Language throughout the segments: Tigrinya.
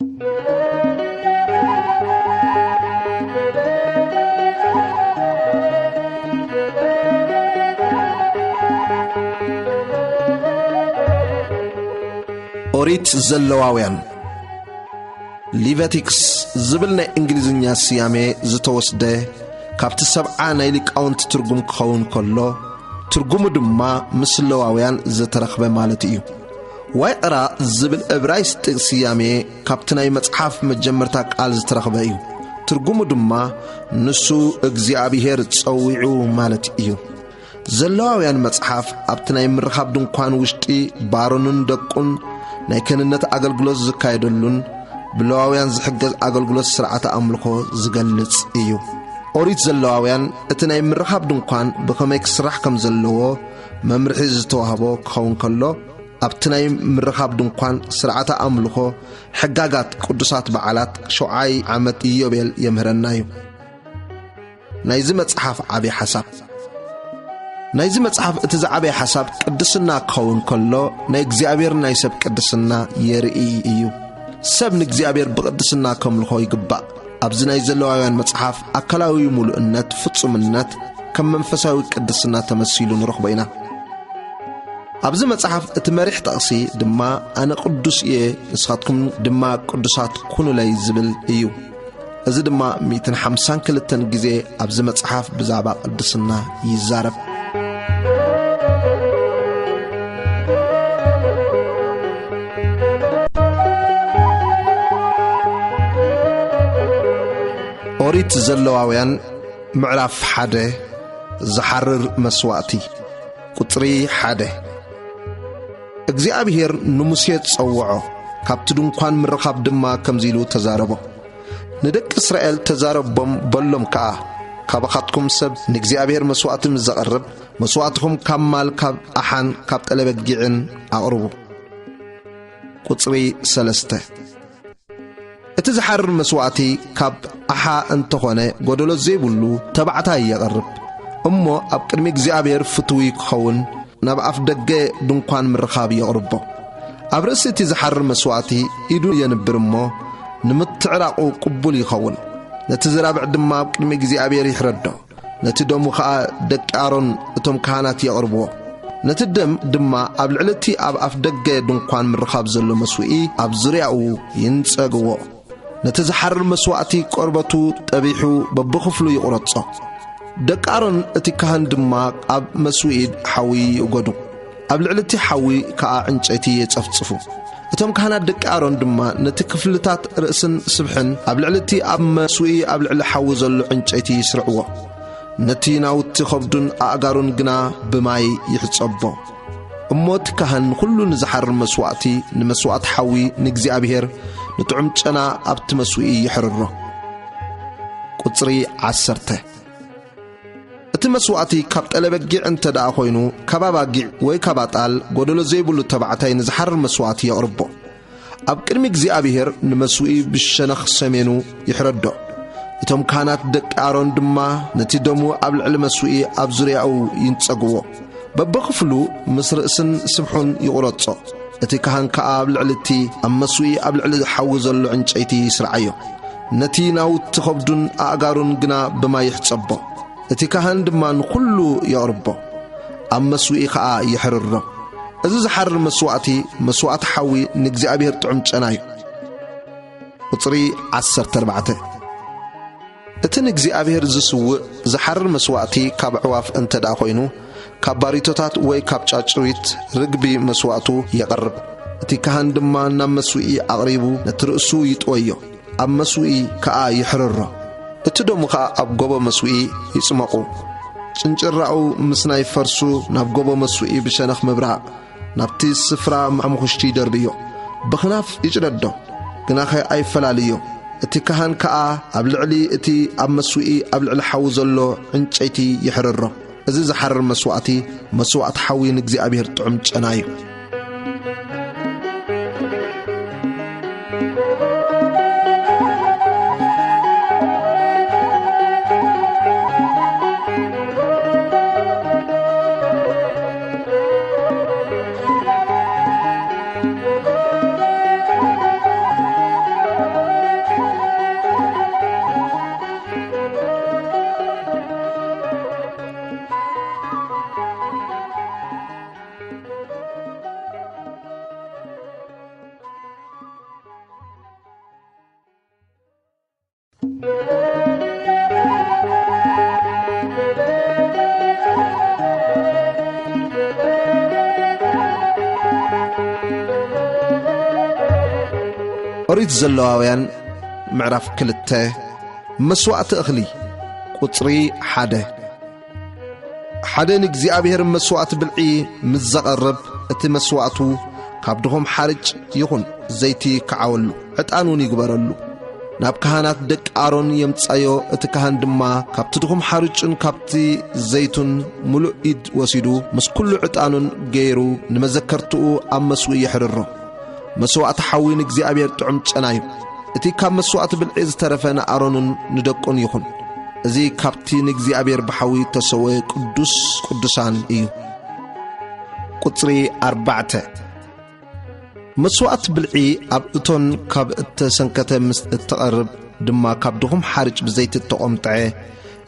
ኦሪት ዘለዋውያን ሊቪቲክስ ዝብልና እንግሊዝኛ ስያሜ ዝተወስደ ካብቲ ሰብዓ ናይ ሊቃውንት ትርጉም ክኸውን ከሎ ትርጉሙ ድማ ምስለዋውያን ዝተረኽበ ማለት እዩ። ዋይ ቅራ ዝብል ዕብራይስጥ ስያሜ ካብቲ ናይ መጽሓፍ መጀመርታ ቃል ዝተረኽበ እዩ። ትርጉሙ ድማ ንሱ እግዚአብሔር ጸዊዑ ማለት እዩ። ዘለዋውያን መጽሓፍ ኣብቲ ናይ ምርኻብ ድንኳን ውሽጢ ባሮንን ደቁን ናይ ክህንነት አገልግሎት ዝካየደሉን ብለዋውያን ዝሕገዝ አገልግሎት ስርዓተ አምልኮ ዝገልጽ እዩ። ኦሪት ዘለዋውያን እቲ ናይ ምርኻብ ድንኳን ብከመይ ክስራሕ ከም ዘለዎ መምርሒ ዝተዋህቦ ክኸውን ከሎ ኣብቲ ናይ ምርኻብ ድንኳን ስርዓተ አምልኮ ሕጋጋት ቅዱሳት በዓላት 7 ዓመት ኢዮቤል የምህረና እዩ። ናይዚ መጽሓፍ ዓብይ ሓሳብ ናይዚ መጽሓፍ እቲ ዝዓበየ ሓሳብ ቅድስና ክኸውን ከሎ ናይ እግዚአብሔር ናይ ሰብ ቅድስና የርኢ እዩ። ሰብ ንእግዚአብሔር ብቅድስና ከምልኾ ይግባእ። ኣብዚ ናይ ዘለዋውያን መጽሓፍ አካላዊ ሙሉእነት ፍጹምነት ከም መንፈሳዊ ቅድስና ተመሲሉ ንረኽቦ ኢና። ኣብዚ መጽሓፍ እቲ መሪሕ ጠቕሲ ድማ ኣነ ቅዱስ እየ ንስኻትኩም ድማ ቅዱሳት ኩኑለይ ዝብል እዩ። እዚ ድማ 152 ጊዜ ኣብዚ መጽሓፍ ብዛዕባ ቅድስና ይዛረብ። ኦሪት ዘለዋውያን ምዕራፍ 1 ዝሓርር መስዋዕቲ ቁጽሪ 1 እግዚአብሔር ንሙሴ ጸውዖ ካብቲ ድንኳን ምርኻብ ድማ ከምዚሉ ተዛረቦ። ንደቂ እስራኤል ተዛረቦም በሎም ከዓ ካባኻትኩም ሰብ ንእግዚአብሔር መስዋዕቲ ምዘቐርብ መስዋዕትኩም ካብ ማል ካብ ኣሓን ካብ ጠለበጊዕን ኣቕርቡ። ቁጽሪ 3 እቲ ዝሓርር መስዋዕቲ ካብ ኣሓ እንተኾነ ጎደሎ ዘይብሉ ተባዕታይ የቐርብ እሞ ኣብ ቅድሚ እግዚአብሔር ፍትዊ ክኸውን ናብ ኣፍ ደገ ድንኳን ምርኻብ የቕርቦ። ኣብ ርእሲ እቲ ዝሓርር መስዋዕቲ ኢዱ የንብር እሞ ንምትዕራቑ ቅቡል ይኸውን። ነቲ ዝራብዕ ድማ ኣብ ቅድሚ እግዚአብሔር ይሕረዶ። ነቲ ደሙ ከዓ ደቂ ኣሮን እቶም ካህናት የቕርብዎ። ነቲ ደም ድማ ኣብ ልዕሊ እቲ ኣብ ኣፍ ደገ ድንኳን ምርኻብ ዘሎ መስዊኢ ኣብ ዙርያኡ ይንጸግዎ። ነቲ ዝሓርር መስዋዕቲ ቆርበቱ ጠቢሑ በብኽፍሉ ይቑረጾ። ደቂ ኣሮን እቲ ካህን ድማ ኣብ መስዊኢ ሓዊ ይእገዱ። ኣብ ልዕሊ እቲ ሓዊ ከዓ ዕንጨይቲ የጸፍጽፉ። እቶም ካህናት ደቂ ኣሮን ድማ ነቲ ክፍልታት ርእስን ስብሕን ኣብ ልዕሊ እቲ ኣብ መስዊኢ ኣብ ልዕሊ ሓዊ ዘሎ ዕንጨይቲ ይስርዕዎ። ነቲ ናውቲ ኸብዱን ኣእጋሩን ግና ብማይ ይሕጸቦ። እሞት ካህን ኩሉ ንዝሓርር መስዋዕቲ ንመስዋዕት ሓዊ ንእግዚአብሔር ንጥዑም ጨና ኣብቲ መስዊኢ ይሕርሮ። ቁጽሪ 10 እቲ መስዋዕቲ ካብ ጠለበጊዕ እንተ ደኣ ኾይኑ ካባባጊዕ ወይ ካባጣል ጎደሎ ዘይብሉ ተባዕታይ ንዝሓርር መስዋዕቲ የቕርቦ። ኣብ ቅድሚ እግዚአብሔር ንመስዊኢ ብሸነኽ ሰሜኑ ይሕረዶ። እቶም ካህናት ደቂ ኣሮን ድማ ነቲ ደሙ ኣብ ልዕሊ መስዊኢ ኣብ ዙርያኡ ይንጸግዎ። በብኽፍሉ ምስ ርእስን ስብሑን ይቑረጾ። እቲ ካህን ከዓ ኣብ ልዕሊ እቲ ኣብ መስዊኢ ኣብ ልዕሊ ሓዊ ዘሎ ዕንጨይቲ ይስርዓዮ። ነቲ ናውቲ ኸብዱን ኣእጋሩን ግና ብማይ ይሕጸቦ። እቲ ካህን ድማ ንኹሉ የቕርቦ። ኣብ መስዊኢ ከዓ ይሕርሮ። እዚ ዝሓርር መስዋዕቲ መስዋዕቲ ሓዊ ንእግዚአብሔር ጥዑም ጨና እዩ። ቁጽሪ 14 እቲ ንእግዚአብሔር ዝስውዕ ዝሓርር መስዋዕቲ ካብ ዕዋፍ እንተ ደኣ ኾይኑ ካብ ባሪቶታት ወይ ካብ ጫጭዊት ርግቢ መስዋዕቱ የቐርብ። እቲ ካህን ድማ ናብ መስዊኢ ኣቕሪቡ ነቲ ርእሱ ይጥወዮ። ኣብ መስዊኢ ከዓ ይሕርሮ። እቲ ደሙ ከዓ ኣብ ጎቦ መስዊኢ ይጽመቑ። ጭንጭራኡ ምስ ናይ ፈርሱ ናብ ጎቦ መስዊኢ ብሸነኽ ምብራቕ ናብቲ ስፍራ ማዕሙኽሽቲ ይደርብዮ። ብኽናፍ ይጭደዶ ግናኸ ኣይፈላልዮ። እቲ ካህን ከዓ ኣብ ልዕሊ እቲ ኣብ መስዊኢ ኣብ ልዕሊ ሓዊ ዘሎ ዕንጨይቲ ይሕርሮ። እዚ ዝሓርር መስዋዕቲ መስዋዕቲ ሓዊ ንእግዚአብሔር ጥዑም ጨና እዩ። أريد زلواويان معرف كلته مسوعة أخلي قطري حدا نجزي أبيهر مسوعة بالعي مزقرب أتي مسوعته كابدهم حارج يخون زيتي كعولو عطانون يقبرلو ناب كهانات دك آرون يمتصايو اتكهان دما كابتدهم حارجن كابتي زيتون ملو إيد وسيدو مس كل عطانون غيرو نمذكرتو أمسو يحررو مسوعة حوي نجزي أبيهر تعم تشنايو اتي كاب مسوعة بالعز ترفنا آرون ندقون يخون زي كابتي نجزي أبيهر بحوي تسوي قدسان إيو قطري 4 مسوعة بالعي أبطن كاب التسنكة التقرب دما كاب دهم حارج بزيت التقمطعي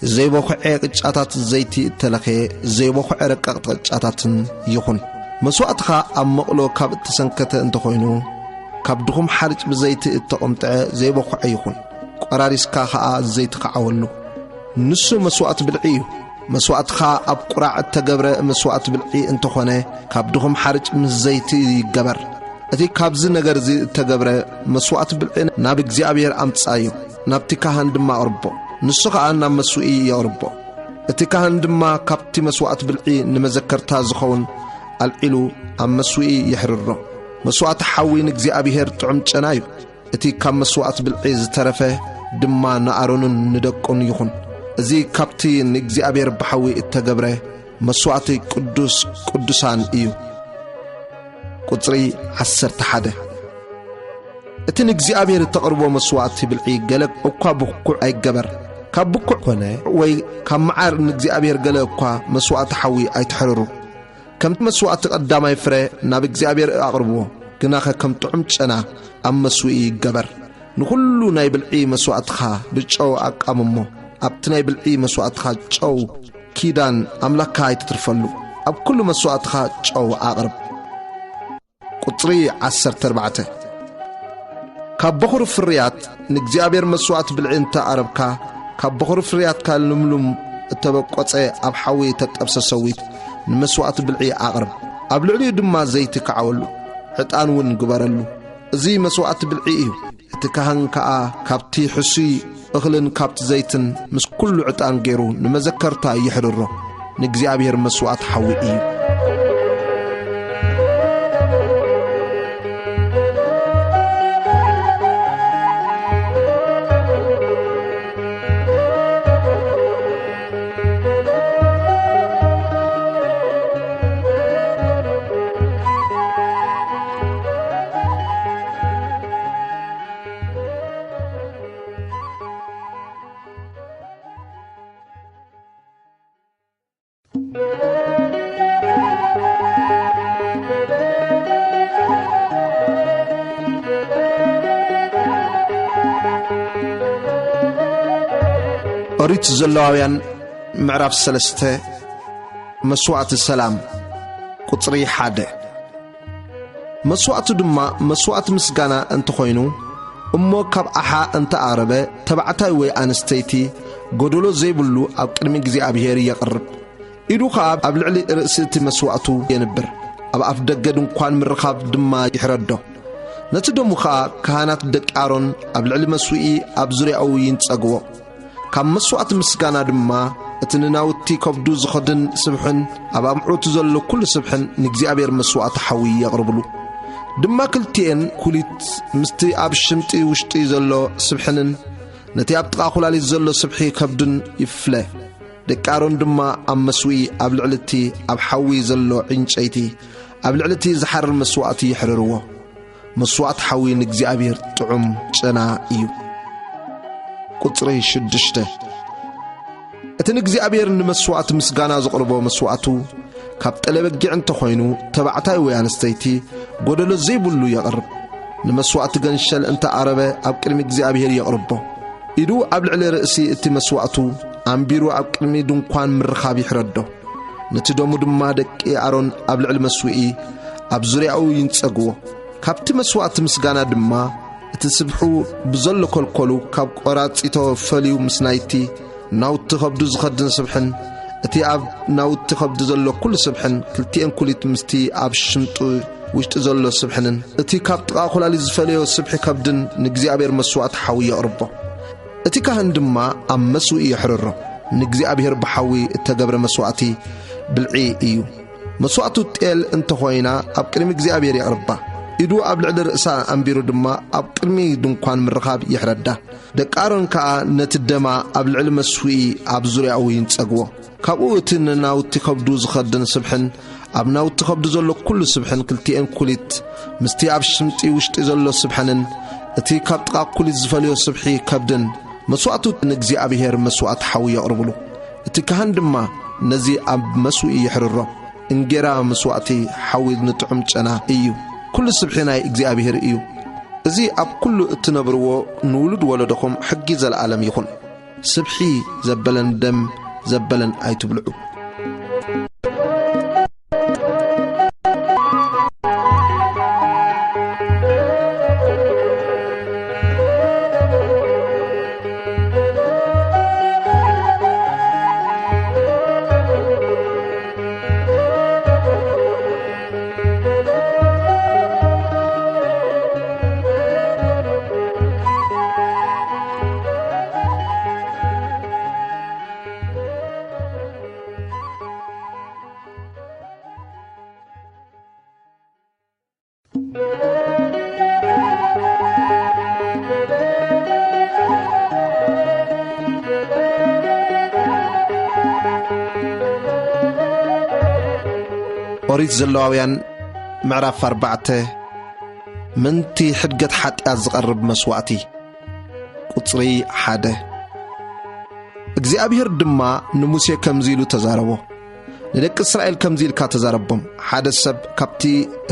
زي بوخعي قطعات زيتي التلخي زي بوخعي رقاق قطعات يخون مسوعتها أمقلو كاب التسنكة انتخوينو كاب دهم حارج بزيت التقمطعي زي بوخعي يخون قراريسكا خا زيت قعولو نسو مسوعة بالعي مسوعتها أب قراع التقبر مسوعة بالعي انتخونه كاب دهم حارج بزيت يقبر أتي كابز نجار زي تجبره مسوعة بالعين نابك زي أبير أمتصايو نابتي كهان دما أربو نسخة أنا مسوعي يا أربو أتي كهان دما كابتي مسوعة بالعين نمذكرتها زخون العلو أم مسوعي يحرره مسوعة حوي نجزي أبير تعمت أنايو أتي كم مسوعة بالعين ترفه دما نارون ندقون يخون زي كابتي نجزي أبير بحوي التجبره مسوعة قدسان إيو قطري 11 اتن اغزيابير تقربو مسوعتي بالعي قالك اوكا بكوع اي قبر كابكوع كونه وي كمعار اغزيابير قالك اوكا مسوعت حوي اي تحررو كم مسوعت قدام اي فري ناب اغزيابير اقربو كناخا كم تعمتنا ام مسوعي قبر نخلو ناي بالعي مسوعتها بچو اقاممو ابتناي بالعي مسوعتها چو كيدان املاكا اي تترفلو اب كل مسوعتها چو اقرب قطري 14 كاب بخور فريات نجزيابير مسوعة بالعين تعربكا كاب بخور فريات كالنملم التبقوطي أب حوي تتأبس سويت نمسوعة بالعي أغرب أب العلي دما زيت كعولو حتان ون قبرلو زي مسوعة بالعي تكهن كابتي حسي أغلن كابت زيتن مس كل عتان غيرو نمذكرتا يحرره نجزيابير مسوعة حوي إيو أريد زلواويان معرف 3 مسوعة السلام قطري 1 مسوعة دما مسوعة مسقانا انت خوينو أمو كاب أحا انت عربة تبعتاي وي أنستيتي قدولو زيبولو أب كرمي زي أبيهيري يقرب إدو خاب أب العلي رأسيتي مسوعتو ينبر أب أفدقدون قوان من رخاب دما يحردو نتدومو خا كهانات دك آرون أب العلي مسوئي أب زري أو ينتساقوو كم مسوعة مسقانا دما اتنناوتي كبدو زخدن سبحن أبا معوت زلو كل سبحن نجزي أبير مسوعة حوي يغربلو دما كلتين كليت مستي أب الشمتي وشتي زلو سبحنن نتي أب تقاخلالي زلو سبحي كبدن يفله دكارون دما أم مسوي أب العلتي أب حوي زلو عنشيتي أب العلتي زحر المسوعة يحرروه مسوعة حوي نجزي أبير تعم جنا إيو قطري 6 اتنجزي أبير مسوعة مسقانا زقربو مسوعتو كاب تلبقع انت خوينو تبعتاي ويانستيتي قدلو زيبولو يقرب نمسوعة قنشل انت عربة أب كلمة جزي أبير يقربو إدو أبل علي رأسي اتي مسوعتو أمبيرو أب كلمة دونقوان مرخاب يحردو نتدومو دمادك اي عرون أبل علي مسوئي أب زريعو ينتساقو كاب تمسوعة مسقانا دما እትስብሑ ብዘሎ ኮልኮሉ ካብ ቆራጺቶ ፈልዩ ምስናይቲ ናውቲ ኸብዱ ዝኸድን ስብሕን እቲ ኣብ ናውቲ ኸብዱ ዘሎ ኩሉ ስብሕን ክልቲአን ኩሊት ምስቲ ኣብ ሽምጡ ውሽጢ ዘሎ ስብሕንን እቲ ካብ ጥቓ ኾላሊ ዝፈልዮ ስብሒ ከብድን ንእግዚአብሔር መስዋዕት ሓዊ የቕርቦ። እቲ ካህን ድማ ኣብ መስዊኢ የሕርሮ ንእግዚአብሔር ብሓዊ እተገብረ መስዋዕቲ ብልዒ እዩ። መስዋዕቱ ጤል እንተኾይና ኣብ ቅድሚ እግዚአብሔር የቕርባ። ኢዱ ኣብ ልዕሊ ርእሳ ኣንቢሩ ድማ ኣብ ቅድሚ ድንኳን ምርኻብ ይሕረዳ። ደቂ ኣሮን ከዓ ነቲ ደማ ኣብ ልዕሊ መስዊኢ ኣብ ዙርያኡ ይንጸግዎ። ካብኡ እቲ ንናውቲ ኸብዱ ዝኸድን ስብሕን ኣብ ናውቲ ኸብዱ ዘሎ ኩሉ ስብሕን ክልቲአን ኩሊት ምስቲ ኣብ ሽምጢ ውሽጢ ዘሎ ስብሕንን እቲ ካብ ጥቓ ኩሊት ዝፈልዮ ስብሒ ከብድን መስዋዕቱ ንእግዚአብሔር መስዋዕት ሓዊ የቕርብሉ። እቲ ካህን ድማ ነዚ ኣብ መስዊኢ ይሕርሮ። እንጌራ መስዋዕቲ ሓዊ ንጥዑም ጨና እዩ። ኩሉ ስብሒ ናይ እግዚአብሔር እዩ። እዚ ኣብ ኩሉ እትነብርዎ ንውሉድ ወለዶኹም ሕጊ ዘለዓለም ይኹን። ስብሒ ዘበለን ደም ዘበለን ኣይትብልዑ። ኦሪት ዘሌዋውያን ምዕራፍ 4 ምንቲ ሕድገት ሓጢአት ዝቐርብ መስዋዕቲ ቁጽሪ 1 እግዚአብሔር ድማ ንሙሴ ከምዚሉ ተዛረቦ። ንደቂ እስራኤል ከምዚልካ ተዛረቦም። ሓደ ሰብ ካብቲ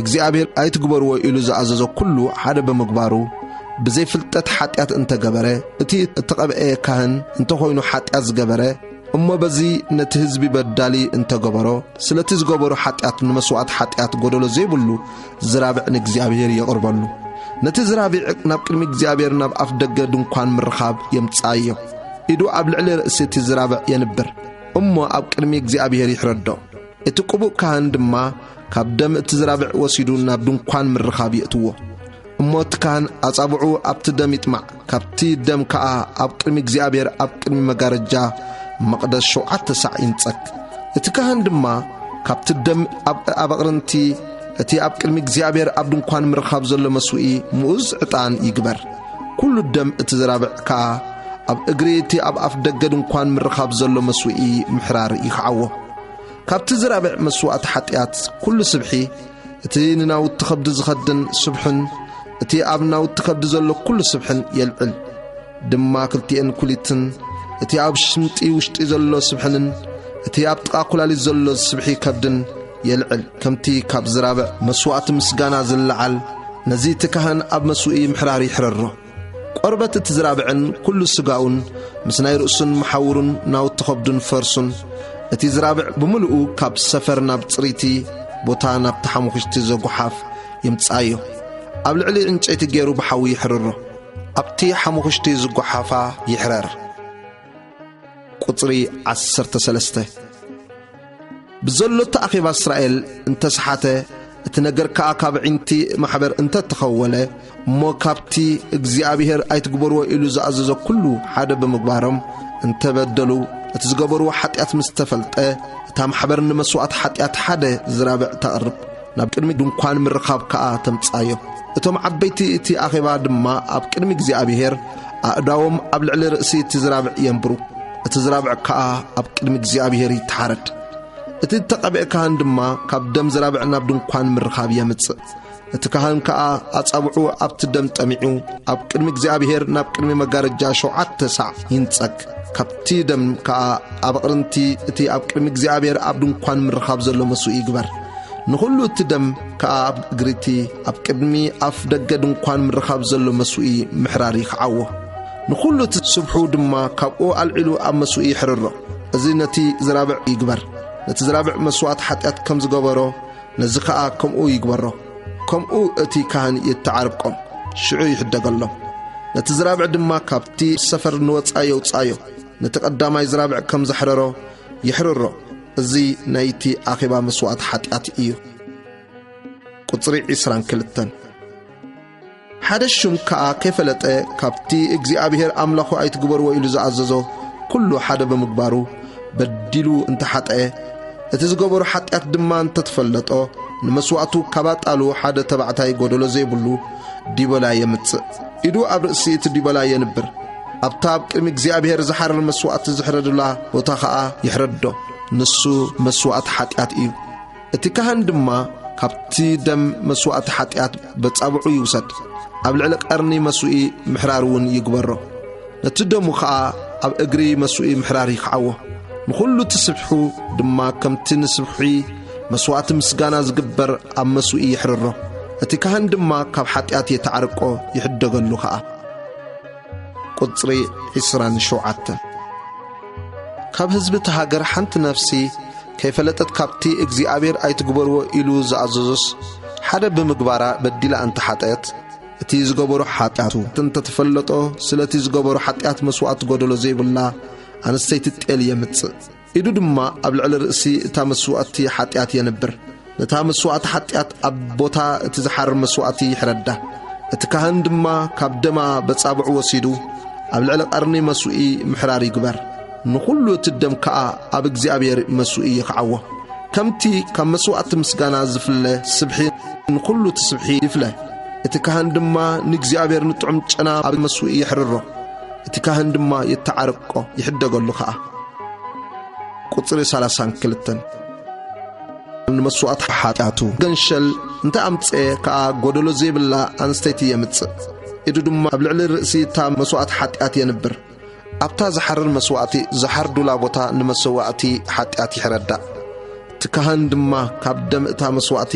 እግዚአብሔር ኣይትግበርዎ ኢሉ ዝኣዘዞ ኩሉ ሓደ ብምግባሩ ብዘይፍልጠት ሓጢአት እንተገበረ እቲ እተቐብአ ካህን እንተኾይኑ ሓጢአት ዝገበረ እሞ በዚ ነቲ ህዝቢ በዳሊ እንተገበሮ ስለቲ ዝገበሩ ሓጢአት ንመስዋዕት ሓጢአት ጎደሎ ዘይብሉ ዝራብዕ ንእግዚአብሔር የቕርበሉ። ነቲ ዝራብዕ ናብ ቅድሚ እግዚአብሔር ናብ ኣፍ ደገ ድንኳን ምርኻብ የምጽኣዮ። ኢዱ ኣብ ልዕሊ ርእሲ እቲ ዝራብዕ የንብር እሞ ኣብ ቅድሚ እግዚአብሔር ይሕረዶ። እቲ ቅቡእ ካህን ድማ ካብ ደም እቲ ዝራብዕ ወሲዱ ናብ ድንኳን ምርኻብ የእትዎ። እሞ እቲ ካህን ኣጻብዑ ኣብቲ ደም ይጥማዕ። ካብቲ ደም ከዓ ኣብ ቅድሚ እግዚአብሔር ኣብ ቅድሚ መጋረጃ መቕደስ 7 ሳዕ ይንጸግ። እቲ ካህን ድማ ካብቲ ደም ኣብ ኣቕርንቲ እቲ ኣብ ቅድሚ እግዚአብሔር ኣብ ድንኳን ምርኻብ ዘሎ መስዊኢ ምኡዝ ዕጣን ይግበር። ኩሉ ደም እቲ ዝራብዕ ከዓ ኣብ እግሪ እቲ ኣብ ኣፍ ደገ ድንኳን ምርኻብ ዘሎ መስዊኢ ምሕራር ይኽዓዎ። ካብቲ ዝራብዕ መስዋዕቲ ሓጢአት ኩሉ ስብሒ እቲ ንናውቲ ኸብዲ ዝኸድን ስብሕን እቲ ኣብ ናውቲ ኸብዲ ዘሎ ኩሉ ስብሕን የልዕል። ድማ ክልቲአን ኩሊትን እቲ ኣብ ሽምጢ ውሽጢ ዘሎ ስብሕንን እቲ ኣብ ጥቓ ኩላሊት ዘሎ ስብሒ ከብድን የልዕል። ከምቲ ካብ ዝራብዕ መስዋዕቲ ምስጋና ዝለዓል ነዚ እቲ ካህን ኣብ መስዊኢ ምሕራር ይሕረሮ። ቆርበት እቲ ዝራብዕን ኩሉ ስጋኡን ምስ ናይ ርእሱን መሓውሩን ናውቲ ኸብዱን ፈርሱን እቲ ዝራብዕ ብምልኡ ካብ ሰፈር ናብ ጽሪቲ ቦታ ናብቲ ሓሙኽሽቲ ዘጓሓፍ የምጽኣዮ። ኣብ ልዕሊ ዕንጨይቲ ገይሩ ብሓዊ ይሕርሮ። ኣብቲ ሓሙኽሽቲ ዝጓሓፋ ይሕረር። ቁጽሪ 13 ብዘሎ ተኣኺባ እስራኤል እንተሰሓተ እቲ ነገር ከዓ ካብ ዒንቲ ማሕበር እንተተኸወለ እሞ ካብቲ እግዚአብሔር ኣይትግበርዎ ኢሉ ዝኣዘዞ ኩሉ ሓደ ብምግባሮም እንተበደሉ እቲ ዝገበርዎ ሓጢአት ምስ ተፈልጠ እታ ማሕበር ንመስዋዕት ሓጢአት ሓደ ዝራብዕ ተቕርብ። ናብ ቅድሚ ድንኳን ምርኻብ ከዓ ተምጻዮ። እቶም ዓበይቲ እቲ ኣኺባ ድማ ኣብ ቅድሚ እግዚአብሔር ኣእዳዎም ኣብ ልዕሊ ርእሲ እቲ ዝራብዕ የንብሩ። እቲ ዝራብዕ ከዓ ኣብ ቅድሚ እግዚአብሔር ይተሓረድ። እቲ ተቐብአ ካህን ድማ ካብ ደም ዝራብዕ ናብ ድንኳን ምርኻብ የምጽእ። እቲ ካህን ከዓ ኣጻብዑ ኣብቲ ደም ጠሚዑ ኣብ ቅድሚ እግዚአብሔር ናብ ቅድሚ መጋረጃ 7 ሳዕ ይንጸግ። ካብቲ ደም ከዓ ኣብ ኣቕርንቲ እቲ ኣብ ቅድሚ እግዚአብሔር ኣብ ድንኳን ምርኻብ ዘሎ መስዊኢ ይግበር። ንኹሉ እቲ ደም ከዓ ኣብ እግሪቲ ኣብ ቅድሚ ኣፍ ደገ ድንኳን ምርኻብ ዘሎ መስዊኢ ምሕራር ይኽዓዎ። ንኹሉ እቲ ስብሑ ድማ ካብኡ ኣልዒሉ ኣብ መስዊኢ ይሕርሮ። እዚ ነቲ ዝራብዕ ይግበር። ነቲ ዝራብዕ መስዋዕት ሓጢአት ከም ዝገበሮ ነዚ ከዓ ከምኡ ይግበሮ። ከምኡ እቲ ካህን ይተዓርቆም። ሽዑ ይሕደገሎም ነቲ ዝራብዕ ድማ ካብቲ ሰፈር ንወጻዮ ውጻዮ ነቲ ቀዳማይ ዝራብዕ ከም ዘሕረሮ ይሕርሮ እዚ ናይቲ ኣኼባ መስዋዕት ሓጢኣት እዩ ቁጽሪ 22 ሓደ ሹም ከዓ ከይፈለጠ ካብቲ እግዚአብሔር ኣምላኹ ኣይትግበርዎ ኢሉ ዝኣዘዞ ኩሉ ሓደ ብምግባሩ በዲሉ እንተሓጠየ እቲ ዝገበሮ ሓጢኣት ድማ እንተተፈለጦ ንመስዋዕቱ ካባጣሉ ሓደ ተባዕታይ ጎደሎ ዘይብሉ ዲበላ የምጽእ ኢዱ ኣብ ርእሲ እቲ ዲበላ የንብር ኣብታ ኣብ ቅድሚ እግዚአብሔር ዝሓረር መስዋዕት ዝሕረድላ ቦታ ከዓ ይሕረዶ ንሱ መስዋዕት ሓጢኣት እዩ እቲ ካህን ድማ ካብቲ ደም መስዋዕት ሓጢኣት በጻብዑ ይውሰድ ኣብ ልዕሊ ቀርኒ መስዋዒ ምሕራር እውን ይግበሮ ነቲ ደሙ ከዓ ኣብ እግሪ መስዋዒ ምሕራር ይኽዓዎ ንኹሉ ትስብሑ ድማ ከምቲ ንስብሒ መስዋዕት ምስጋና ዝግበር ኣብ መስዋዒ ይሕርሮ እቲ ካህን ድማ ካብ ሓጢኣት የተዓርቆ ይሕደገሉ ከዓ ቁጽሪ 27 ካብ ህዝቢ ተሃገር ሓንቲ ነፍሲ ከይፈለጠት ካብቲ እግዚአብሔር ኣይትግበርዎ ኢሉ ዝኣዘዞስ ሓደ ብምግባራ በዲላ እንተሓጠት እቲ ዝገበሮ ሓጢኣቱ እንተተፈለጦ ስለቲ ዝገበሮ ሓጢኣት መስዋዕት ጎደሎ ዘይብላ ኣንስተይቲ ጤል የምጽእ ኢዱ ድማ ኣብ ልዕሊ ርእሲ እታ መስዋዕቲ ሓጢኣት የንብር ነታ መስዋዕቲ ሓጢኣት ኣብ ቦታ እቲ ዝሓርር መስዋዕቲ ይሕረዳ እቲ ካህን ድማ ካብ ደማ በጻብዑ ወሲዱ ኣብ ልዕሊ ቀርኒ መስዋዒ ምሕራር ይግበር ንኹሉ እቲ ደም ከዓ ኣብ እግዚአብሔር መስዋዒ ይኽዓዎ ከምቲ ካብ መስዋዕቲ ምስጋና ዝፍለ ስብሒ ንኹሉ እቲ ስብሒ ይፍለ እቲ ካህን ድማ ንእግዚአብሔር ንጥዑም ጨና ኣብ መስዋዒ ይሕርሮ እቲ ካህን ድማ የተዓርቆ ይሕደገሉ ከዓ ቁጽሪ 32 ንመስዋዕት ሓጢኣቱ ገንሸል እንተ ኣምጽአ ከዓ ጎደሎ ዘይብላ ኣንስተይቲ የምጽእ ኢዱ ድማ ኣብ ልዕሊ ርእሲ እታ መስዋዕት ሓጢኣት የንብር ኣብታ ዝሓርር መስዋዕቲ ዝሓርዱላ ቦታ ንመሰዋዕቲ ሓጢኣት ይሕረዳ እቲ ካህን ድማ ካብ ደም እታ መስዋዕቲ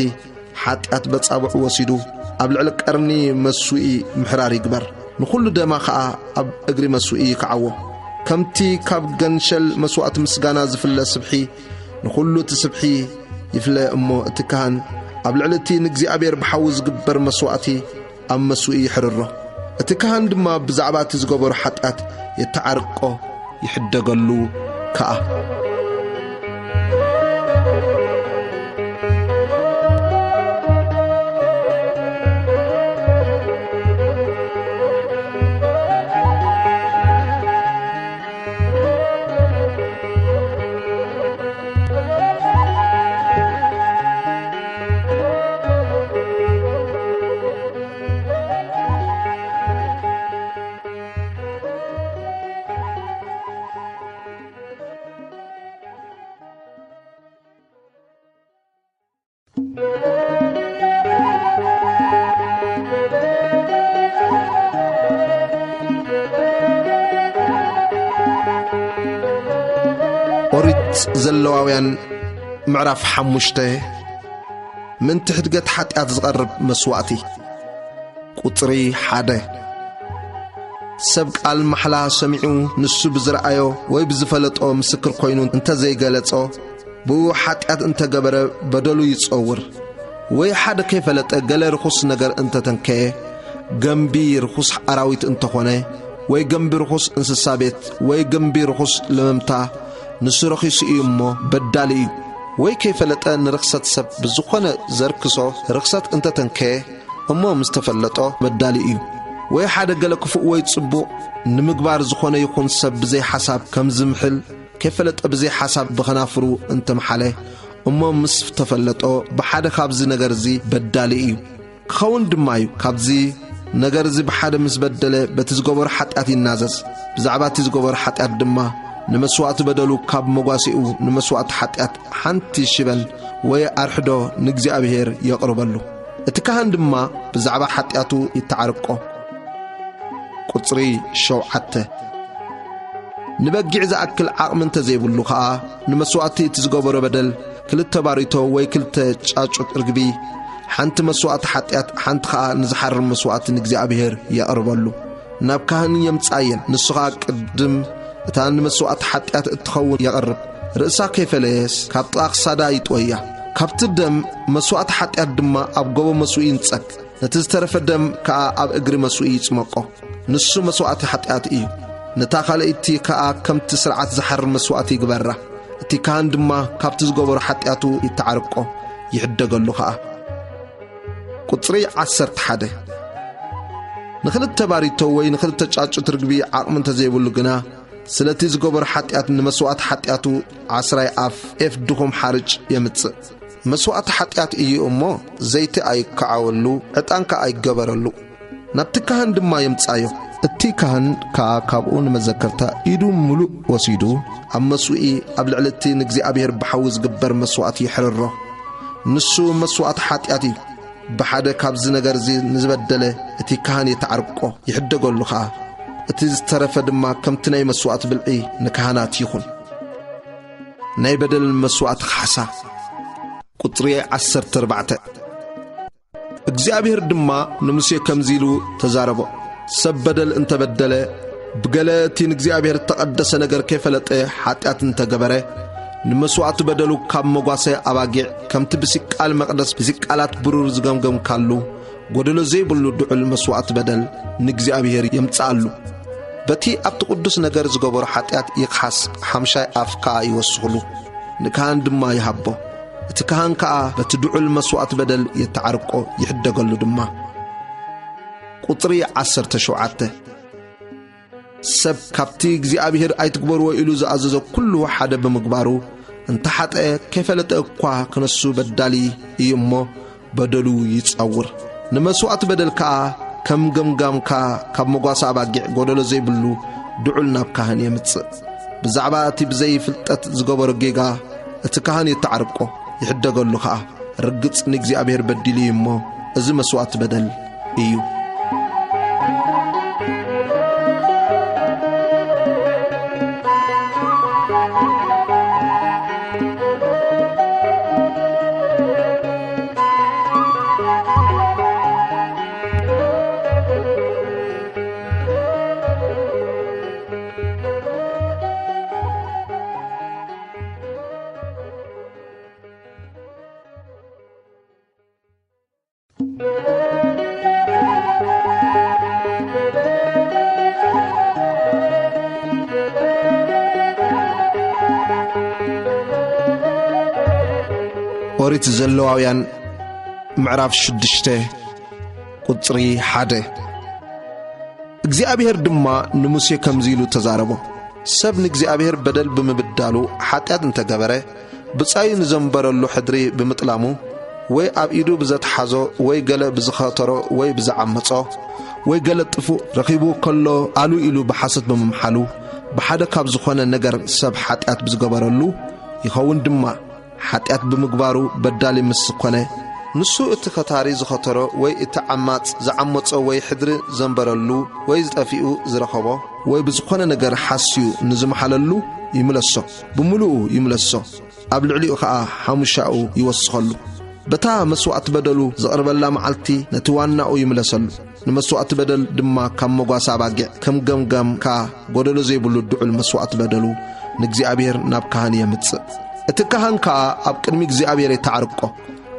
ሓጢኣት በጻብዑ ወሲዱ ኣብ ልዕሊ ቀርኒ መስዋዒ ምሕራር ይግበር ንኹሉ ደማ ከዓ ኣብ እግሪ መስዋዒ ይክዓዎ ከምቲ ካብ ገንሸል መስዋዕቲ ምስጋና ዝፍለ ስብሒ ንኹሉ እቲ ስብሒ ይፍለ እሞ እቲ ካህን ኣብ ልዕሊ እቲ ንእግዚአብሔር ብሓዊ ዝግበር መስዋዕቲ ኣብ መስዋዒ ይሕርሮ እቲ ካህን ድማ ብዛዕባ እቲ ዝገበሮ ሓጢኣት የተዓርቆ ይሕደገሉ ከዓ ኦሪት ዘለዋውያን ምዕራፍ 5 ምን ትሕድገት ሓጢኣት ዝቐርብ መስዋዕቲ ቁጽሪ 1 ሰብ ቃል ማሕላ ሰሚዑ ንሱ ብዝረአዮ ወይ ብዝፈለጦ ምስክር ኮይኑ እንተ ዘይገለጾ ብኡ ሓጢኣት እንተገበረ በደሉ ይጸውር ወይ ሓደ ከይፈለጠ ገለ ርኹስ ነገር እንተተንከየ ገንቢ ርኹስ ኣራዊት እንተኾነ ወይ ገንቢ ርኹስ እንስሳ ቤት ወይ ገንቢ ርኹስ ለመምታ ንሱ ረኺሱ እዩ እሞ በዳሊ እዩ ወይ ከይፈለጠ ንርክሰት ሰብ ብዝኾነ ዘርክሶ ርክሰት እንተተንከየ እሞ ምስ ተፈለጦ በዳሊ እዩ ወይ ሓደ ገለ ክፉእ ወይ ጽቡቕ ንምግባር ዝኾነ ይኹን ሰብ ብዘይ ሓሳብ ከም ዝምሕል ከይፈለጠ ብዘይ ሓሳብ ብኸናፍሩ እንተመሓለ እሞ ምስ ተፈለጦ ብሓደ ካብዚ ነገር እዚ በዳሊ እዩ ክኸውን ድማ እዩ ካብዚ ነገር እዚ ብሓደ ምስ በደለ በቲ ዝገበሮ ሓጢኣት ይናዘዝ ብዛዕባ እቲ ዝገበሮ ሓጢኣት ድማ ንመስዋዕቲ በደሉ ካብ መጓሲኡ ንመስዋዕቲ ሓጢኣት ሓንቲ ሽበል ወይ ኣርሕዶ ንእግዚአብሔር የቕርበሉ እቲ ካህን ድማ ብዛዕባ ሓጢኣቱ ይተዓርቆ ቁጽሪ 7 ንበጊዕ ዝኣክል ዓቕሚ እንተዘይብሉ ከዓ ንመስዋዕቲ እቲ ዝገበሮ በደል ክልተ ባሪቶ ወይ ክልተ ጫጩት ርግቢ ሓንቲ መስዋዕቲ ሓጢኣት ሓንቲ ከዓ ንዝሓርር መስዋዕቲ ንእግዚአብሔር የቕርበሉ ናብ ካህን የምጻየን ንሱ ከዓ ቅድም እታ ንመስዋዕቲ ሓጢኣት እትኸውን የቐርብ ርእሳ ከይፈለየስ ካብ ጥቓ ክሳዳ ይጥወያ ካብቲ ደም መስዋዕቲ ሓጢኣት ድማ ኣብ ጎቦ መስዋዒ ይንጸግ نتزترفدم كا أب إجري مسوئي يسمقه نسو مسوعة حتيات إيو نتاخل إتي كا كم تسرعت زحر مسوعتي قبرة إتي كان دما كابتز قبر حتياتو يتعرقه يحدق اللخاء قطري 11 نخلت تباريتو وي نخلت تجاجو ترقبي عقم تزيبو اللقنا سلتي زقبر حتيات نمسوعة حتياتو 10 أف دخم حارج يمتص مسوعة حتيات إيو أمو زيتي أي كعاولو أتانك أي قبرلو نبتكهن دما يمتصايو التيكهن كابون مذكرتا إيدو ملو وسيدو أم مسوئي قبل علتي نقزي أبير بحوز قبر مسوعة يحرره نسو مسوعة حتياتي بحادة كابز نغرزي نزبدله التيكهن يتعرقو يحدقو اللخاء اتزترف دما كم تناي مسوعة بالعي نكهانات يخون ناي بدل مسوعة خحسا قطرية 14 اجزابير دما نمسي كمزيلو تزاربو سبدل انت بدله بقلاتين اجزابير تقدس نقر كيف لطي حاتيات انت قبره نمسوعة بدلو كام مقواسي أباقع كم تبسيك المقدس بسيك آلات برور زغمغم كالو قدلو زيبلو دعو المسوعة بدل نجزابير يمتسالو بتي أبت قدس نقر زغبر حاتيات يقحس حمشاي أفكا يوسخلو نكهان دما يحبو اتكهان كا بتدعو المسوعة بدل يتعرقو يحدقلو دما قطري 17 سب كابتي اغزابير ايتكبرو إلو زاززو كل واحد بمقبارو انت حتى كيف لتقوا كنسو بدالي يمو بدلو يتصور نمسوعة بدل كا كم غمغم كا مغواسا باقع قدلو زيبلو دعو بكهان يمتص بزعباتي بزي فلتت زغبر جيغا اتكهان يتعرقو يحدقلو خا رقص نغزي أبير بدلي يمو ازي مسوعة بدل ايو وريت زلواويان معراف 6 قطري 1 እግዚአብሔር ድማ ንሙሴ ከምዚሉ ተዛረቦ ሰብ ንእግዚአብሔር በደል በመብዳሉ ኃጢአት እንተገበረ ብጻይ ንዘንበረሉ ሕድሪ በመጥላሙ ወይ ኣብ ኢዱ ብዘተሓዞ ወይ ገለ ብዝኸተሮ ወይ ብዝዓመጾ ወይ ገለ ጥፉ ረኺቡ ከሎ አሉ ኢሉ በሐሰት በመምሓሉ በሓደ ካብ ዝኾነ ነገር ሰብ ኃጢአት ብዝገበረሉ ይኸውን ድማ ኃጢአት በመግባሩ በዳሊ ምስኮነ ንሱ እትከታሪ ዝኸተሮ ወይ እትዓማጽ ዝዓመጾ ወይ ሕድሪ ዘንበረሉ ወይ ዝጠፊኡ ዝረኸቦ ወይ ብዝኾነ ነገር ሓስዩ ንዝመሓለሉ ይምለሶ ብምሉኡ ይምለሶ ኣብ ልዕሊኡ ከዓ ሓሙሻኡ ይወስኸሉ በታ መስዋዕት በደሉ ዘቕርበላ መዓልቲ ነቲ ዋናኡ ይምለሰሉ ንመስዋዕት በደል ድማ ካብ መጓሳ ባጊዕ ከም ገምገም ካ ጎደሎ ዘይብሉ ድዑል መስዋዕት በደሉ ንእግዚአብሔር ናብ ካህን የምጽእ እቲ ካህን ከዓ ኣብ ቅድሚ እግዚአብሔር ይተዓርቆ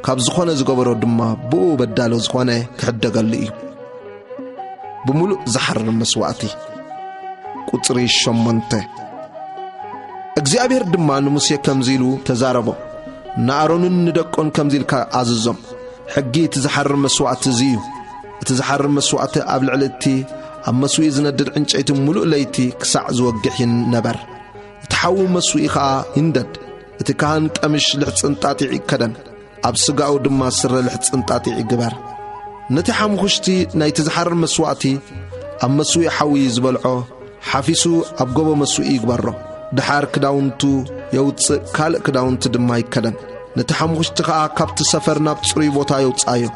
ካብ ዝኾነ ዝገበሮ ድማ ብኡ በዳሎ ዝኾነ ክሕደገሉ እዩ ብምሉእ ዝሓርር መስዋዕቲ ቁጽሪ 8 እግዚአብሔር ድማ ንሙሴ ከምዚሉ ተዛረቦ نارونن ندقون كمزيل كا عززم حقي تزحر مسوعة زيو تزحر مسوعة قبل علتي أما سوي زندد عنشيت ملؤ ليتي كسع زوجحين نبر تحو مسوي خا يندد تكهن كمش لحت انتاتي كدن أبسقاو دما سر لحت انتاتي جبر نتحم خشتي ناي تزحر مسوعتي أما سوي حوي زبلعو حافسو أبقو مسوي جبره دحار كداونتو يوتص كالق كداونت دما يكدن نتحمخشت خا كابت سفر ناب صري بوتا يوصايو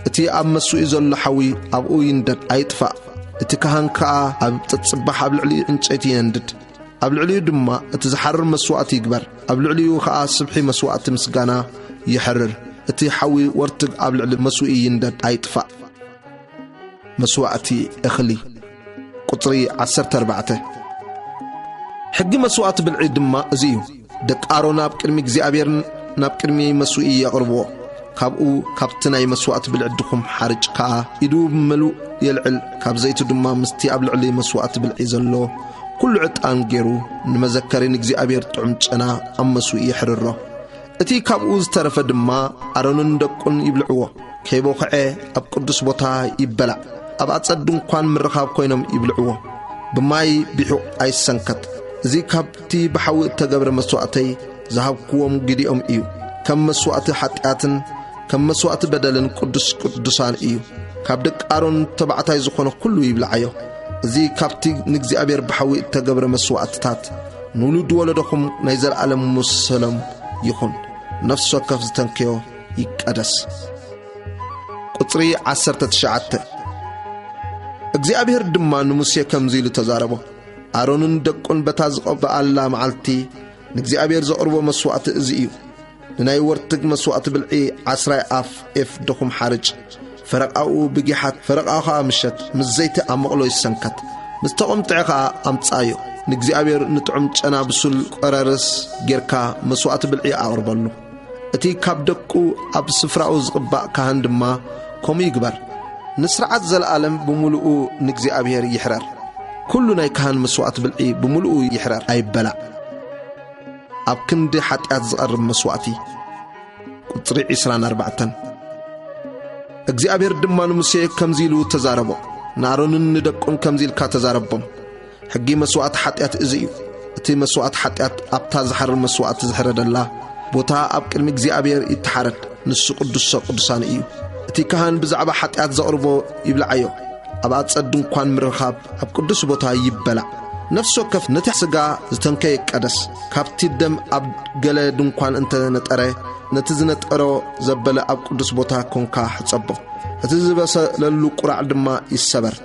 اتي اب مسوي زل حوي ابو يندد ايطفا اتي كهان كا اب تصبح اب العلي انچيتي يندد اب العلي دما اتزحرر مسوات يكبر اب العلي خا صبحي مسوات مسغانا يحرر اتي حوي ورتق اب العلي مسوي يندد ايطفا مسواتي اخلي قطري 14 حق مسوات بالعيد ما زيو دك آرو ناب كرمي እግዚአብሔር ናብ ቅድሚ መስውኢ ያቅርቦ ካብኡ ካብቲ ናይ መስዋዕት ብልዕድኹም ሓርጭ ከዓ ኢዱ ብመሉእ የልዕል ካብ ዘይቱ ድማ ምስቲ ኣብ ልዕሊ መስዋዕት ብልዒ ዘሎ ኩሉ ዕጣን ገይሩ ንመዘከሪ ንእግዚአብሔር ጥዑም ጨና ኣብ መስዋዕ ይሕርሮ። እቲ ካብኡ ዝተረፈ ድማ ኣሮንን ደቁን ይብልዕዎ። ከይቦኽዐ ኣብ ቅዱስ ቦታ ይበላዕ። ኣብ ኣጸድ ድንኳን ምርኻብ ኮይኖም ይብልዕዎ። ብማይ ቢሑቕ ኣይሰንከት። እዚ ካብቲ ብሓዊ እተገብረ መስዋዕተይ ዝሃብክዎም ግዲኦም እዩ። ከም መስዋዕቲ ሓጢኣትን ከም መስዋዕቲ በደልን ቅዱስ ቅዱሳን እዩ። ካብ ደቂ ኣሮን ተባዕታይ ዝኾነ ኩሉ ይብልዓዮ። እዚ ካብቲ ንእግዚአብሔር ብሓዊ እተገብረ መስዋዕትታት ንውሉድ ወለዶኹም ናይ ዘለዓለም ሰላም ይኹን። ነፍሲ ወከፍ ዝተንከዮ ይቀደስ። ቁጽሪ 19 እግዚአብሔር ድማ ንሙሴ ከምዚ ኢሉ ተዛረቦ። ኣሮንን ደቁን በታ ዝቐብኣላ መዓልቲ ንእግዚአብሔር ዘቕርቦ መስዋዕቲ እዚ እዩ። ንናይ ወርትግ መስዋዕቲ ብልዒ 10 ኣፍ ኤፍ ደኹም ሓርጭ ፈረቓኡ ብጊሓት ፈረቓኡ ኸዓ ምሸት ምስ ዘይቲ ኣብ መቕሎ ይሰንከት። ምስ ተቐምጥዐ ኸዓ ኣምጻዮ ንእግዚአብሔር ንጥዑም ጨና ብሱል ቆረርስ ጌርካ መስዋዕቲ ብልዒ ኣቕርበሉ። እቲ ካብ ደቁ ኣብ ስፍራኡ ዝቕባእ ካህን ድማ ከምኡ ይግበር። ንስርዓት ዘለዓለም ብምሉኡ ንእግዚአብሔር ይሕረር። ኩሉ ናይ ካህን መስዋዕቲ ብልዒ ብምሉኡ ይሕረር ኣይበላዕ። ኣብ ክንዲ ሓጢአት ዝቐርብ መስዋዕቲ ቁጽሪ 24 እግዚአብሔር ድማ ንሙሴ ከምዚ ኢሉ ተዛረቦ። ንኣሮንን ንደቁን ከምዚ ኢልካ ተዛረቦም። ሕጊ መስዋዕቲ ሓጢአት እዚ እዩ። እቲ መስዋዕቲ ሓጢአት ኣብታ ዝሓርር መስዋዕቲ ዝሕረደላ ቦታ ኣብ ቅድሚ እግዚአብሔር ይተሓረድ። ንሱ ቅዱስ ቅዱሳን እዩ። እቲ ካህን ብዛዕባ ሓጢአት ዘቕርቦ ይብልዓዮ። ኣብ ኣጸድ ድንኳን ምርኻብ ኣብ ቅዱስ ቦታ ይበላዕ። ነፍሲ ወከፍ ነቲ ሥጋ ዝተንከየ ይቀደስ። ካብቲ ደም ኣብ ገለ ድንኳን እንተነጠረ ነቲ ዝነጠሮ ዘበለ ኣብ ቅዱስ ቦታ ኮንካ ሕጸቦ። እቲ ዝበሰለሉ ቁራዕ ድማ ይሰበር።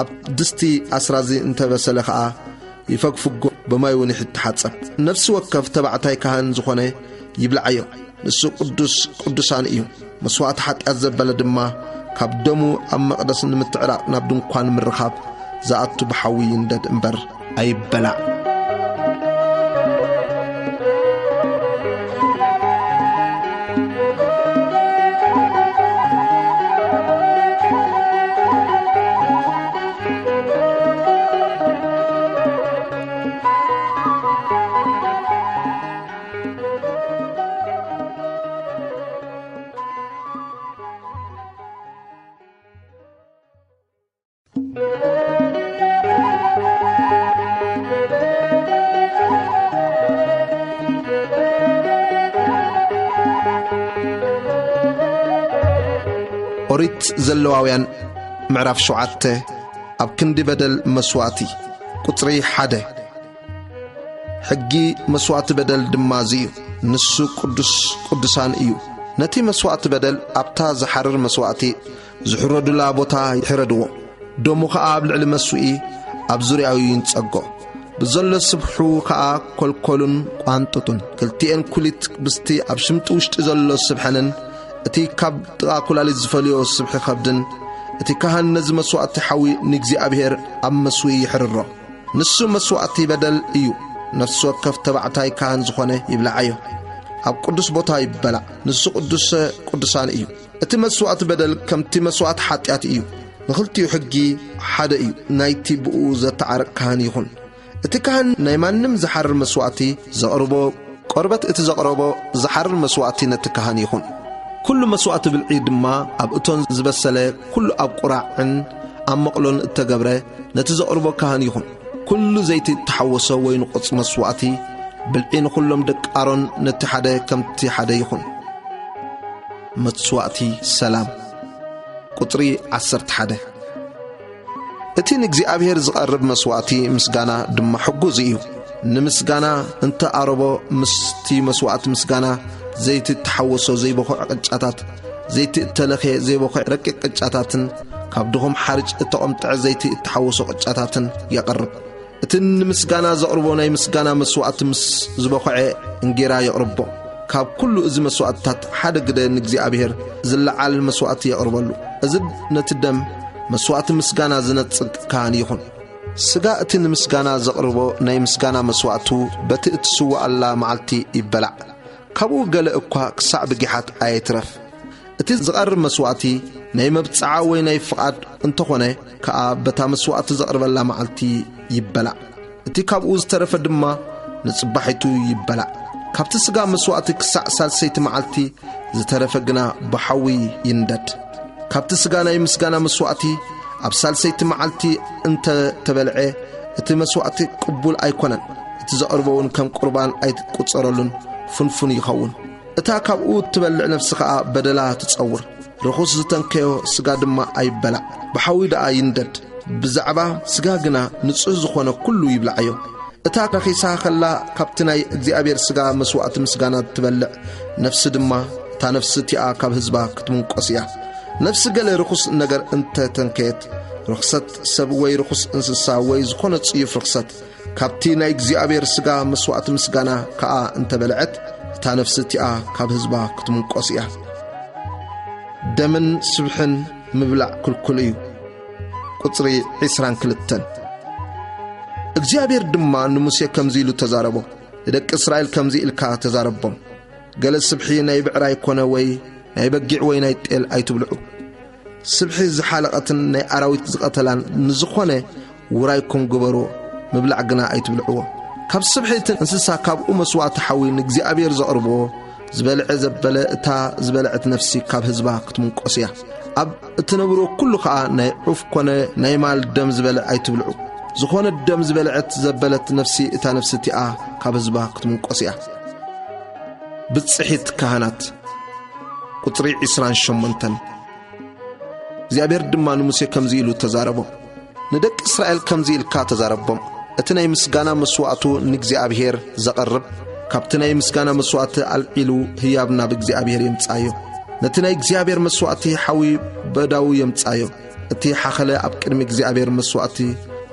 ኣብ ድስቲ ኣስራዚ እንተበሰለ ኸዓ ይፈግፍጎ ብማይ እውን ይትሓጸብ። ነፍሲ ወከፍ ተባዕታይ ካህን ዝኾነ ይብልዓዮ። ንሱ ቅዱስ ቅዱሳን እዩ። መስዋዕቲ ሓጢአት ዘበለ ድማ ካብ ደሙ ኣብ መቕደስ ንምትዕራቕ ናብ ድንኳን ምርኻብ ዝኣቱ ብሓዊ ይንደድ እምበር ኣይበላዕ። ኦሪት ዘለዋውያን ምዕራፍ 7 ኣብ ክንዲ በደል መስዋዕቲ ቁጽሪ 1 ሕጊ መስዋዕቲ በደል ድማ እዩ። ንሱ ቅዱስ ቅዱሳን እዩ። ነቲ መስዋዕቲ በደል ኣብታ ዝሓርር መስዋዕቲ ዝሕረዱላ ቦታ ይሕረድዎ። ደሙ ኸዓ ኣብ ልዕሊ መስዋዒ ኣብ ዙርያኡ ይንጸጎ። ብዘሎ ስብሑ ኸዓ ኮልኮሉን ቋንጥጡን ክልቲአን ኩሊት ብስቲ ኣብ ሽምጢ ውሽጢ ዘሎ ስብሐንን እቲ ካብ ጥቓ ኩላሊት ዝፈልዮ ስብሒ ኸብድን እቲ ካህን ነዚ መስዋዕቲ ሓዊ ንእግዚአብሔር ኣብ መስዋዕ ይሕርሮ። ንሱ መስዋዕቲ በደል እዩ። ነፍሲ ወከፍ ተባዕታይ ካህን ዝኾነ ይብልዓዮ። ኣብ ቅዱስ ቦታ ይበላዕ። ንሱ ቅዱስ ቅዱሳን እዩ። እቲ መስዋዕቲ በደል ከምቲ መስዋዕቲ ሓጢአት እዩ። ንኽልቲኡ ሕጊ ሓደ እዩ። ናይቲ ብኡ ዘተዓርቕ ካህን ይኹን። እቲ ካህን ናይ ማንም ዝሓርር መስዋዕቲ ዘቕርቦ ቆርበት እቲ ዘቕረቦ ዝሓርር መስዋዕቲ ነቲ ካህን ይኹን። ኩሉ መስዋዕቲ ብልዒ ድማ ኣብ እቶን ዝበሰለ ኩሉ ኣብ ቁራዕን ኣብ መቕሎን እተገብረ ነቲ ዘቕርቦ ካህን ይኹን። ኩሉ ዘይቲ እተሓወሶ ወይ ንቆጽ መስዋዕቲ ብልዒ ንኹሎም ደቂ ኣሮን ነቲ ሓደ ከምቲ ሓደ ይኹን። መስዋዕቲ ሰላም ቁጽሪ 11 እቲ ንእግዚአብሔር ዝቐርብ መስዋዕቲ ምስጋና ድማ ሕጉዝ እዩ። ንምስጋና እንተ ኣረቦ ምስቲ መስዋዕቲ ምስጋና ዘይቲ እተሓወሶ ዘይበኹዕ ቅጫታት ዘይቲ እተለኸየ ዘይበኹዕ ረቂቕ ቅጫታትን ካብ ድኹም ሓርጭ እተቐምጥዐ ዘይቲ እተሓወሶ ቅጫታትን የቕርብ። እቲ ንምስጋና ዘቕርቦ ናይ ምስጋና መስዋዕቲ ምስ ዝበኹዐ እንጌራ የቕርቦ። ካብ ኩሉ እዚ መስዋዕትታት ሓደ ግደ ንእግዚአብሔር ዝለዓል መስዋዕቲ የቕርበሉ። እዚ ነቲ ደም መስዋዕቲ ምስጋና ዝነጽግ ካህን ይኹን። ስጋ እቲ ንምስጋና ዘቕርቦ ናይ ምስጋና መስዋዕቱ በቲ እትስዋዕላ መዓልቲ ይበላዕ። ካብኡ ገለ እኳ ክሳዕ ብጊሓት ኣይትረፍ። እቲ ዝቐርብ መስዋዕቲ ናይ መብጽዓ ወይ ናይ ፍቓድ እንተኾነ ከዓ በታ መስዋዕቲ ዘቕርበላ መዓልቲ ይበላዕ እቲ ካብኡ ዝተረፈ ድማ ንጽባሒቱ ይበላዕ ካብቲ ስጋ መስዋዕቲ ክሳዕ ሳልሰይቲ መዓልቲ ዝተረፈ ግና ብሓዊ ይንደድ ካብቲ ስጋ ናይ ምስጋና መስዋዕቲ ኣብ ሳልሰይቲ መዓልቲ እንተ ተበልዐ እቲ መስዋዕቲ ቅቡል ኣይኮነን እቲ ዘቕርበውን ከም ቁርባን ኣይትቁጸረሉን ፍንፉን ይኸውን እታ ካብኡ ትበልዕ ነፍሲ ከዓ በደላ ትጸውር ርኹስ ዝተንከዮ ስጋ ድማ ኣይበላዕ ብሓዊ ደኣ ይንደድ ብዛዕባ ስጋ ግና ንጹህ ዝኾነ ኩሉ ይብላዕዮ እታ ረኺሳ ኸላ ካብቲ ናይ እግዚኣብሔር ስጋ መስዋዕቲ ምስጋና ትበልዕ ነፍሲ ድማ እታ ነፍሲ እቲኣ ካብ ህዝባ ክትምንቆስ እያ ነፍሲ ገለ ርኹስ ነገር እንተተንከየት ርኽሰት ሰብ ወይ ርኹስ እንስሳ ወይ ዝኾነ ጽዩፍ ርኽሰት ካብቲ ናይ እግዚኣብሔር ስጋ መስዋዕቲ ምስጋና ከዓ እንተበልዐት እታ ነፍሲ እቲኣ ካብ ህዝባ ክትምንቆስ እያ ደምን ስብሕን ምብላዕ ክልኩል እዩ ቁጽሪ 22 እግዚአብሔር ድማ ንሙሴ ከምዚ ኢሉ ተዛረቦ ደቂ እስራኤል ከምዚ ኢልካ ተዛረቦም ገለ ስብሒ ናይ ብዕራይ ኮነ ወይ ናይ በጊዕ ወይ ናይ ጤል ኣይትብልዑ ስብሒ ዝሓለቐትን ናይ ኣራዊት ዝቐተላን ንዝኾነ ውራይኩም ግበሮ ምብላዕ ግና ኣይትብልዑዎ ካብ ስብሒትን እንስሳ ካብኡ መስዋዕቲ ሓዊ ንእግዚአብሔር ዘቕርቦ ዝበልዐ ዘበለ እታ ዝበልዐት ነፍሲ ካብ ህዝባ ክትምንቆስ እያ ኣብ እትነብሮ ኩሉ ከዓ ናይ ዑፍ ኮነ ናይ ማል ደም ዝበልዕ ኣይትብልዑ ዝኾነ ደም ዝበልዐት ዘበለት ነፍሲ እታ ነፍሲ እቲኣ ካብ ህዝባ ክትምንቆስ እያ ብጽሒት ካህናት ቁጥሪ 28 እግዚአብሔር ድማ ንሙሴ ከምዚ ኢሉ ተዛረቦ ንደቂ እስራኤል ከምዚ ኢልካ ተዛረቦም እቲ ናይ ምስጋና መስዋዕቱ ንእግዚአብሔር ዘቐርብ ካብቲ ናይ ምስጋና መስዋዕቲ ኣልዒሉ ህያብ ናብ እግዚአብሔር የምጻዮ ነቲ ናይ እግዚአብሔር መስዋዕቲ ሓዊ በዳው የምጻዮ እቲ ሓኸለ ኣብ ቅድሚ እግዚአብሔር መስዋዕቲ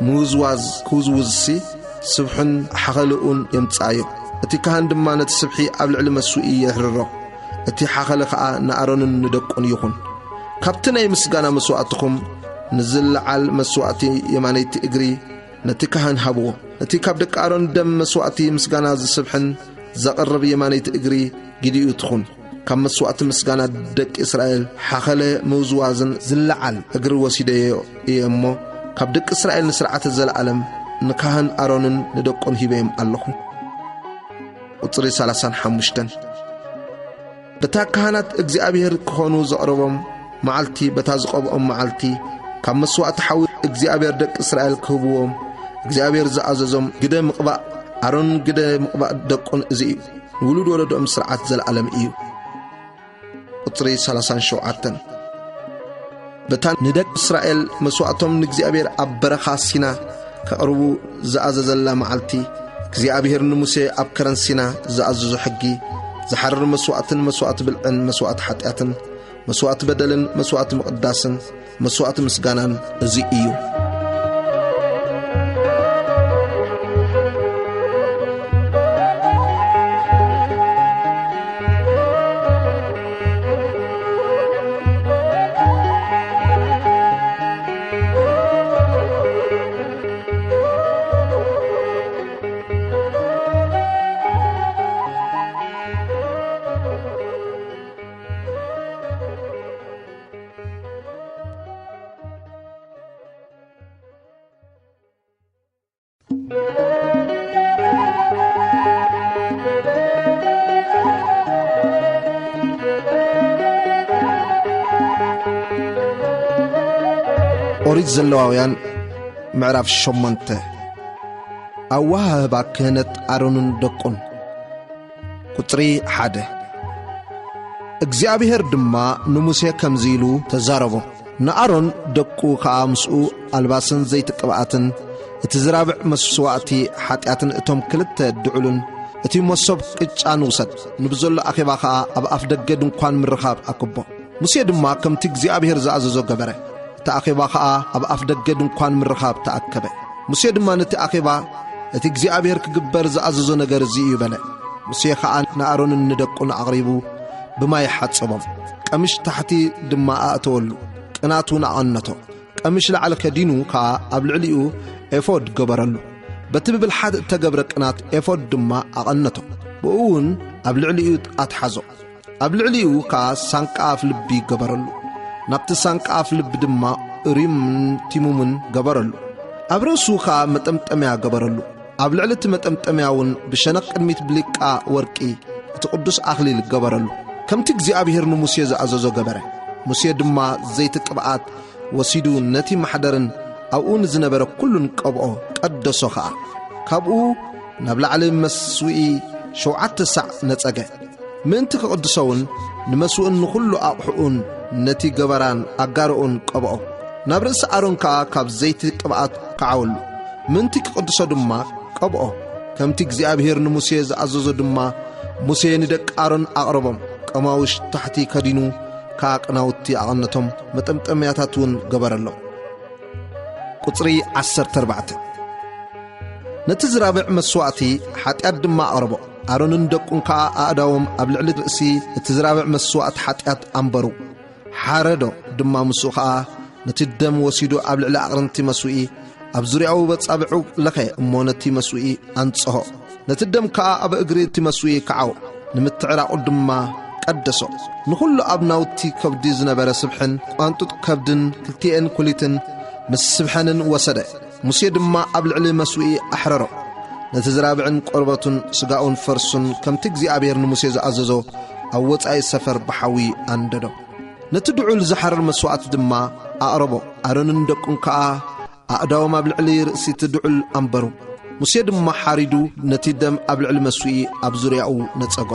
ምውዝዋዝ ክውዝውዝሲ ስብሕን ሓኸልኡን የምጻዮ እቲ ካህን ድማ ነቲ ስብሒ ኣብ ልዕሊ መስዋዕቲ የሕርሮ እቲ ሓኸለ ከዓ ንኣሮንን ንደቁን ይኹን ካብቲ ናይ ምስጋና መስዋዕትኩም ንዝለዓል መስዋዕቲ የማነይቲ እግሪ ነቲ ካህን ሃብዎ እቲ ካብ ደቂ ኣሮን ደም መስዋዕቲ ምስጋና ዝስብሕን ዘቐርብ የማነይቲ እግሪ ግዲኡ ትኹን ካብ መስዋዕቲ ምስጋና ደቂ እስራኤል ሓኸለ ምውዝዋዝን ዝለዓል እግሪ ወሲደዮ እየ እሞ ካብ ደቂ እስራኤል ንስርዓተ ዘለዓለም ንካህን ኣሮንን ንደቆን ሂበዮም ኣለኹ ቁጽሪ 35 በታ ካህናት እግዚአብሔር ክኾኑ ዘቕርቦም መዓልቲ በታ ዝቐብኦም መዓልቲ ካብ መስዋዕቲ ሓዊ እግዚአብሔር ደቂ እስራኤል ክህብዎም እግዚአብሔር ዝኣዘዞም ግደ ምቕባእ ኣሮን ግደ ምቕባእ ደቆን እዚ እዩ ንውሉድ ወለዶም ስርዓት ዘለዓለም እዩ ቁጽሪ 37 በታ ንደቂ እስራኤል መስዋዕቶም ንእግዚአብሔር ኣብ በረኻ ሲና ከቕርቡ ዝኣዘዘላ መዓልቲ እግዚአብሔር ንሙሴ ኣብ ከረን ሲና ዝኣዘዞ ሕጊ ዝሓርር መስዋዕትን መስዋዕቲ ብልዕን መስዋዕቲ ሓጢአትን መስዋዕቲ በደልን መስዋዕቲ ምቕዳስን መስዋዕቲ ምስጋናን እዚ እዩ ኦሪት ዘሌዋውያን ምዕራፍ 8 ኣዋህባ ክህነት ኣሮንን ደቁን ቁጽሪ 1 እግዚአብሔር ድማ ንሙሴ ከምዚ ኢሉ ተዛረቦ ንኣሮን ደቁ ከዓ ምስኡ ኣልባስን ዘይትቅብኣትን እቲ ዝራብዕ መስዋዕቲ ሓጢአትን እቶም ክልተ ድዑልን እቲ መሶብ ቅጫን ውሰድ ንብዘሎ ኣኼባ ከዓ ኣብ ኣፍ ደገ ድንኳን ምርኻብ ኣክቦ ሙሴ ድማ ከምቲ እግዚአብሔር ዝኣዘዞ ገበረ እቲ ኣኼባ ከዓ ኣብ ኣፍ ደገ ድንኳን ምርኻብ ተኣከበ ሙሴ ድማ ነቲ ኣኼባ እቲ እግዚአብሔር ክግበር ዝኣዘዞ ነገር እዚ እዩ በለ ሙሴ ከዓ ንኣሮንን ንደቁን ኣቕሪቡ ብማይ ሓጽቦም ቀምሽ ታሕቲ ድማ ኣእተወሉ ቅናቱን ኣቐነቶ ቀምሽ ላዕለ ከዲኑ ከዓ ኣብ ልዕሊኡ ኤፎድ ገበረሉ በቲ ብብልሓት እተገብረ ቅናት ኤፎድ ድማ ኣቐነቶ ብኡውን ኣብ ልዕሊኡ ኣትሓዞ ኣብ ልዕሊኡ ከኣ ሳንቃ ኣፍ ልቢ ገበረሉ ናብቲ ሳንቃ ኣፍ ልቢ ድማ ሪምን ቲሙምን ገበረሉ ኣብ ርእሱ ከኣ መጠምጠምያ ገበረሉ ኣብ ልዕሊ እቲ መጠምጠምያ እውን ብሸነኽ ቅድሚት ብሊቃ ወርቂ እቲ ቅዱስ ኣኽሊል ገበረሉ ከምቲ እግዚኣብሔር ንሙሴ ዝኣዘዞ ገበረ ሙሴ ድማ ዘይቲ ቅብኣት ወሲዱ ነቲ ማሕደርን ኣብኡ ንዝነበረ ኩሉን ቀብኦ ቀደሶ ኸዓ ካብኡ ናብ ላዕሊ መስዊኢ 7 ሳዕ ነጸገ ምእንቲ ክቕድሶውን ንመስውእን ንኹሉ ኣቑሑኡን ነቲ ገበራን ኣጋርኡን ቀብኦ ናብ ርእሲ ኣሮን ከዓ ካብ ዘይቲ ቅብኣት ከዓወሉ ምእንቲ ክቕድሶ ድማ ቀብኦ ከምቲ እግዚኣብሔር ንሙሴ ዝኣዘዞ ድማ ሙሴ ንደቂ ኣሮን ኣቕረቦም ቀማውሽ ታሕቲ ከዲኑ ካቅናውቲ ኣቐነቶም መጠምጠምያታት እውን ገበረሎም ቁጽሪ 14 ነቲ ዝራብዕ መስዋዕቲ ሓጢኣት ድማ ኣቕረቦ ኣሮንን ደቁን ከዓ ኣእዳዎም ኣብ ልዕሊ ርእሲ እቲ ዝራብዕ መስዋዕቲ ሓጢኣት ኣንበሩ ሓረዶ ድማ ምስኡ ከዓ ነቲ ደም ወሲዱ ኣብ ልዕሊ ኣቕርንቲ መስዊኢ ኣብ ዙርያኡ በጻብዑ ለኸ እሞ ነቲ መስዊኢ ኣንጽሖ ነቲ ደም ከዓ ኣብ እግሪ እቲ መስዊኢ ከዓው ንምትዕራቑ ድማ ቀደሶ ንኹሉ ኣብ ናውቲ ከብዲ ዝነበረ ስብሕን ቋንጡጥ ከብድን ክልቲአን ኩሊትን ምስ ስብሐንን ወሰደ ሙሴ ድማ ኣብ ልዕሊ መስዊኢ ኣሕረሮ ነቲ ዝራብዕን ቆርበቱን ስጋኡን ፈርሱን ከምቲ እግዚኣብሔር ንሙሴ ዝኣዘዞ ኣብ ወጻኢ ሰፈር ብሓዊ ኣንደዶ ነቲ ድዑል ዝሓረር መስዋዕቲ ድማ ኣቕረቦ ኣሮንን ደቁን ከዓ ኣእዳዎም ኣብ ልዕሊ ርእሲ እቲ ድዑል ኣንበሩ ሙሴ ድማ ሓሪዱ ነቲ ደም ኣብ ልዕሊ መስዊኢ ኣብ ዙርያኡ ነጸጎ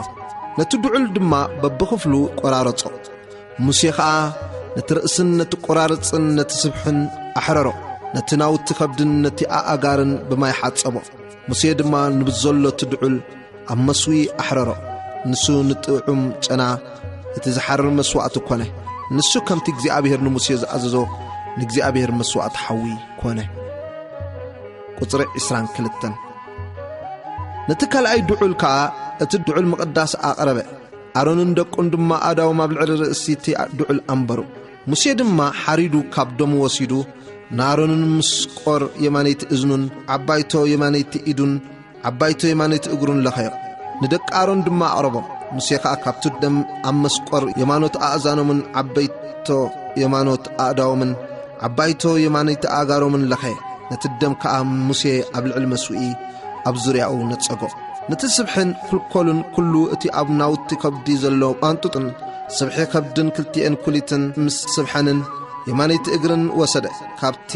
ነቲ ድዑል ድማ በብኽፍሉ ቆራረጾ ሙሴ ከዓ ነቲ ርእስን ነቲ ቆራርጽን ነቲ ስብሕን ኣሕረሮ ነቲ ናውቲ ከብድን ነቲ ኣእጋርን ብማይ ሓጸቦ ሙሴ ድማ ንብዘሎ እቲ ድዑል ኣብ መስዊኢ ኣሕረሮ ንሱ ንጥዑም ጨና እቲ ዝሓረር መስዋዕቲ ኮነ ንሱ ከምቲ እግዚኣብሔር ንሙሴ ዝኣዘዞ ንእግዚኣብሔር መስዋዕቲ ሓዊ ኮነ ቁጽሪ 22 ነቲ ካልኣይ ድዑል ከዓ እቲ ድዑል መቕዳስ ኣቕረበ ኣሮንን ደቁን ድማ ኣእዳዎም ኣብ ልዕሊ ርእሲ እቲ ድዑል ኣንበሩ ሙሴ ድማ ሓሪዱ ካብ ደሙ ወሲዱ ንኣሮንን ምስ ቆር የማነይቲ እዝኑን ዓባይቶ የማነይቲ ኢዱን ዓባይቶ የማነይቲ እግሩን ለኸዮ ንደቂ ኣሮን ድማ ኣቕረቦም ሙሴ ከዓ ካብቲ ደም ኣብ መስቆር የማኖት ኣእዛኖምን ዓበይቶ የማኖት ኣእዳዎምን ዓባይቶ የማነይቲ ኣጋሮምን ለኸየ ነቲ ደም ከዓ ሙሴ ኣብ ልዕሊ መስዊኢ ኣብ ዙርያኡ ነጸጎ ነቲ ስብሕን ፍልኮልን ኩሉ እቲ ኣብ ናውቲ ከብዲ ዘሎ ቋንጡጥን ስብሒ ከብድን ክልቲአን ኩሊትን ምስ ስብሐንን የማነይቲ እግርን ወሰደ ካብቲ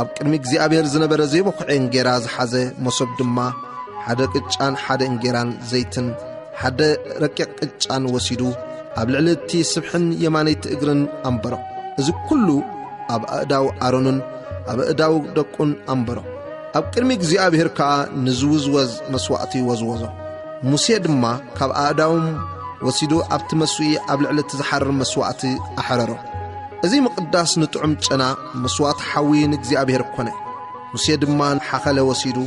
ኣብ ቅድሚ እግዚኣብሔር ዝነበረ ዘይበኩዐ እንጌራ ዝሓዘ መሶብ ድማ ሓደ ቅጫን ሓደ እንጌራን ዘይትን ሓደ ረቂቕ ቅጫን ወሲዱ ኣብ ልዕሊ እቲ ስብሕን የማነይቲ እግርን ኣንበሮ እዚ ኩሉ ኣብ ኣእዳው ኣሮንን ኣብ ኣእዳው ደቁን ኣንበሮ ኣብ ቅድሚ እግዚኣብሔር ከዓ ንዝውዝወዝ መስዋዕቲ ወዝወዞ ሙሴ ድማ ካብ ኣእዳዎም ወሲዱ ኣብቲ መስዊኢ ኣብ ልዕሊ እቲ ዝሓረር መስዋዕቲ ኣሕረሮ እዚ ምቕዳስ ንጥዑም ጨና መስዋዕቲ ሓዊ ንእግዚኣብሔር ኮነ ሙሴ ድማ ሓኸለ ወሲዱ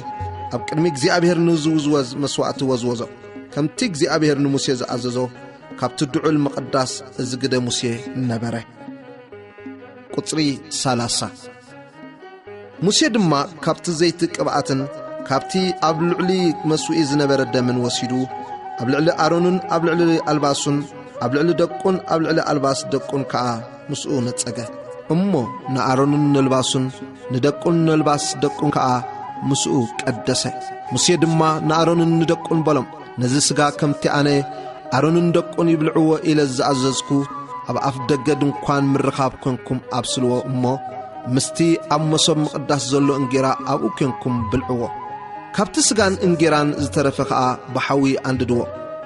ኣብ ቅድሚ እግዚኣብሔር ንዝውዝወዝ መስዋዕቲ ወዝወዞ ከምቲ እግዚኣብሔር ንሙሴ ዝኣዘዞ ካብቲ ድዑል መቕዳስ እዚ ግደ ሙሴ ነበረ ቁጽሪ 30 ሙሴ ድማ ካብቲ ዘይቲ ቅብኣትን ካብቲ ኣብ ልዕሊ መስዊኢ ዝነበረ ደምን ወሲዱ ኣብ ልዕሊ ኣሮንን ኣብ ልዕሊ ኣልባሱን ኣብ ልዕሊ ደቁን ኣብ ልዕሊ ኣልባስ ደቁን ከዓ ምስኡ ነጸገ እሞ ንኣሮንን ነልባሱን ንደቁን ነልባስ ደቁን ከዓ ምስኡ ቀደሰ ሙሴ ድማ ንኣሮንን ንደቁን በሎም ነዚ ስጋ ከምቲ ኣነ ኣሮንን ደቁን ይብልዕዎ ኢለ ዝኣዘዝኩ ኣብ ኣፍ ደገ ድንኳን ምርኻብ ኮንኩም ኣብስልዎ እሞ ምስቲ ኣብ መሶብ ምቕዳስ ዘሎ እንጌራ ኣብኡ ኮንኩም ብልዕዎ ካብቲ ስጋን እንጌራን ዝተረፈ ከዓ ብሓዊ ኣንድድዎ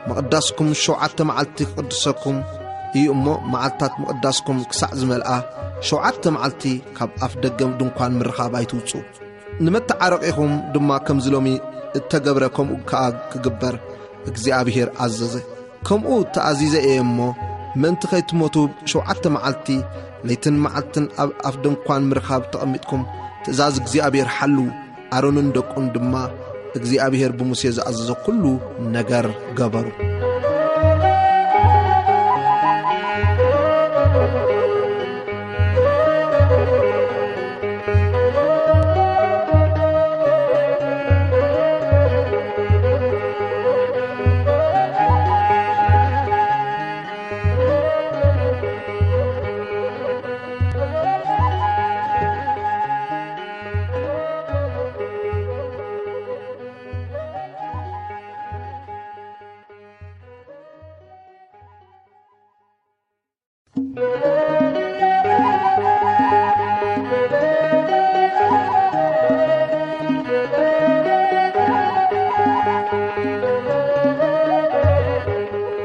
መቕዳስኩም 7 መዓልቲ ክቅድሰኩም እዩ እሞ መዓልታት መቕዳስኩም ክሳዕ ዝመልኣ 7 መዓልቲ ካብ ኣፍ ደገ ድንኳን ምርኻብ ኣይትውፁ ንመተዓረቂኹም ድማ ከም ዝሎሚ እተገብረ ከምኡ ከዓ ክግበር እግዚአብሔር አዘዘ ከምኡ ተአዚዘ እሞ ምንቲ ከይትሞቱ 7 መዓልቲ ለይትን መዓልትን ኣብ ድንኳን ምርኻብ ተቐሚጥኩም ትእዛዝ እግዚአብሔር ሓሉ ኣሮንን ደቁን ድማ እግዚአብሔር ብሙሴ ዝኣዘዘ ኩሉ ነገር ገበሩ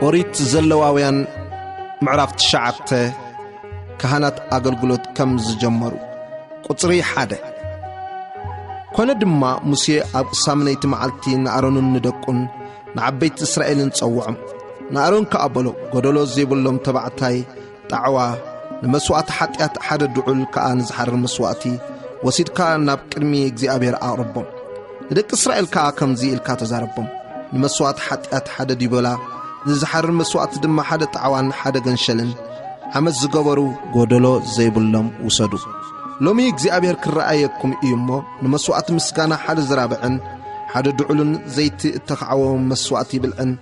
ኦሪት ዘለዋውያን ምዕራፍ 9 ካህናት አገልግሎት ከም ዝጀመሩ ቁጽሪ 1 ኮነ ድማ ሙሴ ኣብ ሳምነይቲ መዓልቲ ንኣሮንን ንደቁን ንዓበይቲ እስራኤልን ጸውዖም ንኣሮን ከኣበሎ ጎደሎ ዘይብሎም ተባዕታይ ጣዕዋ ንመስዋዕቲ ሓጢአት ሓደ ድዑል ከኣ ንዝሓርር መስዋዕቲ ወሲድካ ናብ ቅድሚ እግዚአብሔር ኣቕርቦም ንደቂ እስራኤል ከኣ ከምዚ ኢልካ ተዛረቦም ንመስዋዕቲ ሓጢአት ሓደ ዲበላ ንዝሓርር መስዋዕቲ ድማ ሓደ ጣዕዋን ሓደ ገንሸልን ዓመት ዝገበሩ ጎደሎ ዘይብሎም ውሰዱ ሎሚ እግዚአብሔር ክረአየኩም እዩሞ ንመስዋዕቲ ምስጋና ሓደ ዝራብዕን ሓደ ድዑልን ዘይቲ እተኸዓወ መስዋዕቲ ብልዕን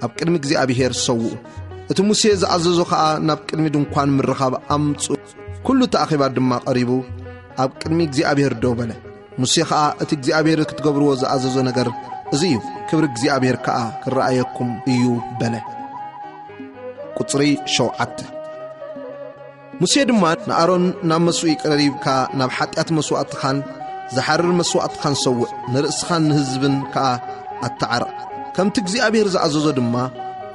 ኣብ ቅድሚ እግዚአብሔር ሰውኡ እቲ ሙሴ ዝኣዘዞ ከኣ ናብ ቅድሚ ድንኳን ምርኻብ ኣምፁ ኩሉ ተኣኺባ ድማ ቀሪቡ ኣብ ቅድሚ እግዚአብሔር ደው በለ ሙሴ ከኣ እቲ እግዚአብሔር ክትገብርዎ ዝኣዘዞ ነገር እዚ እዩ ክብሪ እግዚአብሔር ከኣ ክረአየኩም እዩ በለ ቁጽሪ 7 ሙሴ ድማ ንኣሮን ናብ መስዋዕቲ ቀሪብካ ናብ ሓጢአት መስዋዕትኻን ዝሓርር መስዋዕትኻን ሰውዕ ንርእስኻን ንህዝብን ከኣ ኣተዓርቕ ከምቲ እግዚአብሔር ዝኣዘዞ ድማ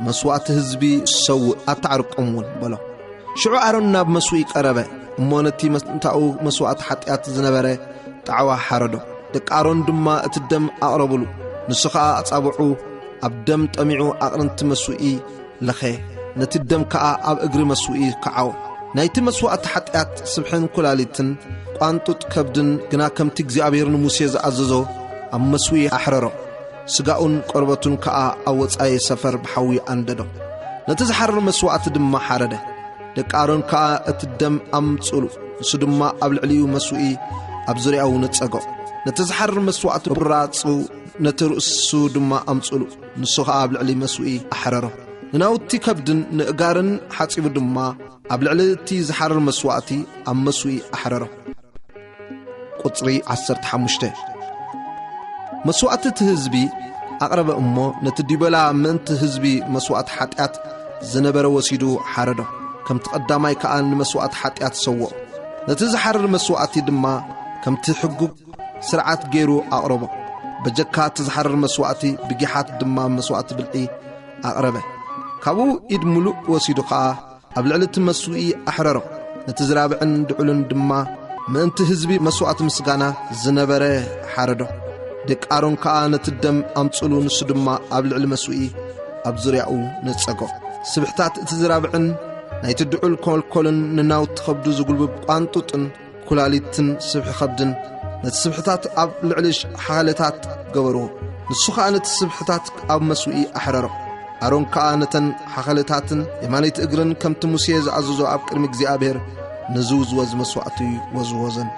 መስዋዕቲ ህዝቢ ሰውዕ ኣተዓርቆምውን በሎ ሽዑ ኣሮን ናብ መስዋዕቲ ቀረበ እሞ ነቲ መስንታኡ መስዋዕቲ ሓጢአት ዝነበረ ጣዕዋ ሓረዶ ደቂ ኣሮን ድማ እቲ ደም ኣቕረብሉ ንሱ ኸኣ ኣጻብዑ ኣብ ደም ጠሚዑ ኣቕርንቲ መስዋዕቲ ለኸ ነቲ ደም ከኣ ኣብ እግሪ መስዋዕቲ ከዓው ናይቲ መስዋዕቲ ሓጢአት ስብሕን ኩላሊትን ቋንጡጥ ከብድን ግና ከምቲ እግዚአብሔር ንሙሴ ዝኣዘዞ ኣብ መስዋዕቲ ኣሕረሮ ስጋኡን ቆርበቱን ከኣ ኣብ ወጻኢ ሰፈር ብሓዊ ኣንደዶ ነቲ ዝሓርር መስዋዕቲ ድማ ሓረደ ደቂ ኣሮን ከኣ እቲ ደም ኣምጽሉ ንሱ ድማ ኣብ ልዕሊኡ መስዋዕቲ ኣብ ዙርያኡ ነጸጎ ነቲ ዝሓርር መስዋዕቲ ብራጹ ነቲ ርእሱ ድማ ኣምጽሉ ንሱ ከኣ ኣብ ልዕሊ መስዋዕቲ ኣሕረሮ ንናውቲ ከብድን ንእጋርን ሓጺቡ ድማ ኣብ ልዕሊ እቲ ዝሓርር መስዋዕቲ ኣብ መስዋዕቲ ኣሕረሮ ቁጽሪ 15 መስዋዕቲ እቲ ህዝቢ ኣቕረበ እሞ ነቲ ዲበላ ምእንቲ ህዝቢ መስዋዕቲ ሓጢአት ዝነበረ ወሲዱ ሓረዶ ከምቲ ቀዳማይ ከኣ ንመስዋዕቲ ሓጢአት ሰውዖ ነቲ ዝሓርር መስዋዕቲ ድማ ከምቲ ሕጉግ ስርዓት ገይሩ ኣቕረቦ በጀካ እቲ ዝሓርር መስዋዕቲ ብጊሓት ድማ መስዋዕቲ ብልዒ ኣቕረበ ካብኡ ኢድ ሙሉእ ወሲዱ ከኣ ኣብ ልዕሊ እቲ መስዋዕቲ ኣሕረሮ ነቲ ዝራብዕን ድዑልን ድማ ምእንቲ ህዝቢ መስዋዕቲ ምስጋና ዝነበረ ሓረዶ ደቂ ኣሮን ከኣ ነቲ ደም ኣምጽሉ ንሱ ድማ ኣብ ልዕሊ መስዋዕቲ ኣብ ዙርያኡ ነጸጎ ስብሕታት እቲ ዝራብዕን ናይቲ ድዑል ኮልኮልን ንናውቲ ከብዱ ዝጉልብብ ቋንጡጥን ኩላሊትን ስብሒ ከብድን ነቲ ስብሕታት ኣብ ልዕሊ ሓለታት ገበርዎ ንሱ ከኣ ነቲ ስብሕታት ኣብ መስዋዕቲ ኣሕረሮ ኣሮን ከኣ ነተን ሓኸለታትን የማነይቲ እግርን ከምቲ ሙሴ ዝኣዘዞ ኣብ ቅድሚ እግዚአብሔር ንዝውዝወዝ መስዋዕቲ ወዝወዘን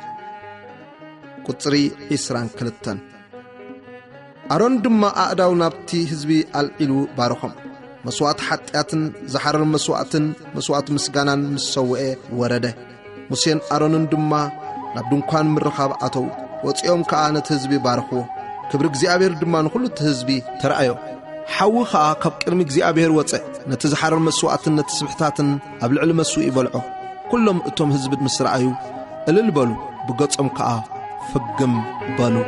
ቁጽሪ 22 ኣሮን ድማ ኣእዳው ናብቲ ህዝቢ ኣልዒሉ ባረኾም መስዋዕቲ ሓጢአትን ዝሓርር መስዋዕትን መስዋዕቲ ምስጋናን ምስ ሰውዐ ወረደ ሙሴን ኣሮንን ድማ ናብ ድንኳን ምርኻብ ኣተው ወፂኦም ከኣ ነቲ ህዝቢ ባረኽዎ ክብሪ እግዚአብሔር ድማ ንኹሉ እቲ ህዝቢ ተረኣዮ ሓዊ ከኣ ካብ ቅድሚ እግዚአብሔር ወፅእ ነቲ ዝሓርር መስዋዕትን ነቲ ስብሕታትን ኣብ ልዕሊ መስዋዕቲ በልዖ ኩሎም እቶም ህዝቢ ምስ ረኣዩ እልል በሉ ብገጾም ከኣ ፍግም በሉ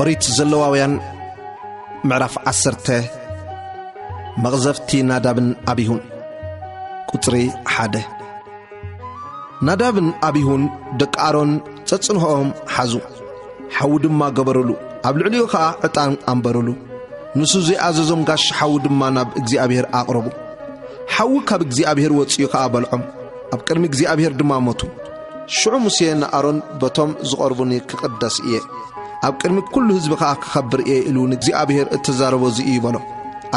ኦሪት ዘለዋውያን ምዕራፍ 10 መቕዘፍቲ ናዳብን አቢሁን ቁጽሪ 1 ናዳብን አቢሁን ደቂ ኣሮን ጸጽንሆኦም ሓዙ ሓዊ ድማ ገበረሉ ኣብ ልዕሊኡ ከኣ ዕጣን ኣንበረሉ ንሱ ዘይኣዘዞም ጋሽ ሓዊ ድማ ናብ እግዚአብሔር ኣቕረቡ ሓዊ ካብ እግዚአብሔር ወፂኡ ከኣ በልዖም ኣብ ቅድሚ እግዚአብሔር ድማ ሞቱ ሽዑ ሙሴ ንኣሮን በቶም ዝቐርቡኒ ክቅደስ እየ ኣብ ቅድሚ ኩሉ ህዝቢ ከኣ ክኸብር እየ ኢሉ ንእግዚአብሔር እትዛረቦ እዚ እዩ በሎ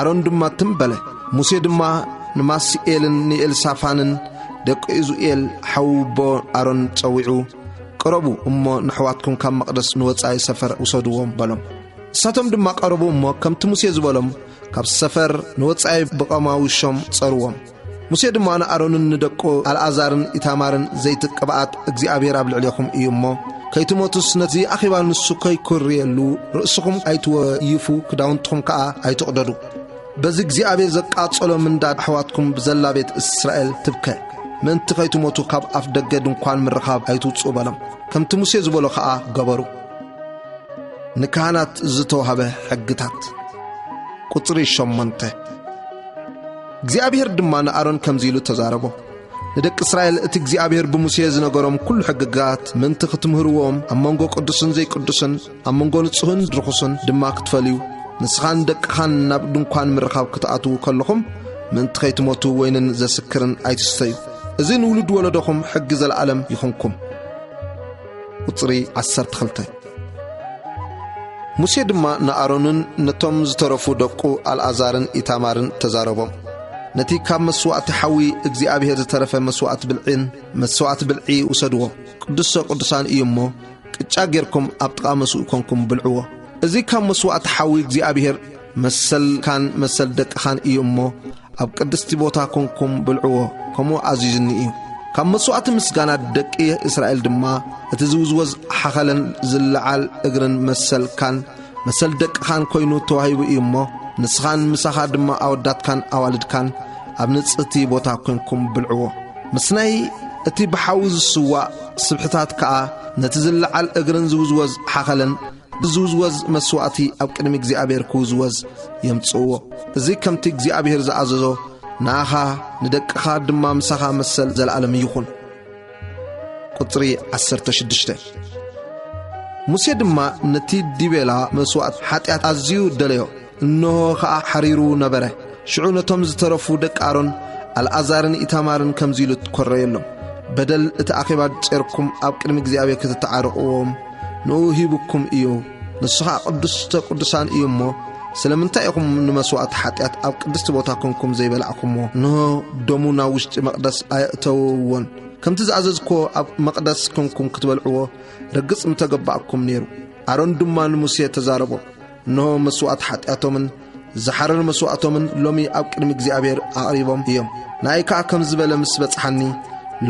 ኣሮን ድማ ትንበለ ሙሴ ድማ ንማስኤልን ንኤልሳፋንን ደቂ ኢዙኤል ሓውቦ ኣሮን ጸዊዑ ቀረቡ እሞ ንሕዋትኩም ካብ መቕደስ ንወጻኢ ሰፈር ውሰድዎም በሎም። እሳቶም ድማ ቀረቡ እሞ ከምቲ ሙሴ ዝበሎም ካብ ሰፈር ንወጻኢ ብቐማዊሾም ጸርዎም። ሙሴ ድማ ንኣሮንን ንደቁ ኣልዓዛርን ኢታማርን ዘይቲ ቅብኣት እግዚኣብሔር ኣብ ልዕሊኹም እዩ እሞ ከይትሞቱስ ነቲ ኣኺባ ንሱ ከይኩርየሉ ርእስኹም ኣይትወይፉ ክዳውንትኹም ከዓ ኣይትቕደዱ። በዚ እግዚኣብሔር ዘቃጸሎ ምንዳድ ኣሕዋትኩም ብዘላ ቤት እስራኤል ትብከ ምንቲ ከይትሞቱ ካብ ኣፍ ደገ ድንኳን ምርኻብ ኣይትውፅኡ በሎም። ከምቲ ሙሴ ዝበሎ ከዓ ገበሩ። ንካህናት ዝተውሃበ ሕግታት ቁጽሪ 8 እግዚአብሔር ድማ ንኣሮን ከምዚ ኢሉ ተዛረቦ። ንደቂ እስራኤል እቲ እግዚአብሔር ብሙሴ ዝነገሮም ኩሉ ሕግጋት ምንቲ ክትምህርዎም ኣብ መንጎ ቅዱስን ዘይቅዱስን ኣብ መንጎ ንጹህን ርኹስን ድማ ክትፈልዩ ንስኻን ደቅኻን ናብ ድንኳን ምርኻብ ክትኣትዉ ከለኹም ምንቲ ከይትሞቱ ወይንን ዘስክርን ኣይትስተዩ። እዚ ንውሉድ ወለዶኹም ሕጊ ዘለዓለም ይኹንኩም። ቁጽሪ 12 ሙሴ ድማ ንኣሮንን ነቶም ዝተረፉ ደቁ ኣልዓዛርን ኢታማርን ተዛረቦም። ነቲ ካብ መስዋዕቲ ሓዊ እግዚአብሔር ዝተረፈ መስዋዕቲ ብልዒ ውሰድዎ። ቅዱስ ቅዱሳን እዩ እሞ ቅጫ ጌርኩም ኣብ ጥቓ መስኡ ኮንኩም ብልዕዎ። እዚ ካብ መስዋዕቲ ሓዊ እግዚአብሔር መሰልካን መሰል ደቅኻን እዩ እሞ ኣብ ቅድስቲ ቦታ ኮንኩም ብልዕዎ ከምኡ ኣዚዝኒ እዩ። ካብ መስዋዕቲ ምስጋና ደቂ እስራኤል ድማ እቲ ዝውዝወዝ ሓኸለን ዝለዓል እግርን መሰልካን መሰል ደቅኻን ኮይኑ ተዋሂቡ እዩ እሞ ንስኻን ምሳኻ ድማ ኣወዳትካን ኣዋልድካን ኣብ ንጽህቲ ቦታ ኮንኩም ብልዕዎ። ምስናይ እቲ ብሓዊ ዝስዋዕ ስብሕታት ከዓ ነቲ ዝለዓል እግርን ዝውዝወዝ ሓኸለን ብዝውዝወዝ መስዋዕቲ ኣብ ቅድሚ እግዚአብሔር ክውዝወዝ የምጽእዎ። እዚ ከምቲ እግዚአብሔር ዝኣዘዞ ንኣኻ ንደቅኻ ድማ ምሳኻ መሰል ዘለዓለም ይኹን። ቁጽሪ 16 ሙሴ ድማ ነቲ ዲቤላ መስዋዕት ሓጢኣት ኣዝዩ ደለዮ። እነሆ ከዓ ሓሪሩ ነበረ። ሽዑ ነቶም ዝተረፉ ደቂ ኣሮን ኣልዓዛርን ኢታማርን ከምዚ ኢሉ ትኰረየሎም። በደል እቲ ኣኺባ ጨርኩም ኣብ ቅድሚ እግዚአብሔር ክትተዓርቕዎም ንኡ ሂብኩም እዩ። ንስኻ ቅዱስተ ቅዱሳን እዩ እሞ ስለምንታይ ኢኹም ንመስዋዕቲ ሓጢኣት ኣብ ቅድስቲ ቦታ ኮንኩም ዘይበላዕኩምዎ? ንሆ ደሙ ናብ ውሽጢ መቕደስ ኣየእተውዎን። ከምቲ ዝኣዘዝክዎ ኣብ መቕደስ ኮንኩም ክትበልዕዎ ርግጽ ምተገባእኩም ነይሩ። ኣሮን ድማ ንሙሴ ተዛረቦ። እንሆ መስዋዕቲ ሓጢኣቶምን ዝሓረር መስዋዕቶምን ሎሚ ኣብ ቅድሚ እግዚአብሔር ኣቕሪቦም እዮም። ንኣይ ከዓ ከም ዝበለ ምስ በጽሓኒ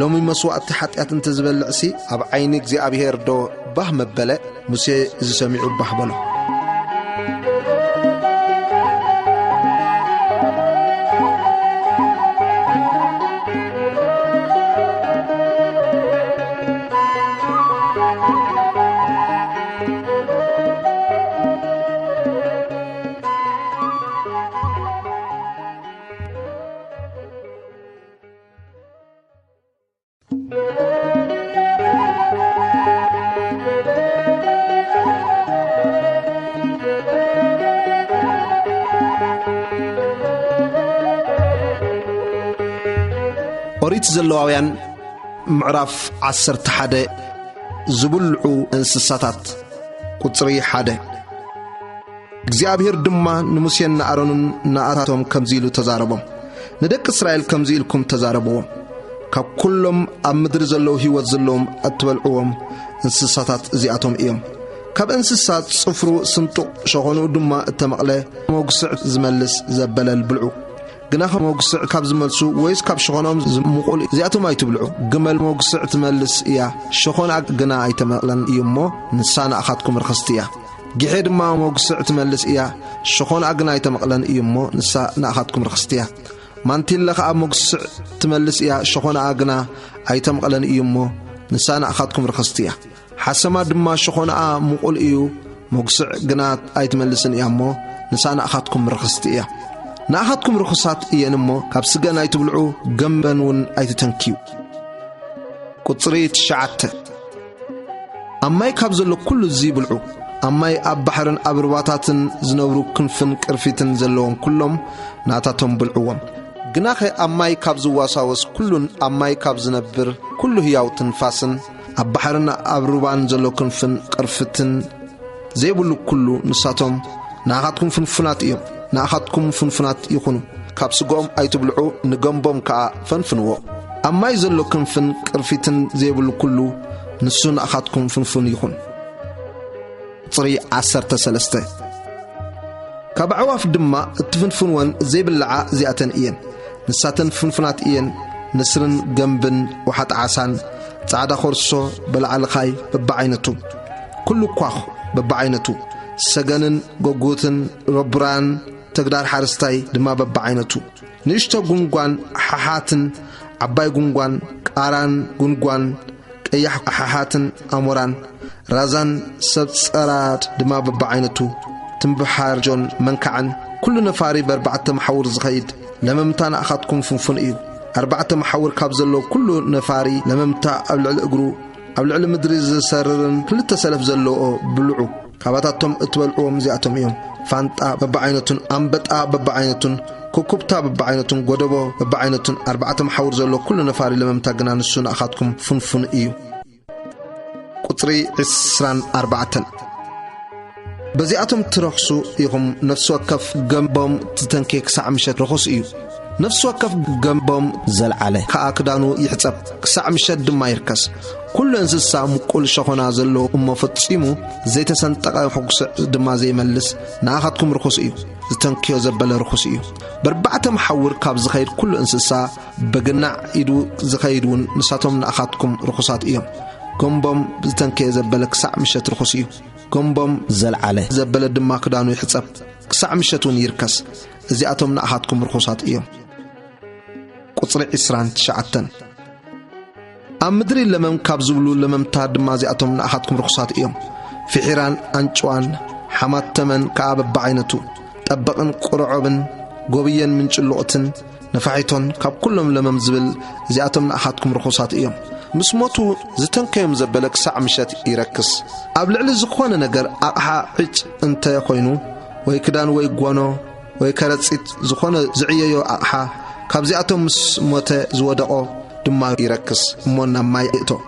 ሎሚ መስዋዕቲ ሓጢኣት እንተ ዝበልዕሲ ኣብ ዓይኒ እግዚአብሔር ዶ ባህ መበለ? ሙሴ ዝሰሚዑ ባህ በሎ። ኦሪት ዘሌዋውያን ምዕራፍ 11 ዝብልዑ እንስሳታት ቁጽሪ 1 እግዚአብሔር ድማ ንሙሴን ንኣሮንን ንኣታቶም ከምዚ ኢሉ ተዛረቦም። ንደቂ እስራኤል ከምዚ ኢልኩም ተዛረብዎም። ካብ ኩሎም ኣብ ምድሪ ዘለዉ ሕይወት ዘለዎም እትበልዕዎም እንስሳታት እዚኣቶም እዮም። ካብ እንስሳት ጽፍሩ ስንጡቕ ሸኾኑ ድማ እተመቕለ መጉስዕ ዝመልስ ዘበለል ብልዑ። ግና መጉስዕ ካብ ዝመልሱ ወይስ ካብ ሸኾኖም ዝምቑል እዚኣቶም ኣይትብልዑ። ግመል መጉስዕ ትመልስ እያ፣ ሸኾና ግና ኣይተመቕለን እዩ እሞ ንሳ ንኣኻትኩም ርክስቲ እያ። ጊሔ ድማ መጉስዕ ትመልስ እያ፣ ሸኾና ግና ኣይተመቕለን እዩ እሞ ንሳ ንኣኻትኩም ርክስቲ እያ። ማንቲለ ከዓ መጉስዕ ትመልስ እያ፣ ሸኾና ግና ኣይተመቕለን እዩ እሞ ንሳ ንኣኻትኩም ርክስቲ እያ። ሓሰማ ድማ ሸኾና ምቑል እዩ፣ መጉስዕ ግና ኣይትመልስን እያ እሞ ንሳ ንኣኻትኩም ርክስቲ እያ። ንኣኻትኩም ርኹሳት እየን እሞ ካብ ስገን ኣይትብልዑ፣ ገንበን እውን ኣይትተንኪዩ። ቁጽሪ 9 ኣብ ማይ ካብ ዘሎ ኩሉ እዚ ይብልዑ። ኣብ ማይ ኣብ ባሕርን ኣብ ሩባታትን ዝነብሩ ክንፍን ቅርፊትን ዘለዎም ኩሎም ናታቶም ብልዕዎም። ግናኸ ኣብ ማይ ካብ ዝዋሳወስ ኩሉን ኣብ ማይ ካብ ዝነብር ኩሉ ሕያው ትንፋስን ኣብ ባሕርን ኣብ ሩባን ዘሎ ክንፍን ቅርፊትን ዘይብሉ ኩሉ ንሳቶም ንኣኻትኩም ፍንፉናት እዮም። ንኣኻትኩም ፍንፉናት ይኹኑ። ካብ ስጎኦም ኣይትብልዑ ንገንቦም ከዓ ፈንፍንዎ ኣማይ ዘሎ ክንፍን ቅርፊትን ዘይብሉ ኩሉ ንሱ ንኣኻትኩም ፍንፉን ይኹን ቁጽሪ 13 ካብ ኣዕዋፍ ድማ እትፍንፍንወን ዘይብልዓ እዚኣተን እየን ንሳተን ፍንፍናት እየን ንስርን ገንብን ወሓጥ ዓሳን ጻዕዳ ኾርሶ በልዓልኻይ በብዓይነቱ ኩሉ ኳኽ በብዓይነቱ ሰገንን ጎጎትን ረቡራን ተግዳር ሓርስታይ ድማ በብዓይነቱ ንእሽቶ ጉንጓን ሓሓትን ዓባይ ጉንጓን ቃራን ጉንጓን ቀያሕ ሓሓትን ኣሞራን ራዛን ሰብጸራድ ድማ በብዓይነቱ ትንብሓርጆን መንካዓን ኩሉ ነፋሪ በርባዕተ መሓውር ዝኸይድ ለመምታ ንኣኻትኩም ፍንፉን እዩ ኣርባዕተ መሓውር ካብ ዘሎ ኩሉ ነፋሪ ለመምታ ኣብ ልዕሊ እግሩ ኣብ ልዕሊ ምድሪ ዝሰርርን ክልተ ሰለፍ ዘለዎ ብልዑ ካባታቶም እትበልዕዎም እዚኣቶም እዮም ፋንጣ በብዓይነቱን ኣንበጣ በብዓይነቱን ኩኩብታ በብዓይነቱን ጎደቦ በብዓይነቱን ኣርባዕተ መሓውር ዘሎ ኩሉ ነፋሪ ለመምታ ግና ንሱ ንኣኻትኩም ፍንፉን እዩ ቁጽሪ 24 በዚኣቶም ትረኽሱ ኢኹም ነፍሲ ወከፍ ገንቦም ትተንኬ ክሳዕ ምሸት ረኹስ እዩ ነፍሲ ወከፍ ገንቦም ዘለዓለ ከዓ ክዳኑ ይሕጸብ ክሳዕ ምሸት ድማ ይርከስ ኩሉ እንስሳ ምቁል ሸኾና ዘሎ እሞ ፈጺሙ ዘይተሰንጠቐ ሕጉስዕ ድማ ዘይመልስ ንኣኻትኩም ርኹስ እዩ ዝተንክዮ ዘበለ ርኹስ እዩ በርባዕተ መሓውር ካብ ዝኸይድ ኩሉ እንስሳ በግናዕ ኢዱ ዝኸይድውን ንሳቶም ንኣኻትኩም ርኹሳት እዮም ገንቦም ዝተንክዮ ዘበለ ክሳዕ ምሸት ርኹስ እዩ ገንቦም ዘለዓለ ዘበለ ድማ ክዳኑ ይሕጸብ ክሳዕ ምሸቱን ይርከስ እዚኣቶም ንኣኻትኩም ርኹሳት እዮም ቁጽሪ 29 ኣብ ምድሪ ለመም ካብ ዝብሉ ለመምታ ድማ እዚኣቶም ንኣኻትኩም ርኹሳት እዮም ፍሒራን ኣንጭዋን ሓማተመን ከዓ በብዓይነቱ ጠበቕን ቁርዖብን ጎብየን ምንጭልቕትን ነፋሒቶን ካብ ኩሎም ለመም ዝብል እዚኣቶም ንኣኻትኩም ርኹሳት እዮም ምስ ሞቱ ዝተንከዮም ዘበለ ክሳዕ ምሸት ይረክስ ኣብ ልዕሊ ዝኾነ ነገር ኣቕሓ ዕጭ እንተ ኮይኑ ወይ ክዳን ወይ ጓኖ ወይ ከረጺት ዝኾነ ዝዕየዮ ኣቕሓ ካብዚኣቶም ምስ ሞተ ዝወደቆ ድማ ይረክስ እሞ ናብ ማይ እቶ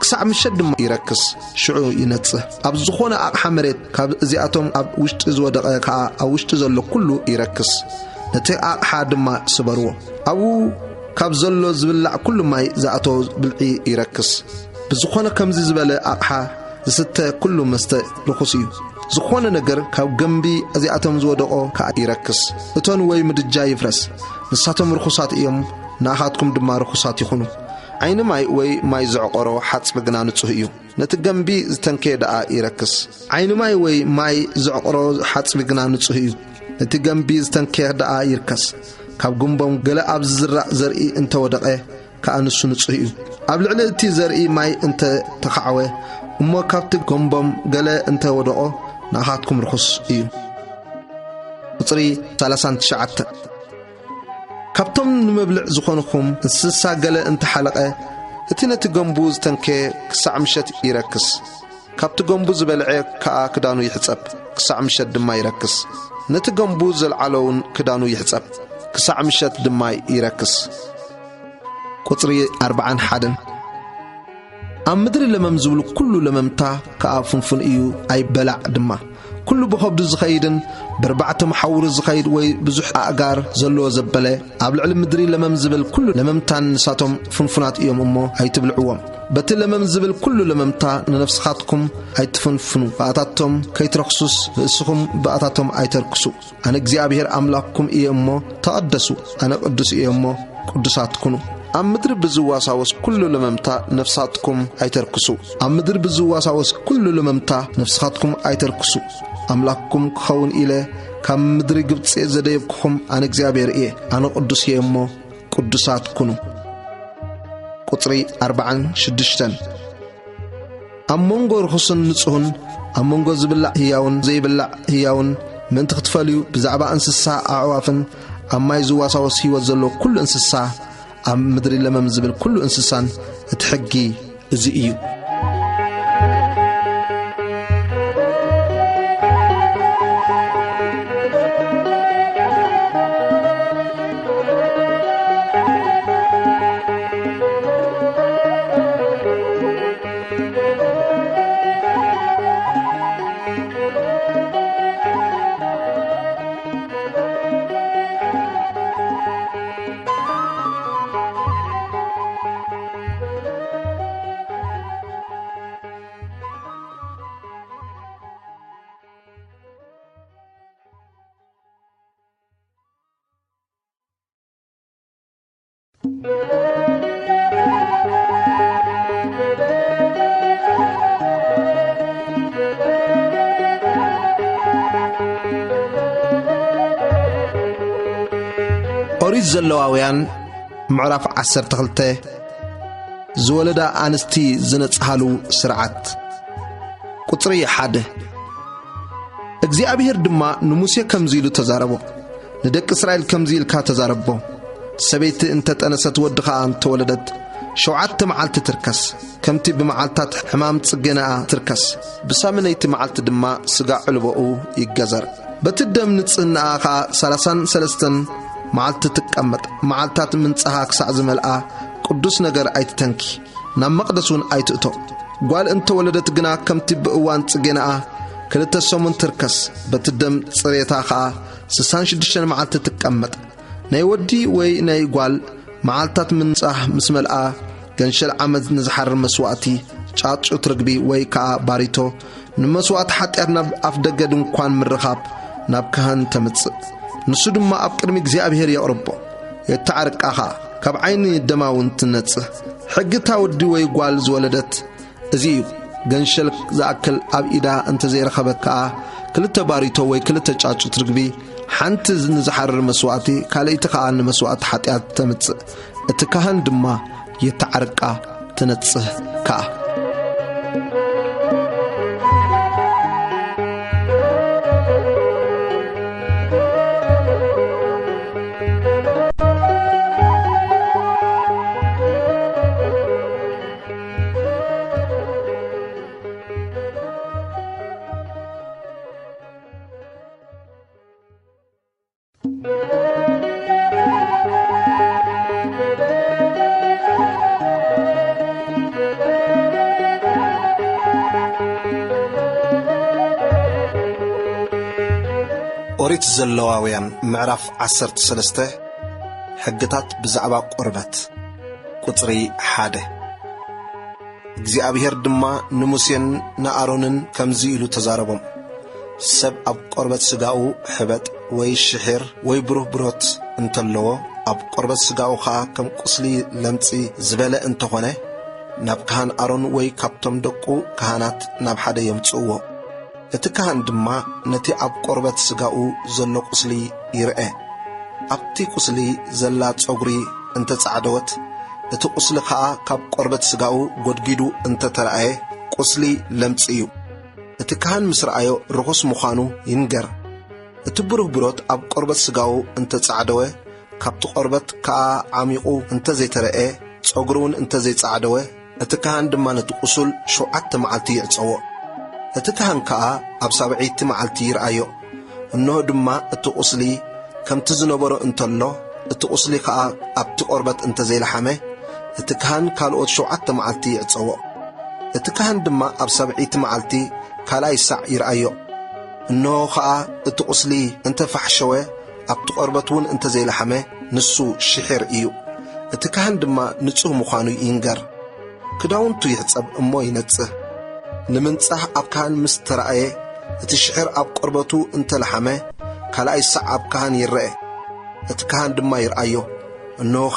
ክሳዕ ምሸት ድማ ይረክስ ሽዑ ይነጽህ ኣብ ዝኾነ ኣቕሓ መሬት ካብ እዚኣቶም ኣብ ውሽጢ ዝወደቐ ከዓ ኣብ ውሽጢ ዘሎ ኩሉ ይረክስ ነቲ ኣቕሓ ድማ ስበርዎ ኣብኡ ካብ ዘሎ ዝብላዕ ኩሉ ማይ ዝኣቶ ብልዒ ይረክስ ብዝኾነ ከምዚ ዝበለ ኣቕሓ ዝስተ ኩሉ መስተ ርኹስ እዩ ዝኾነ ነገር ካብ ገንቢ እዚኣቶም ዝወደቆ ከዓ ይረክስ እቶን ወይ ምድጃ ይፍረስ ንሳቶም ርኹሳት እዮም ንኣኻትኩም ድማ ርኹሳት ይኹኑ ዓይኒ ማይ ወይ ማይ ዝዕቆሮ ሓጽቢ ግና ንጹህ እዩ ነቲ ገንቢ ዝተንከየ ደኣ ይረክስ ዓይኒ ማይ ወይ ማይ ዝዕቆሮ ሓጽቢ ግና ንጹህ እዩ ነቲ ገንቢ ዝተንከየ ደኣ ይርከስ ካብ ግንቦም ገለ ኣብ ዝዝራእ ዘርኢ እንተወደቐ ከዓ ንሱ ንጹህ እዩ ኣብ ልዕሊ እቲ ዘርኢ ማይ እንተ ተኸዓወ እሞ ካብቲ ገንቦም ገለ እንተወደቆ ንኣኻትኩም ርኹስ እዩ ቁጽሪ 39 ካብቶም ንምብልዕ ዝኾንኩም እንስሳ ገለ እንተሓለቐ እቲ ነቲ ገንቡ ዝተንከየ ክሳዕ ምሸት ይረክስ ካብቲ ገንቡ ዝበልዐ ከዓ ክዳኑ ይሕጸብ ክሳዕ ምሸት ድማ ይረክስ ነቲ ገንቡ ዘለዓለውን ክዳኑ ይሕጸብ ክሳዕ ምሸት ድማ ይረክስ ቁጽሪ 41 ኣብ ምድሪ ለመም ዝብሉ ኩሉ ለመምታ ከዓ ፍንፉን እዩ ኣይበላዕ ድማ ኩሉ ብኸብዱ ዝኸይድን በርባዕተ መሓውር ዝኸይድ ወይ ብዙሕ ኣእጋር ዘለዎ ዘበለ ኣብ ልዕሊ ምድሪ ለመም ዝብል ኩሉ ለመምታን ንሳቶም ፍንፉናት እዮም እሞ ኣይትብልዕዎም በቲ ለመም ዝብል ኩሉ ለመምታ ንነፍስኻትኩም ኣይትፍንፍኑ በኣታቶም ከይትረክሱስ ንእስኹም በኣታቶም ኣይተርክሱ ኣነ እግዚኣብሔር ኣምላክኩም እየ እሞ ተቐደሱ ኣነ ቅዱስ እየ እሞ ቅዱሳት ኩኑ ኣብ ምድሪ ብዝዋሳወስ ኩሉ ለመምታ ነፍሳትኩም ኣይተርክሱ ኣብ ምድሪ ብዝዋሳወስ ኩሉ ለመምታ ነፍስኻትኩም ኣይተርክሱ ኣምላክኩም ክኸውን ኢለ ካብ ምድሪ ግብጽ ዘደየብኩኹም ኣነ እግዚኣብሔር እየ ኣነ ቅዱስ እየ እሞ ቅዱሳት ኩኑ ቁጽሪ 46 ኣብ መንጎ ርኹስን ንጹህን ኣብ መንጎ ዝብላዕ ህያውን ዘይብላዕ ህያውን ምእንቲ ክትፈልዩ ብዛዕባ እንስሳ ኣዕዋፍን ኣብ ማይ ዝዋሳወስ ህይወት ዘሎ ኩሉ እንስሳ ኣብ ምድሪ ለመም ዝብል ኩሉ እንስሳን እቲ ሕጊ እዚ እዩ ኦሪት ዘለዋውያን ምዕራፍ 12 ዝወለዳ አንስቲ ዝነጽሃሉ ስርዓት ቁጽሪ 1 እግዚአብሔር ድማ ንሙሴ ከምዚሉ ተዛረቦ ንደቂ እስራኤል ከምዚልካ ተዛረቦ ሰበይቲ እንተጠነሰት ወድኻ እንተወለደት 7 መዓልቲ ትርከስ ከምቲ ብመዓልታት ሕማም ጽገናኣ ትርከስ ብሳምነይቲ መዓልቲ ድማ ስጋ ዕልቦኡ ይገዘር በትደም ንጽህናኣ 33 መዓልቲ ትቀመጥ መዓልታት ምንጽሃ ክሳዕ ዝመልኣ ቅዱስ ነገር ኣይትተንኪ ናብ መቕደሱን ኣይትእቶ ጓል እንተወለደት ግና ከምቲ ብእዋን ጽገናኣ 2 ሰሙን ትርከስ በትደም ጽሬታ 66 መዓልቲ ትቀመጥ ናይ ወዲ ወይ ናይ ጓል መዓልታት ምንጻህ ምስ መልኣ ገንሸል ዓመት ንዝሓርር መስዋዕቲ ጫጩት ርግቢ ወይ ባሪቶ ንመስዋዕት ሓጢያት ናብ ኣፍ ደገ ድንኳን ምርኻብ ናብ ካህን ተምጽእ ንሱ ድማ ኣብ ቅድሚ እግዚአብሔር የቕርቦ የተዓርቃኻ ካብ ዓይኒ ደማውን ትነጽህ ሕግታ ወዲ ወይ ጓል ዝወለደት እዚዩ ገንሸል ዝኣክል ኣብ ኢዳ እንተ ዘይረኸበት 2 ባሪቶ ወይ 2 ጫጩት ርግቢ ሓንቲ ንዝሓርር መስዋዕቲ ካልእቲ ንመስዋዕት ሓጢያት ተምጽእ እቲ ካህን ድማ የተዓርቃ ትነጽህ ኦሪት ዘለዋውያን ምዕራፍ 13 ሕግታት ብዛዕባ ቁርበት ቁጽሪ 1 እግዚአብሔር ድማ ንሙሴን ንኣሮንን ከምዚ ኢሉ ተዛረቦም ሰብ ኣብ ቁርበት ስጋኡ ሕበጥ ወይ ሽሕር ወይ ብሩህ ብሮት እንተለዎ ኣብ ቁርበት ስጋኡ ከም ቁስሊ ለምጺ ዝበለ እንተኾነ ናብ ካህን ኣሮን ወይ ካብቶም ደቁ ካህናት ናብ ሓደ የምጽእዎ እቲ ካህን ድማ ነቲ ኣብ ቁርበት ስጋኡ ዘሎ ቁስሊ ይርአ ኣብቲ ቁስሊ ዘላ ጸጉሪ እንተጻዕደወት እቲ ቁስሊ ካብ ቁርበት ስጋኡ ጎድጊዱ እንተተረአየ ቁስሊ ለምጺ እዩ እቲ ካህን ምስ ረአዮ ርኹስ ምዃኑ ይንገር እቲ ብሩህ ብሮት ኣብ ቁርበት ስጋኡ እንተጻዕደወ ካብቲ ቁርበት ዓሚቑ እንተዘይተረአየ ጸጉሩን እንተዘይጻዕደወ እቲ ካህን ድማ ነቲ ቁስል 7 መዓልቲ ይዕጸዎ እቲ ካህን ኣብ 7ይቲ መዓልቲ ይርአዮ እነሆ ድማ እቲ ቁስሊ ከምቲ ዝነበሮ እንተሎ እቲ ቁስሊ ኣብቲ ቁርበት እንተዘይለሓመ እቲ ካህን ካልኦት 7 መዓልቲ ይዕጸዎ እቲ ካህን ድማ ኣብ 7ይቲ መዓልቲ ካልኣይ ሳዕ ይርአዮ እነሆ እቲ ቁስሊ እንተፋሕሸወ ኣብቲ ቁርበትውን እንተዘይለሓመ ንሱ ሽሕር እዩ እቲ ካህን ድማ ንጹህ ምዃኑ ይንገር ክዳውንቱ ይሕጸብ እሞ ይነጽህ ንምንጻህ ኣብ ካህን ምስ ተረአየ እቲ ሽሕር ኣብ ቁርበቱ እንተለሓመ ካልኣይ ሳዕ ኣብ ካህን ይርአ እቲ ካህን ድማ ይርአዮ እነሆ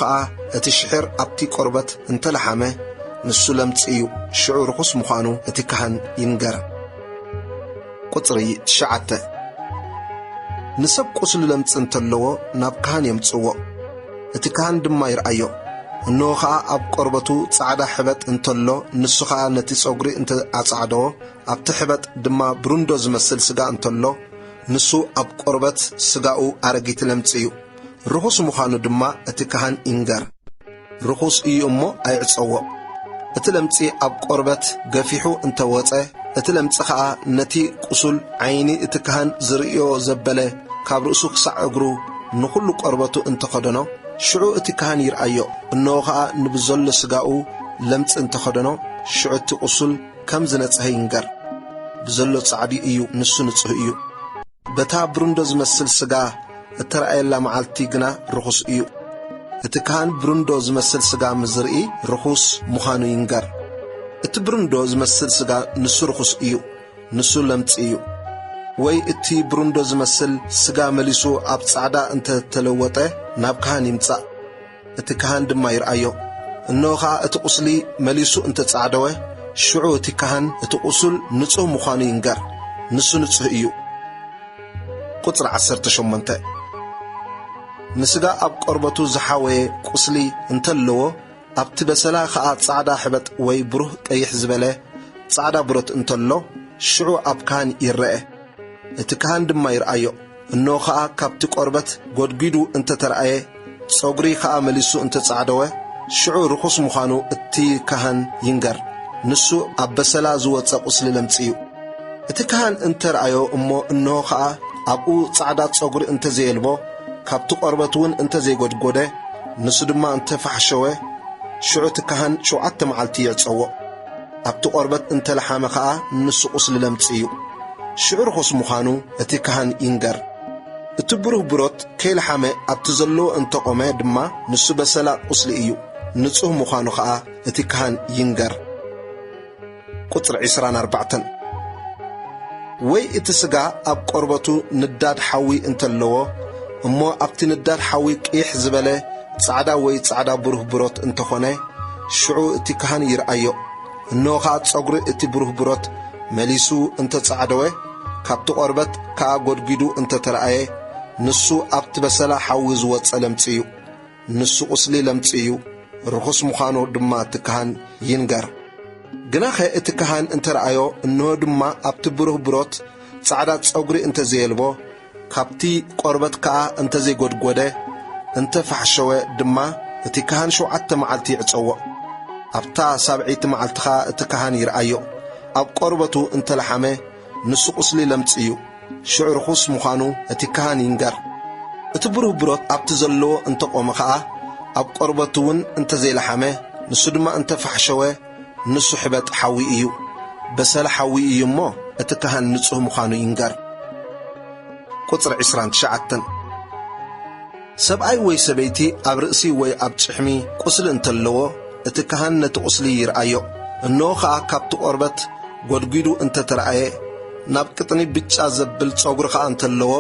እቲ ሽሕር ኣብቲ ቁርበት እንተለሓመ ንሱ ለምጺ እዩ ሽዑ ርኹስ ምዃኑ እቲ ካህን ይንገር ቁጽሪ 9 ንሰብ ቁስሊ ለምጺ እንተለዎ ናብ ካህን የምጽዎ እቲ ካህን ድማ ይርአዮ እነሆ ኣብ ቁርበቱ ጻዕዳ ሕበጥ እንተሎ ንሱ ነቲ ጸጉሪ እንተኣጻዕደዎ ኣብቲ ሕበጥ ድማ ብሩንዶ ዝመስል ስጋ እንተሎ ንሱ ኣብ ቁርበት ስጋኡ ኣረጊት ለምጺ እዩ ርኹስ ምዃኑ ድማ እቲ ካህን ይንገር ርኹስ እዩ እሞ ኣይዕጸዎ እቲ ለምጺ ኣብ ቁርበት ገፊሑ እንተወጸ እቲ ለምጺ ነቲ ቁስል ዓይኒ እቲ ካህን ዝርእዮ ዘበለ ካብ ርእሱ ክሳዕ እግሩ ንኹሉ ቁርበቱ እንተኸደኖ ሽዑ እቲ ካህን ይርአዮ እነሆ ንብዘሎ ስጋኡ ለምጺ እንተኸደኖ ሽዑ እቲ ቁስል ከም ዝነጽሐ ይንገር ብዘሎ ጻዕዲ እዩ ንሱ ንጹህ እዩ በታ ብሩንዶ ዝመስል ስጋ እተረአየላ መዓልቲ ግና ርኹስ እዩ እቲ ካህን ብሩንዶ ዝመስል ስጋ ምዝርኢ ርኹስ ምዃኑ ይንገር እቲ ብሩንዶ ዝመስል ስጋ ንሱ ርኹስ እዩ ንሱ ለምጺ እዩ ወይ እቲ ብሩንዶ ዝመስል ስጋ መሊሱ ኣብ ጻዕዳ እንተተለወጠ ናብ ካህን ይምጻእ እቲ ካህን ድማ ይርአዮ እነሆ ኸዓ እቲ ቁስሊ መሊሱ እንተጻዕደወ ሽዑ እቲ ካህን እቲ ቁስል ንጹህ ምዃኑ ይንገር ንሱ ንጹህ እዩ ቁጽሪ 18 ንስጋ ኣብ ቆርበቱ ዝሓወየ ቁስሊ እንተለዎ ኣብቲ በሰላ ኸዓ ጻዕዳ ሕበጥ ወይ ብሩህ ቀይሕ ዝበለ ጻዕዳ ብሮት እንተሎ ሽዑ ኣብ ካህን ይርአ እቲ ካህን ድማ ይርአዮ እነሆ ኸዓ ካብቲ ቆርበት ጐድጒዱ እንተተረአየ ጸጉሪ ኸዓ መሊሱ እንተጻዕደወ ሽዑ ርኹስ ምዃኑ እቲ ካህን ይንገር ንሱ ኣብ በሰላ ዝወፀ ቁስሊ ለምጽ እዩ እቲ ካህን እንተረአዮ እሞ እነሆ ኸዓ ኣብኡ ጻዕዳ ጸጉሪ እንተዘየልቦ ካብቲ ቆርበት እውን እንተዘይጐድጐደ ንሱ ድማ እንተፋሕሸወ ሽዑ እቲ ካህን 7 መዓልቲ ይዕፀዎ ኣብቲ ቆርበት እንተለሓመ ኸዓ ንሱ ቁስሊ ለምጽ እዩ ሽዑ ርኹስ ምዃኑ እቲ ካህን ይንገር እቲ ብሩህ ብሮት ከይለሓመ ኣብቲ ዘለዎ እንተቆመ ድማ ንሱ በሰላ ቁስሊ እዩ ንጹህ ምዃኑ ኸዓ እቲ ካህን ይንገር ቁጽሪ 24 ወይ እቲ ሥጋ ኣብ ቆርበቱ ንዳድ ሓዊ እንተለዎ እሞ ኣብቲ ንዳድ ሓዊ ቅይሕ ዝበለ ጻዕዳ ወይ ጻዕዳ ብሩህ ብሮት እንተኾነ ሽዑ እቲ ካህን ይርአዮ እነሆ ኸዓ ጸጉሪ እቲ ብሩህ ብሮት መሊሱ እንተጻዕደወ ካብቲ ቆርበት ከዓ ጐድጒዱ እንተተረአየ ንሱ ኣብቲ በሰላ ሓዊ ዝወፀ ለምጽ እዩ ንሱ ቁስሊ ለምጽ እዩ ርኹስ ምዃኑ ድማ እቲ ካህን ይንገር ግናኸ እቲ ካህን እንተረአዮ እነሆ ድማ ኣብቲ ብሩህ ብሮት ጻዕዳ ጸጉሪ እንተዘየልቦ ካብቲ ቆርበት ከዓ እንተዘይጐድጐደ እንተፋሕሸወ ድማ እቲ ካህን 7 መዓልቲ ይዕፀዎ ኣብታ 7ይቲ መዓልቲ ኸዓ እቲ ካህን ይርአዮ ኣብ ቆርበቱ እንተለሓመ ንሱ ቁስሊ ለምጽ እዩ ሽዑ ርኹስ ምዃኑ እቲ ካህን ይንገር እቲ ብሩህ ብሮት ኣብቲ ዘለዎ እንተቆመ ኸዓ ኣብ ቆርበቱ እውን እንተዘይለሓመ ንሱ ድማ እንተፋሕሸወ ንሱ ሕበጥ ሓዊ እዩ በሰላ ሓዊ እዩ እሞ እቲ ካህን ንጹህ ምዃኑ ይንገር ቁጽሪ 29 ሰብኣይ ወይ ሰበይቲ ኣብ ርእሲ ወይ ኣብ ጭሕሚ ቁስሊ እንተለዎ እቲ ካህን ነቲ ቁስሊ ይርአዮ እነሆ ኸዓ ካብቲ ቆርበት ጐድጒዱ እንተተረአየ ናብ ቅጥኒ ብጫ ዘብል ጸጉሪ ኸዓ እንተለዎ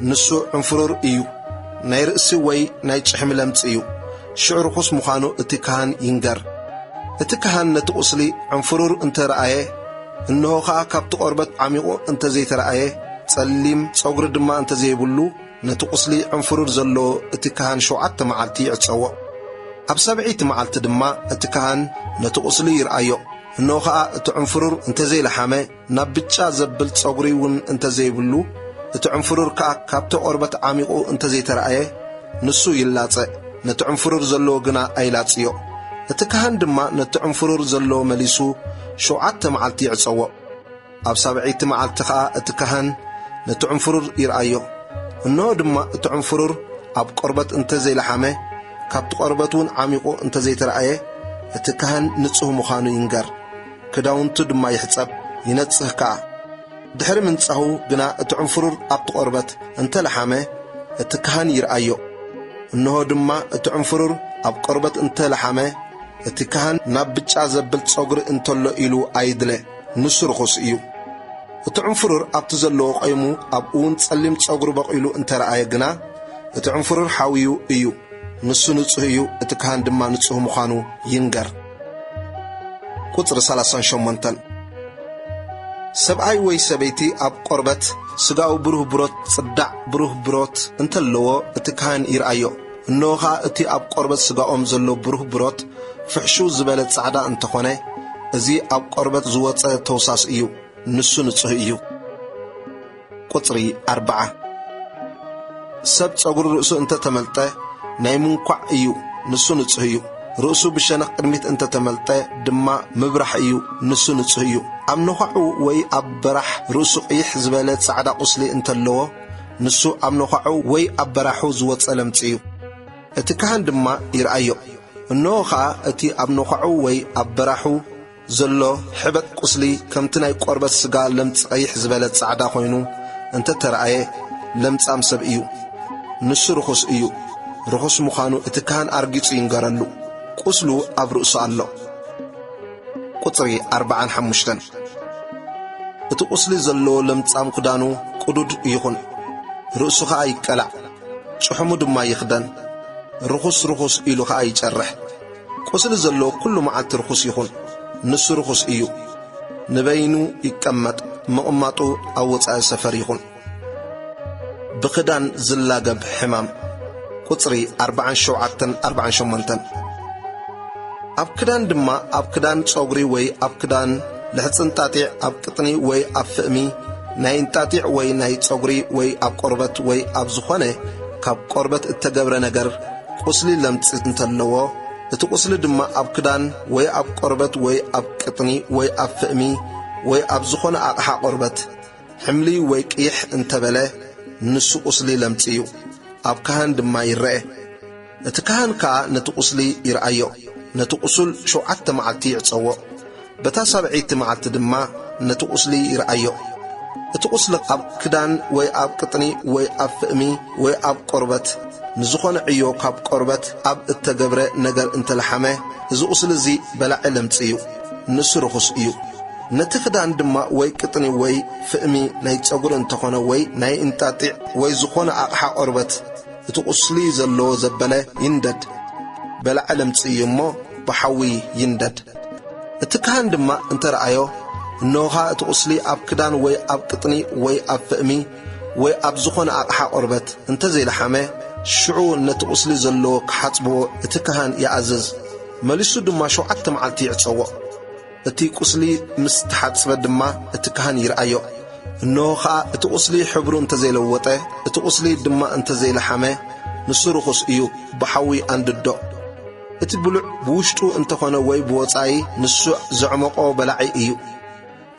ንሱ ዕንፍሩር እዩ ናይ ርእሲ ወይ ናይ ጭሕሚ ለምጽ እዩ ሽዑ ርኹስ ምዃኑ እቲ ካህን ይንገር እቲ ካህን ነቲ ቁስሊ ዕንፍሩር እንተረአየ እነሆ ኸዓ ካብቲ ቆርበት ዓሚቑ እንተዘይተረአየ ጸሊም ጸጉሪ ድማ እንተዘይብሉ ነቲ ቁስሊ ዕንፍሩር ዘለዎ እቲ ካህን 7 መዓልቲ ይዕፀዎ ኣብ 7ይቲ መዓልቲ ድማ እቲ ካህን ነቲ ቁስሊ ይርአዮ እነሆ ኸዓ እቲ ዕንፍሩር እንተዘይለሓመ ናብ ብጫ ዘብል ጸጉሪ እውን እንተዘይብሉ እቲ ዕንፍሩር ከዓ ካብቲ ቆርበት ዓሚቑ እንተዘይተረአየ ንሱ ይላጸእ ነቲ ዕንፍሩር ዘለዎ ግና ኣይላጽዮ እቲ ካህን ድማ ነቲ ዕንፍሩር ዘለዎ መሊሱ 7 መዓልቲ ይዕፀዎ ኣብ 7ይቲ መዓልቲ ኸዓ እቲ ካህን ነቲ ዕንፍሩር ይርአዮ እነሆ ድማ እቲ ዕንፍሩር ኣብ ቆርበት እንተዘይለሓመ ካብቲ ቆርበት እውን ዓሚቑ እንተዘይተረአየ እቲ ካህን ንጹህ ምዃኑ ይንገር ክዳውንቱ ድማ ይሕጸብ ይነጽህ ከዓ ድሕሪ ምንጻሁ ግና እቲ ዕንፍሩር ኣብቲ ቆርበት እንተለሓመ እቲ ካህን ይርአዮ እነሆ ድማ እቲ ዕንፍሩር ኣብ ቆርበት እንተለሓመ እቲ ካህን ናብ ብጫ ዘብል ጸጉሪ እንተሎ ኢሉ ኣይድለ ንሱ ርኹስ እዩ እቲ ዕንፍሩር ኣብቲ ዘለዎ ቆይሙ ኣብኡ እውን ጸሊም ጸጉሪ በቒሉ እንተረአየ ግና እቲ ዕንፍሩር ሓዊዩ እዩ ንሱ ንጹህ እዩ እቲ ካህን ድማ ንጹህ ምዃኑ ይንገር ቁጽሪ 38 ሰብኣይ ወይ ሰበይቲ ኣብ ቆርበት ሥጋኡ ብሩህ ብሮት ጽዳዕ ብሩህ ብሮት እንተለዎ እቲ ካህን ይርአዮ እነሆ ኸዓ እቲ ኣብ ቆርበት ሥጋኦም ዘሎ ብሩህ ብሮት ፍሕሹ ዝበለ ጻዕዳ እንተኾነ እዚ ኣብ ቆርበት ዝወፀ ተውሳስ እዩ ንሱ ንጹህ እዩ ቁጽሪ 40 ሰብ ጸጉሪ ርእሱ እንተተመልጠ ናይ ምንኳዕ እዩ ንሱ ንጹህ እዩ ርእሱ ብሸነኽ ቅድሚት እንተተመልጠ ድማ ምብራሕ እዩ ንሱ ንጹህ እዩ ኣብ ነዃዑ ወይ ኣብ በራሕ ርእሱ ቅይሕ ዝበለ ጻዕዳ ቁስሊ እንተለዎ ንሱ ኣብ ነዃዑ ወይ ኣብ በራሑ ዝወፀ ለምጽ እዩ እቲ ካህን ድማ ይርአዮ እነሆ ኸዓ እቲ ኣብ ነዃዑ ወይ ኣብ በራሑ ዘሎ ሕበጥ ቁስሊ ከምቲ ናይ ቆርበት ሥጋ ለምጽ ቀይሕ ዝበለ ጻዕዳ ኾይኑ እንተተረአየ ለምጻም ሰብ እዩ ንሱ ርኹስ እዩ ርኹስ ምዃኑ እቲ ካህን ኣርጊጹ ይንገረሉ ቁስሉ ኣብ ርእሱ ኣሎ ቁጽሪ 45 እቲ ቁስሊ ዘለዎ ለምጻም ክዳኑ ቅዱድ ይኹን ርእሱ ኸዓ ይቀላዕ ጭሕሙ ድማ ይኽደን رخص إلو خا يجرح قسل زلو كل معات رخص يخون نس رخص إيو نبينو يكمت مقماتو أو وصاء سفر يخون بخدان زلاقب حمام قطري 47 أبكدان دما أبكدان صغري وي أبكدان لحسن تاتيع أبكتني وي أفئمي ناين تاتيع وي ناي صغري وي أب قربت وي أب زخانة كاب قربت التجبر نجر قسلي لم تنتلوا تقسل دما أبكدان وي أب قربت وي أبكتني وي أفئمي وي أب زخانة أقح قربت حملي وي كيح انتبله نسو قسلي لم تيو أبكهان دما يرأي نتكهان كا نتقسلي يرأيو نتقسل شو عت معتي يتصوّ بتا 7 معت دما نتقسلي يرأيو نتقسل أب كدان وي أب قطني وي أب فئمي وي أب قربت نزخون عيو كاب قربت أب التجبر نجر انت لحمه إذا قسل زي بلا علم تيو نسرخص إيو نتخدان دما وي قطني وي فئمي ناي تصغر انتخونه وي ناي انتاتع وي زخون أقحى قربت تقسلي زلو زبله يندد بلا علم تيمو بحوي يندد اتكهان دما انت رأيو نوها تقسلي أب كدان وي أب قطني وي أب فئمي وي أب زخون أقحى قربت انت زي لحمه شعو نتقسلي زلو كحطبو اتكهان يعزز ملسو دما شو عتم عالتي يتصوّ اتي قسلي مستحصب دما اتكهان يرأيو نوها تقسلي حبرو انت زي لوطه تقسلي دما انت زي لحمه نسرخص إيو بحوي عند الدو اتبلع بوشتو انت خونه وي بوصاي نسو زعمقو بلاعي إيو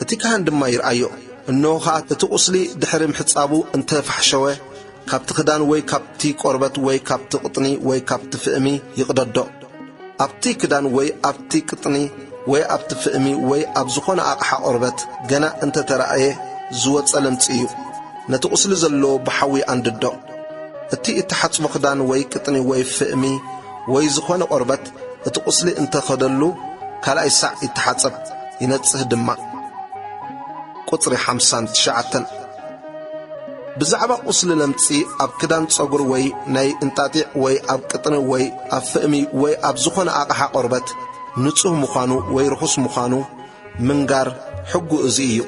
اتكهان دما يرأيو نوها تقسلي دحر محصابو انت فحشوه كابت خدان وي كابتي قربت وي كابت قطني وي كابت فئمي يقددو أبتي كدان وي أبتي قطني وي أبت فئمي وي أبزخون أقحى قربت جنا أنت ترأيه زوت سلمت إيو نتقسل زلو بحوي عند الدو اتي اتحصب خدان وي قطني وي فئمي وي زخون قربت تقسلي انت خدلو كالاي ساع اتحصب ينصح دما قطري 59 بزعبا قسل لمتسي أب كدان تصغر وي ناي انتاتيع وي أب قطن وي أب فئمي وي أب زخون أقحى قربت نصح مخانو وي رخص مخانو منغار حقو ازيو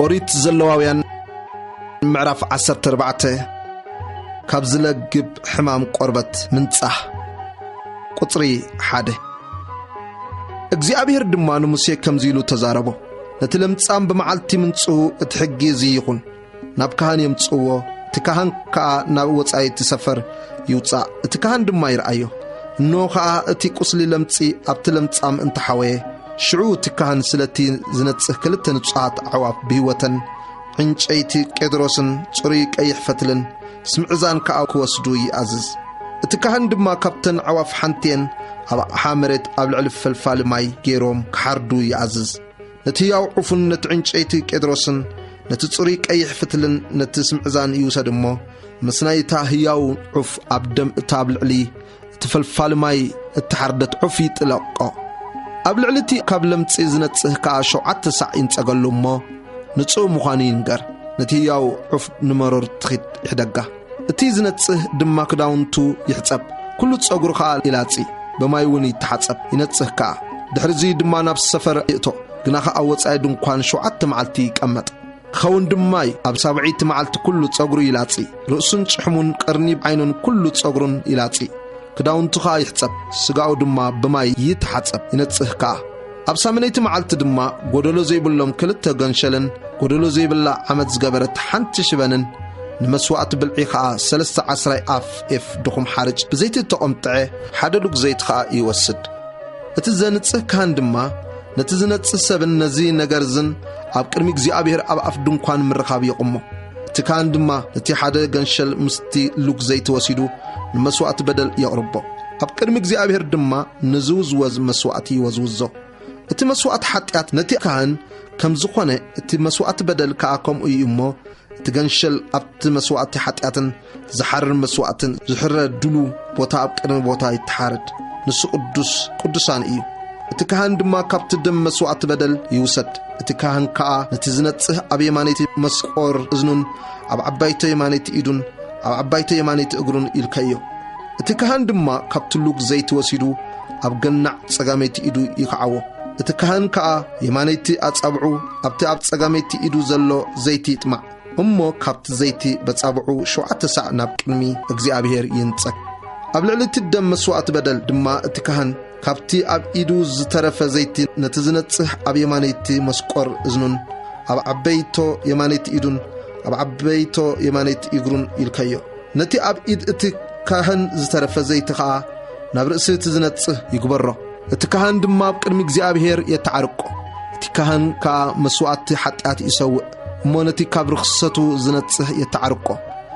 أريد زلواويان معرف 14 كابزلقب حمام قربت منصح قطري حاده እግዚአብሔር ድማ ንሙሴ ከምዚሉ ተዛረቦ ነትለምጻም በመዓልቲ ምንጽሁ እትሕጊዝ ይኹን ናብ ካህን የምጽዎ ትካህን ከኣ ናብ ወጻይ ትሰፈር ይውጻእ እትካህን ድማ ይርአዮ እኖ ከኣ እቲ ቁስሊ ለምጺ ኣብቲ ለምጻም እንተሓወየ ሽዑ ትካህን ስለቲ ዝነጽህ ክልተ ንጹሓት ኣዕዋፍ ብህይወተን ዕንጨይቲ ቄድሮስን ጽሩይ ቀይሕ ፈትልን ስምዕዛን ከኣ ክወስዱ ይኣዝዝ እትካህን ድማ ካብተን ኣዕዋፍ ሓንቲየን ኣብ ኣቕሓ መሬት ኣብ ልዕሊ ፈልፋሊ ማይ ገይሮም ክሓርዱ ይኣዝዝ ነቲ ሕያው ዑፉን ነቲ ዕንጨይቲ ቄድሮስን ነቲ ጽሩይ ቀይሕ ፈትልን ነቲ ስምዕዛን ይውሰድ እሞ ምስ ናይታ ሕያው ዑፍ ኣብ ደም እታ ኣብ ልዕሊ እቲ ፈልፋሊ ማይ እትሓርደት ዑፍ ይጥለቆ ኣብ ልዕሊ እቲ ካብ ለምጺ ዝነጽህ ከኣ 7 ሳዕ ይንጸገሉ እሞ ንጹህ ምዃኑ ይንገር ነቲ ሕያው ዑፍ ንመሮር ትኺድ ይሕደጋ እቲ ዝነጽህ ድማ ክዳውንቱ ይሕጸብ ኩሉ ጸጉሩ ከኣ ይላጺ በማይ እውን ይተሓጸብ ይነጽህ ከኣ ድሕሪዚ ድማ ናብ ሰፈር ይእቶ ግና ከኣ ወጻኢ ድንኳን 7 መዓልቲ ይቀመጥ ክኸውን ድማይ ኣብ 7ይቲ መዓልቲ ኩሉ ጸጉሩ ይላጺ ርእሱን ጭሕሙን ቀርኒብ ዓይኑን ኩሉ ጸጉሩን ይላጺ ክዳውንቱ ከኣ ይሕጸብ ስጋኡ ድማ በማይ ይተሓጸብ ይነጽህ ከኣ ኣብ 8ይቲ መዓልቲ ድማ ጎደሎ ዘይብሎም ክልተ ገንሸልን ጎደሎ ዘይብላ ዓመት ዝገበረት ሓንቲ ሽበንን ንመስዋዕቲ ብልዒ ከኣ 13 ኣፍ ኤፍ ድኹም ሓርጭ ብዘይቲ ተቆምጥዐ ሓደ ሉግ ዘይት ከኣ ይወስድ እትዘንጽህ ካህን ድማ ነቲ ዝነጽህ ሰብን ነዚ ነገርዝን ኣብ ቅድሚ እግዚአብሔር ኣብ ኣፍ ድንኳን ምርኻብ ይቕሞ እቲ ካህን ድማ ነቲ ሓደ ገንሸል ምስቲ ሉግ ዘይቲ ወሲዱ ንመስዋዕቲ በደል የቕርቦ ኣብ ቅድሚ እግዚአብሔር ድማ ንዝውዝወዝ መስዋዕቲ ይወዝውዞ እቲ መስዋዕቲ ሓጢአት ነቲ ካህን ከም ዝኾነ እቲ መስዋዕቲ በደል ከዓ ከምኡ እዩ እሞ እቲ ገንሸል ኣብቲ መስዋዕቲ ሓጢአትን ዝሓርር መስዋዕትን ዝሕረድ ድሉ ቦታ ኣብ ቅድሚ ቦታ ይተሓረድ ንሱ ቅዱሳን እዩ እቲ ካህን ድማ ካብቲ ደም መስዋዕቲ በደል ይውሰድ እቲ ካህን ከዓ ነቲ ዝነጽህ ኣብ የማነይቲ መስቆር እዝኑን ኣብ ዓባይቶ የማነይቲ ኢዱን ኣብ ዓባይቶ የማነይቲ እግሩን ይልከዮ እቲ ካህን ድማ ካብቲ ሉግ ዘይቲ ወሲዱ ኣብ ገናዕ ጸጋመይቲ ኢዱ ይከዓዎ እቲ ካህን ከዓ የማነይቲ ኣጻብዑ ኣብቲ ኣብ ጸጋመይቲ ኢዱ ዘሎ ዘይቲ ይጥማዕ እሞ ካብቲ ዘይቲ በጻብዑ 7 ሰዕ ናብ ቅድሚ እግዚአብሔር ይንጸግ ኣብ ልዕሊ እቲ ደም መስዋዕቲ በደል ድማ እቲ ካህን ካብቲ ኣብ ኢዱ ዝተረፈ ዘይቲ ነቲ ዝነጽህ ኣብ የማነይቲ መስቆር እዝኑን ኣብ ዓበይቶ የማነይቲ ኢዱን ኣብ ዓበይቶ የማነይቲ እግሩን ይልከዮ ነቲ ኣብ ኢድ እቲ ካህን ዝተረፈ ዘይቲ ከዓ ናብ ርእሲ እቲ ዝነጽህ ይግበሮ እቲ ካህን ድማ ኣብ ቅድሚ እግዚአብሔር የተዓርቆ እቲ ካህን ከዓ መስዋዕቲ ሓጢአት ይሰውዕ እሞ ነቲ ካብ ርክሰቱ ዝነጽህ የተዓርቆ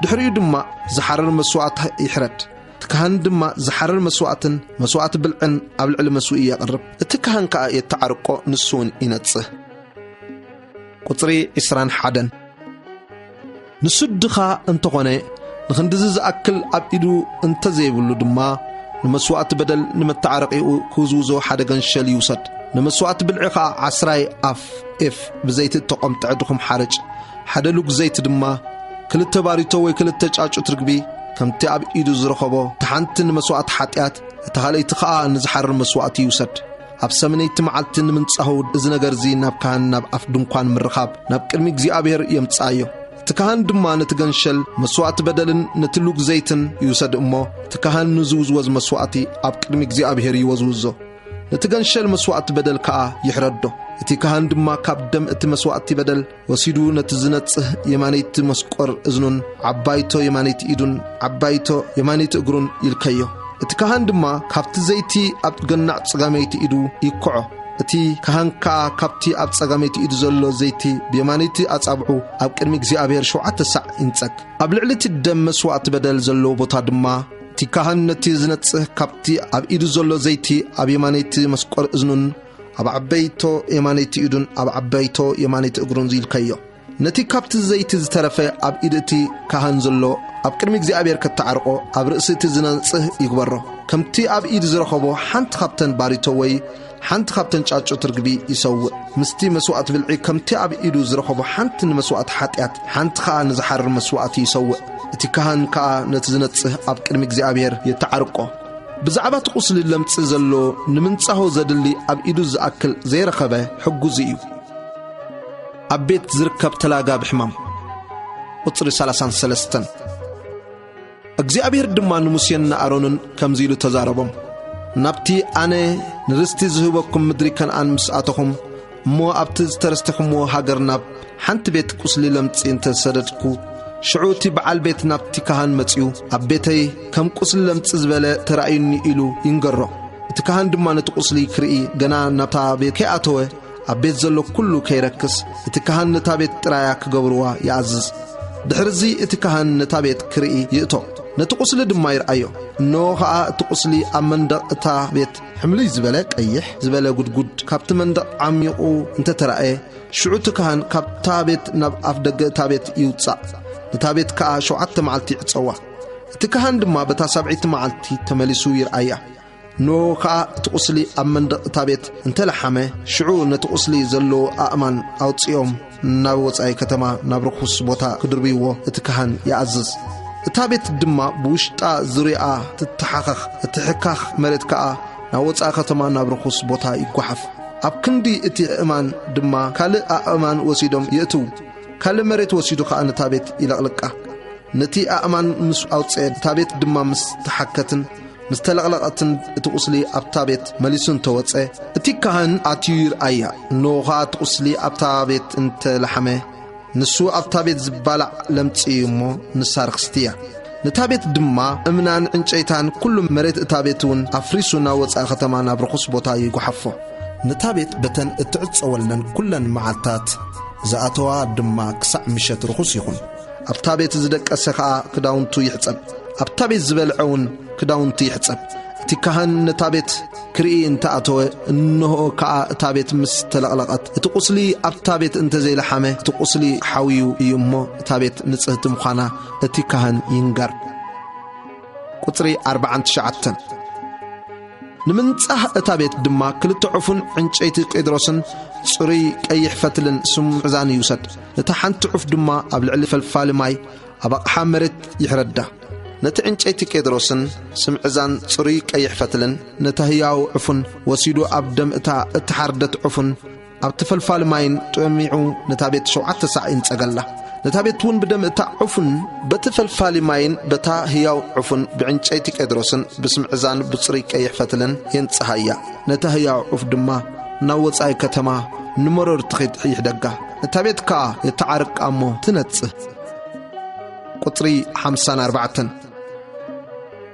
ድሕሪኡ ድማ ዝሓረር መስዋዕቲ ይሕረድ እቲ ካህን ድማ ዝሓረር መስዋዕትን መስዋዕቲ ብልዕን ኣብ ልዕሊ መስውኢ የቕርብ እቲ ካህን ከዓ የተዓርቆ ንሱውን ይነጽህ ቁጽሪ 21 ንሱ ድኻ እንተኾነ ንኽንድዚ ዝኣክል ኣብ ኢዱ እንተዘይብሉ ድማ ንመስዋዕቲ በደል ንመተዓረቂኡ ክውዝውዞ ሓደ ገንሸል ይውሰድ ንመስዋዕቲ ብልዒ ከዓ 10 ኣፍ ኤፍ ብዘይቲ ተቆምጥዕ ድኹም ሓርጭ ሓደ ሉግ ዘይቲ ድማ 2 ባሪቶ ወይ 2 ጫጩት ርግቢ ከምቲ ኣብ ኢዱ ዝረኸቦ ተሓንቲ ንመስዋዕቲ ሓጢአት እቲ ካልአይቲ ከዓ ንዝሓርር መስዋዕቲ ይውሰድ ኣብ ሰመነይቲ መዓልቲ ንምንጻሁ እዚ ነገር እዚ ናብ ካህን ናብ ኣፍ ድንኳን ምርኻብ ናብ ቅድሚ እግዚአብሔር የምጽኣዮ እቲ ካህን ድማ ነቲ ገንሸል መስዋዕቲ በደልን ነቲ ሉግ ዘይትን ይውሰድ እሞ እቲ ካህን ንዝውዝወዝ መስዋዕቲ ኣብ ቅድሚ እግዚአብሔር ይወዝውዞ ነቲ ገንሸል መስዋዕቲ በደል ከዓ ይሕረዶ እቲ ካህን ድማ ካብ ደም እቲ መስዋዕቲ በደል ወሲዱ ነቲ ዝነጽህ የማነይቲ መስቆር እዝኑን ዓባይቶ የማነይቲ ኢዱን ዓባይቶ የማነይቲ እግሩን ይልከዮ እቲ ካህን ድማ ካብቲ ዘይቲ ኣብ ገናዕ ጸጋመይቲ ኢዱ ይክዖ እቲ ካህን ከዓ ካብቲ ኣብ ጸጋመይቲ ኢዱ ዘሎ ዘይቲ ብየማነይቲ ኣጻብዑ ኣብ ቅድሚ እግዚአብሔር 7 ሰዕ ይንጸግ ኣብ ልዕሊ እቲ ደም መስዋዕቲ በደል ዘሎ ቦታ ድማ እቲ ካህን ነቲ ዝነጽህ ካብቲ ኣብ ኢዱ ዘሎ ዘይቲ ኣብ የማነይቲ መስቆር እዝኑን ኣብ ዓበይቶ የማነይቲ ኢዱን ኣብ ዓበይቶ የማነይቲ እግሩን ይልከዮ ነቲ ካብቲ ዘይቲ ዝተረፈ ኣብ ኢድ እቲ ካህን ዘሎ ኣብ ቅድሚ እግዚአብሔር ከተዓርቆ ኣብ ርእሲ እቲ ዝነጽህ ይግበሮ ከምቲ ኣብ ኢድ ዝረኸቦ ሓንቲ ካብተን ባሪቶ ወይ ሓንቲ ካብተን ጫጩት ርግቢ ይሰውዕ ምስቲ መስዋዕቲ ብልዒ ከምቲ ኣብ ኢዱ ዝረኸቦ ሓንቲ ንመስዋዕቲ ሓጢአት ሓንቲ ከዓ ንዝሓርር መስዋዕቲ ይሰውዕ እቲ ካህን ከዓ ነቲ ዝነጽህ ኣብ ቅድሚ እግዚአብሔር የተዓርቆ ብዛዕባ ቁስሊ ለምጽ ዘሎ ንምንጻሆ ዘድሊ ኣብ ኢዱ ዝኣክል ዘይረኸበ ሕጉዝ እዩ ኣብ ቤት ዝርከብ ተላጋቢ ሕማም ቁጽሪ 33 እግዚአብሔር ድማ ንሙሴን ንኣሮንን ከምዚ ኢሉ ተዛረቦም ናብቲ ኣነ ንርስቲ ዝህበኩም ምድሪ ከነኣን ምስኣተኹም እሞ ኣብቲ ዝተረስተኹምዎ ሃገር ናብ ሓንቲ ቤት ቁስሊ ለምጽ እንተሰደድኩ ሽዑ እቲ በዓል ቤት ናብቲ ካህን መጺኡ ኣብ ቤተይ ከም ቁስሊ ለምጽ ዝበለ ተራእዩኒ ኢሉ ይንገሮ እቲ ካህን ድማ ነቲ ቁስሊ ክርኢ ገና ናብታ ቤት ከይኣተወ ኣብ ቤት ዘሎ ኩሉ ከይረክስ እቲ ካህን ነታ ቤት ጥራያ ክገብርዋ ይኣዝዝ ድሕርዚ እቲ ካህን ነታ ቤት ክርኢ ይእቶ ነቲ ቁስሊ ድማ ይርአዮ እነሆ ከዓ እቲ ቁስሊ ኣብ መንደቕ እታ ቤት ሕምልይ ዝበለ ቀይሕ ዝበለ ጉድጉድ ካብቲ መንደቕ ዓሚቑ እንተተራእየ ሽዑ እቲ ካህን ካብታ ቤት ናብ ኣፍ ደገ እታ ቤት ይውጻእ ነታ ቤት ከዓ 7 መዓልቲ ይዕጸዋ እቲ ካህን ድማ በታ 7ቲ መዓልቲ ተመሊሱ ይርአያ ኖ ከዓ እቲ ቁስሊ ኣብ መንደቕ እታ ቤት እንተለሓመ ሽዑ ነቲ ቁስሊ ዘሎ ኣእማን ኣውጽኦም ናብ ወጻኢ ከተማ ናብ ርኩስ ቦታ ክድርብይዎ እቲ ካህን ይኣዝዝ እታ ቤት ድማ ብውሽጣ ዙርያ ትተሓኸኽ እቲ ሕካኽ መሬት ከዓ ናብ ወጻኢ ከተማ ናብ ርኩስ ቦታ ይጓሓፍ ኣብ ክንዲ እቲ ኣእማን ድማ ካልእ ኣእማን ወሲዶም ይእትው ካልእ መሬት ወሲዱ ከዓ ነታ ቤት ይለቕልቃ ነቲ ኣእማን ምስ ኣውጽአ እታ ቤት ድማ ምስ ተሓከትን ምስ ተለቕለቐትን እቲ ቁስሊ ኣብታ ቤት መሊሱን ተወጸ እቲ ካህን ኣትዩ ይርአያ እነሆ ከዓ እቲ ቁስሊ ኣብታ ቤት እንተለሓመ ንሱ ኣብታ ቤት ዝባላዕ ለምጺ እሞ ንሳ ርክስቲ እያ نتابت دما امنان انچيتان كل مريت اتابتون افريسونا وصا ختمان ابرخص بوتا يغحفو نتابت بتن اتعصولن كلن معلتات زاتوا دما كسع مشت رخص يخون ابتابت زدقسخا كداونتو يحصب ابتابت زبلعون كداونتو يحصب تكهن نتابت كري انت اتو انه كا تابت مستلقلقت تقصلي ابتابت انت زي لحمه تقصلي حاويو يمو تابت نصهت مخانا تكهن ينغر قطري 49 نمنصح تابت دما كلت عفن عنچيت قدروسن صري قيح فتلن سمعزان يوسد نتحنت عف دما ابلعل فلفال ماي ابق حمرت يحردا نتعنچيت قدروسن سمعزان صري قيح فتلن نتهياو عفن وسيدو ابدم اتا اتحردت عفن ابتفلفال ماين طميعو نتابت 7 ساعين صقلا نتابتون بدم اتا عفن بتفلفال ماين بتا هياو عفن بعنچيت قدروسن بسمعزان بصري قيح فتلن ينصحيا نتهياو عف دما نوصاي كتما نمرر تخيت يحدغا نتابت كا يتعرق امو تنص قطري 54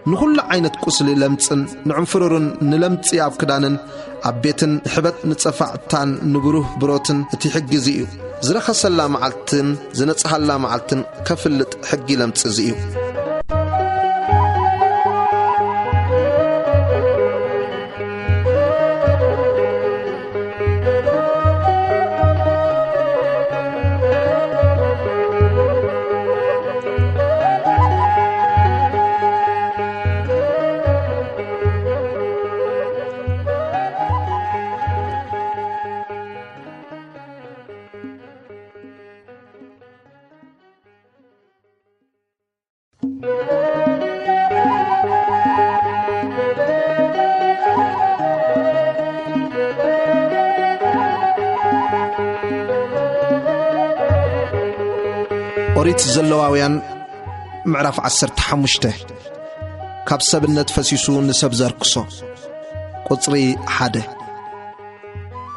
نخل عينت قسل لمصن نعنفررن نلمص ياب كدانن ابيتن حبت نصفعتان نبروه بروتن تي حجزيو زرخ سلام معلتن زنصحلا معلتن كفلت حجي لمص زيو أريد زلواويان معرف 15 كاب سبنت فسيسو نسب زركسو قطري حاده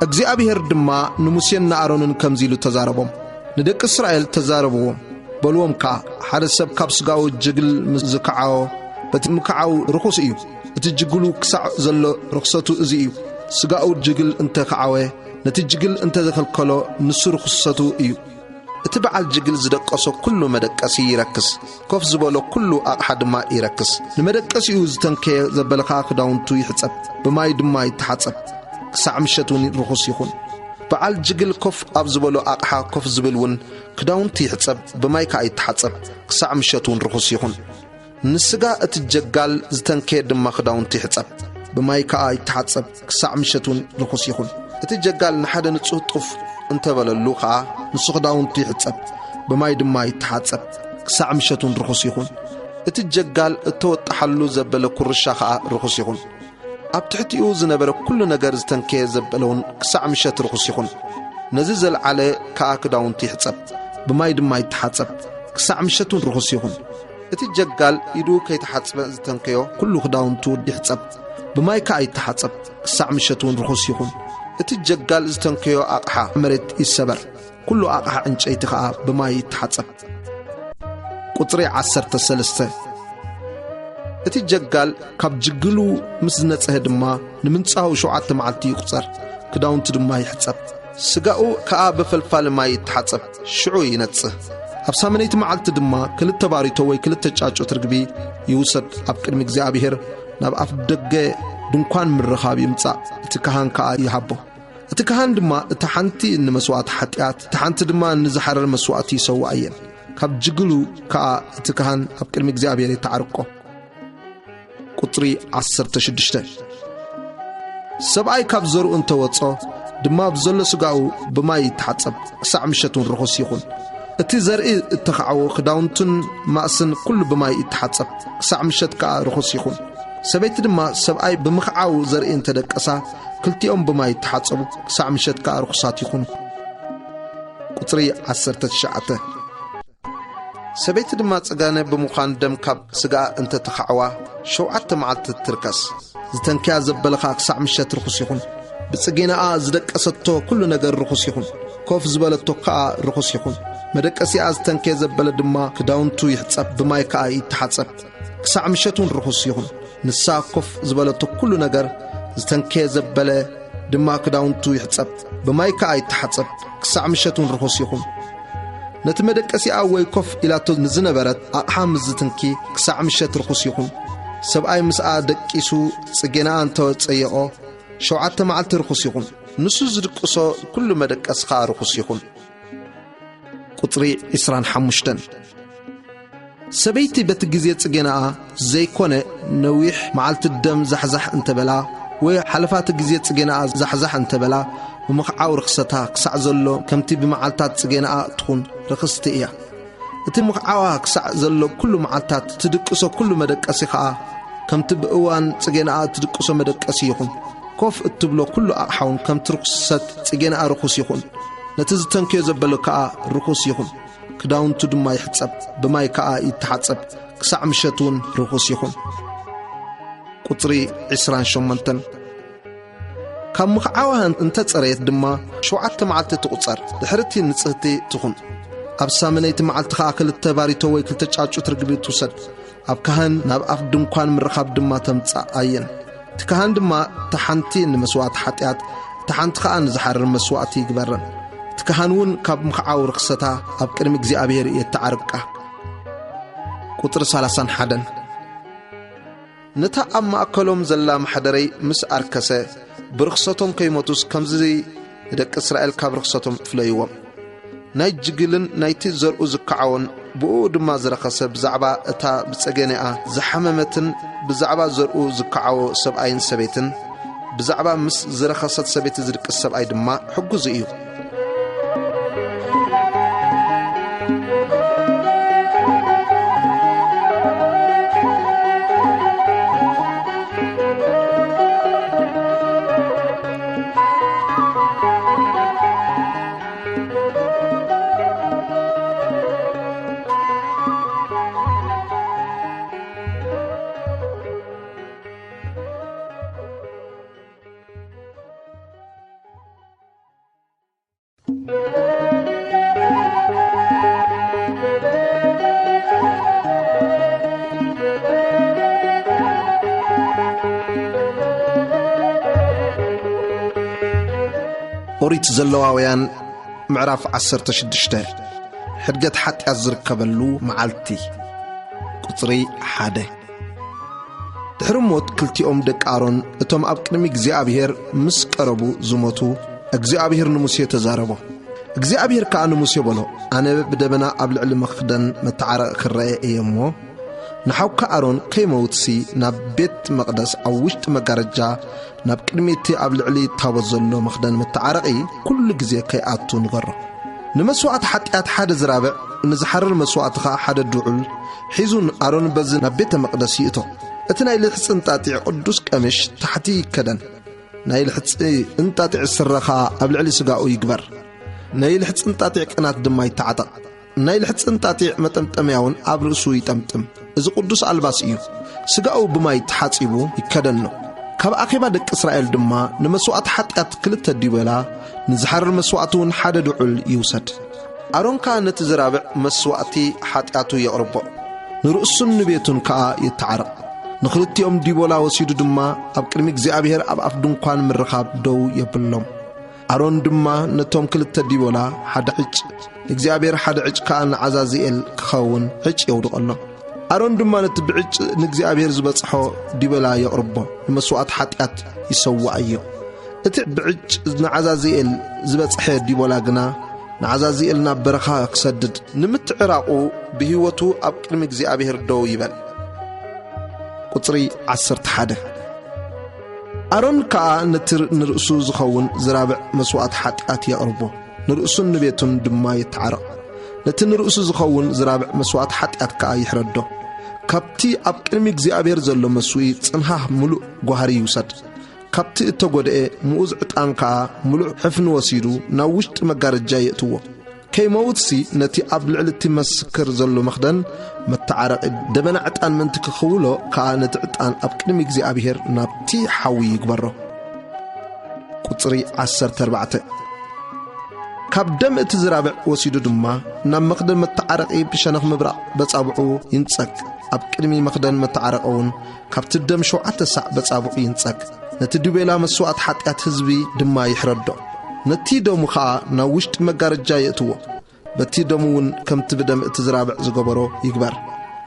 እግዚአብሔር ድማ ንሙሴና አሮንን ከምዚሉ ተዛረቦም ንደቅ እስራኤል ተዛረቦም በልዎም ካ ሓደ ሰብ ካብ ስጋው ጅግል ዝከዓው በትምከዓው ርኹስ እዩ እቲ ጅግሉ ክሳዕ ዘሎ ርኽሰቱ እዚ እዩ ስጋው ጅግል እንተ ከዓወ ነቲ ጅግል እንተ ዘከልከሎ ንሱ ርኽሰቱ እዩ እቲ በዓል ጅግል ዝደቀሶ ኩሉ መደቀሲ ይረክስ ኮፍ ዝበሎ ኩሉ አቕሓ ድማ ይረክስ ንመደቀሲኡ ዝተንከ ዘበለኻ ክዳውንቱ ይሕጸብ በማይ ድማ ይተሓጸብ كسع مشتون رخص يخون بعل جقل كف أبزبلو أقحى كف زبلون كداون تيحصب بمايكا يتحصب كسع مشتون رخص يخون نسقا اتجقال زتنكير دما كداون تيحصب بمايكا يتحصب كسع مشتون رخص يخون اتجقال نحدا نصو طف انت بللو خا نسو كداون تيحصب بماي دما يتحصب كسع مشتون رخص يخون اتجقال توطحلو زبل كرشا خا رخص يخون أبتحتيو زنبر كل نجار زتنكي زبلون كسع مشت رخص يخون نزل على كاك داون تيحصب بماي دماي تحصب كسع مشتون رخص يخون اتجقال يدو كي تحصب زتنكيو كل داون تو يحصب بماي كاي تحصب كسع مشتون رخص يخون اتجقال زتنكيو أقحى مرت يسبر كل أقحى انشيتخا بماي تحصب قطري 13 اتجقال كاب جقلو مسنصه دما نمنصاو 7 معلتي يقصر كداونت دما يحصب سغاو كا بفلفال ما يتحصب شعو ينصه ابسامنيت معلت دما كلت باريتو وي كلت تጫጮ ترغبي يوسد اب قدم እግዚአብሔር ናብ አፍ ደገ ድንኳን ምረኻብ ይምጻ ትካሃን ካ ይሃቦ ትካሃን ድማ ተሐንቲ እንመስዋዕት ሐጢያት ተሐንቲ ድማ እንዝሐረር መስዋዕት ይሰው አየን ካብ ጅግሉ ካ ትካሃን اب قدم እግዚአብሔር ይተዓርቆ قطري 16 سبعي كاب زرو انت وصو دما بزل سغاو بماي تحصب كسع مشتون رخص يخون اتي زرئي اتخعو خداونتن ماسن كل بماي تحصب كسع مشت كا رخص يخون سبيت دما سبعي بمخعو زرئي انت دقسا كلتيهم بماي تحصب كسع مشت كا رخصات يخون قطري 19 سبيت دما صغانه بمخان دم كاب سغا انت تخعوا 7 معلت تركس زتنكيا زبلخا كسع مشت رخص يخون بصقيناء زدقسته كل ነገር ርኹስ ይኹን ኮፍ ዝበለቶ ከዓ ርኹስ ይኹን መደቀሲኣ ዝተንከየ ዘበለ ድማ ክዳውንቱ ይሕጸብ ብማይ ከዓ ይተሓጸብ ክሳዕ ምሸቱን ርኹስ ይኹን ንሳ ኮፍ ዝበለቶ ኩሉ ነገር ዝተንከየ ዘበለ ድማ ክዳውንቱ ይሕጸብ ብማይ ከዓ ይተሓጸብ ክሳዕ ምሸቱን ርኹስ ይኹን ነቲ መደቀሲኣ ወይ ኮፍ ኢላቶ ንዝነበረት ኣቕሓ ምዝትንኪ ክሳዕ ምሸት ርኹስ ይኹን ሰብኣይ ምስኣ ደቂሱ ጽጌናኣ እንተወጸየቆ 7 መዓልቲ ርኹስ ይኹን ንሱ ዝድቅሶ ኩሉ መደቀስ ከዓ ርኹስ ይኹን ቁጥሪ 25 ሰበይቲ በቲ ግዜ ጽጌናኣ ዘይኮነ ነዊሕ መዓልቲ ደም ዛሕዛሕ እንተበላ ወይ ሓለፋት ግዜ ጽጌናኣ ዛሕዛሕ እንተበላ ብምኽዓው ርክሰታ ክሳዕ ዘሎ ከምቲ ብመዓልታት ጽጌናኣ ትኹን ርክስቲ እያ እቲ ምኽዓዋ ክሳዕ ዘሎ ኩሉ መዓልታት ትድቅሶ ኩሉ መደቀሲ ከዓ ከምቲ ብእዋን ጽጌናኣ ትድቅሶ መደቀሲ ይኹን ኮፍ እትብሎ ኩሉ ኣቕሓውን ከምቲ ርክሰት ጽጌናኣ ርኹስ ይኹን ነቲ ዝተንከዮ ዘበሎ ከዓ ርኹስ ይኹን ክዳውንቱ ድማ ይሕጸብ ብማይ ከዓ ይተሓጸብ ክሳዕ ምሸቱን ርኹስ ይኹን ቁጥሪ 28 ካብ ምኽዓዋ እንተጸረየት ድማ 7 መዓልቲ ትቝጸር ድሕርቲ ንጽህቲ ትኹን ኣብ ሳምነይቲ መዓልቲ ከዓ 2 ባሪቶ ወይ 2 ጫጩት ርግቢ ትውሰድ ኣብ ካህን ናብ ኣፍ ድንኳን ምርኻብ ድማ ተምጻእ ኣየን ትካህን ድማ ተሓንቲ ንመስዋዕቲ ሓጢአት ተሓንቲ ከዓ ንዝሓርር መስዋዕቲ ይግበረን ትካህንውን ካብ ምኽዓው ርክሰታ ኣብ ቅድሚ እግዚአብሔር የተዓርቃ ቁጥሪ 31 ነታ ኣብ ማእከሎም ዘላ ማሕደረይ ምስ ኣርከሰ ብርክሰቶም ከይሞቱስ ከምዚ ደቂ እስራኤል ካብ ርክሰቶም ፍለይዎም ናይ ጅግልን ናይቲ ዘርኡ ዝከዓውን ብኡ ድማ ዝረኸሰ ብዛዕባ እታ ብጸገነኣ ዝሓመመትን ብዛዕባ ዘርኡ ዝከዓዎ ሰብኣይን ሰበይትን ብዛዕባ ምስ ዝረኸሰት ሰበይቲ ዝድቅስ ሰብኣይ ድማ ሕጉዝ እዩ ኦሪት ዘለዋውያን ምዕራፍ 16 ሕድገት ሓጢአት ዝርከበሉ መዓልቲ ቁጥሪ 1 ድሕሪ ሞት ክልቲኦም ደቂ ኣሮን እቶም ኣብ ቅድሚ እግዚአብሔር ምስ ቀረቡ ዝሞቱ እግዚአብሔር ንሙሴ ተዛረቦ እግዚአብሔር ከዓ ንሙሴ በሎ ኣነ ብደበና ኣብ ልዕሊ መኽደን መተዓረቕ ክረአ እየ እሞ ንሓውካ ኣሮን ከይመውትሲ ናብ ቤት መቕደስ ኣብ ውሽጢ መጋረጃ ናብ ቅድሚቲ ኣብ ልዕሊ ታቦት ዘሎ መኽደን መተዓረቒ ኩሉ ግዜ ከይኣቱ ንገሮ ንመስዋዕቲ ሓጢአት ሓደ ዝራብዕ ንዝሓርር መስዋዕቲ ከዓ ሓደ ድዑል ሒዙን ኣሮን በዚ ናብ ቤተ መቕደስ ይእቶ እቲ ናይ ልሕፂ እንጣጢዕ ቅዱስ ቀምሽ ታሕቲ ይከደን ናይ ልሕፂ እንጣጢዕ ስረኻ ኣብ ልዕሊ ስጋኡ ይግበር ናይ ልሕፂ እንጣጢዕ ቅናት ድማ ይተዓጠቕ ናይ ልሕፂ እንጣጢዕ መጠምጠምያውን ኣብ ርእሱ ይጠምጥም እዚ ቅዱስ ኣልባስ እዩ ስጋኡ ብማይ ተሓጺቡ ይከደኖ ካብ ኣኼባ ደቂ እስራኤል ድማ ንመስዋዕቲ ሓጢአት 2 ዲበላ ንዝሓርር መስዋዕቱን ሓደ ድዑል ይውሰድ ኣሮን ከዓ ነቲ ዝራብዕ መስዋዕቲ ሓጢአቱ የቕርቦ ንርእሱን ንቤቱን ከዓ ይተዓረቕ ንኽልቲኦም ዲቦላ ወሲዱ ድማ ኣብ ቅድሚ እግዚአብሔር ኣብ ኣፍ ድንኳን ምርኻብ ደው የብሎም ኣሮን ድማ ነቶም 2 ዲቦላ ሓደ ዕጭ እግዚአብሔር ሓደ ዕጭ ከዓ ንዓዛዚኤል ክኸውን ዕጭ የውድቐሎም ኣሮን ድማ ነቲ ብዕጭ ንእግዚአብሔር ዝበጽሖ ዲበላ የቕርቦ ንመስዋዕቲ ሓጢአት ይሰዋዕ እዩ እቲ ብዕጭ ንዓዛዚኤል ዝበጽሐ ዲበላ ግና ንዓዛዚኤል ናብ በረኻ ክሰድድ ንምትዕራቑ ብህይወቱ ኣብ ቅድሚ እግዚአብሔር ደው ይበል ቁጥሪ 11 ኣሮን ከዓ ነቲ ንርእሱ ዝኸውን ዝራብዕ መስዋዕቲ ሓጢአት የቕርቦ ንርእሱን ንቤቱን ድማ ይተዓረቕ ነቲ ንርእሱ ዝኸውን ዝራብዕ መስዋዕቲ ሓጢአት ከዓ ይሕረዶ ካብቲ ኣብ ቅድሚ እግዚአብሔር ዘሎ መስዊኢ ጽንሃህ ሙሉእ ጓህሪ ይውሰድ ካብቲ እተጐድአ ምኡዝ ዕጣን ከዓ ሙሉእ ሕፍኒ ወሲዱ ናብ ውሽጢ መጋረጃ የእትዎ ከይመውትሲ ነቲ ኣብ ልዕሊ እቲ መስክር ዘሎ መኽደን መተዓረቒ ደበና ዕጣን ምንቲ ክኽውሎ ከዓ ነቲ ዕጣን ኣብ ቅድሚ እግዚአብሔር ናብቲ ሓዊ ይግበሮ ቁጽሪ 14 ካብ ደም እቲ ዝራብዕ ወሲዱ ድማ ናብ መኽደን መተዓረቂ ብሸነኽ ምብራቕ በጻብዑ ይንጸቅ ኣብ ቅድሚ መኽደን መተዓረቀውን ካብቲ ደም 7 ሳዕ በጻብዑ ይንጸቅ ነቲ ድቤላ መስዋዕት ኃጢአት ህዝቢ ድማ ይሕረዶ ነቲ ደሙ ኸዓ ናብ ውሽጢ መጋረጃ የእትዎ በቲ ደሙውን ከምቲ ብደም እቲ ዝራብዕ ዝገበሮ ይግበር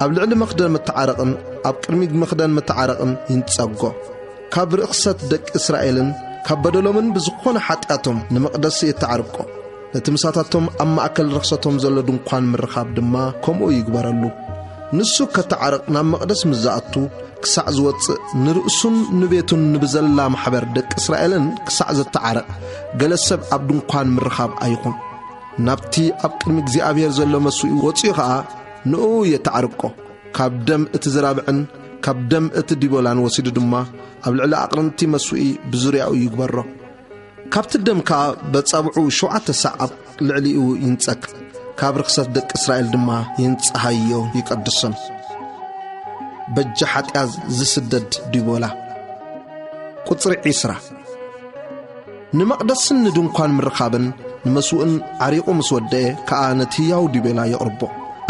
ኣብ ልዕሊ መኽደን መተዓረቕን ኣብ ቅድሚ መኽደን መተዓረቕን ይንጸጎ ካብ ርኽሰት ደቂ እስራኤልን ካብ በደሎምን ብዝኾነ ኃጢአቶም ንመቕደስ የተዓርቆ ነቲ ምሳታቶም ኣብ ማእከል ርኽሰቶም ዘሎ ድንኳን ምርኻብ ድማ ከምኡ ይግበረሉ ንሱ ከተዓረቕ ናብ መቕደስ ምዛኣቱ ክሳዕ ዝወፅእ ንርእሱን ንቤቱን ንብዘላ ማሕበር ደቂ እስራኤልን ክሳዕ ዘተዓረቕ ገለ ሰብ ኣብ ድንኳን ምርኻብ ኣይኹን ናብቲ ኣብ ቅድሚ እግዚኣብሔር ዘሎ መስዋዕቱ ወፂኡ ኸዓ ንኡ የተዓርቆ ካብ ደም እቲ ዝራብዕን ካብ ደም እቲ ዲቦላን ወሲዱ ድማ ኣብ ልዕሊ ኣቕርንቲ መስዋዕቱ ብዙርያኡ ይግበሮ ካብቲ ደም ከዓ በጻብዑ 7 ሳዕ ኣብ ልዕሊኡ ይንጸቅ ካብ ርኽሰት ደቂ እስራኤል ድማ ይንጸሃዮ ይቀድሶን በጃ ኃጢአት ዝስደድ ዲቦላ ቁጽሪ 20 ንመቕደስን ንድንኳን ምርኻብን ንመስዋዕን ዓሪቑ ምስ ወደአ ከዓ ነቲ ሕያው ዲቦላ የቕርቦ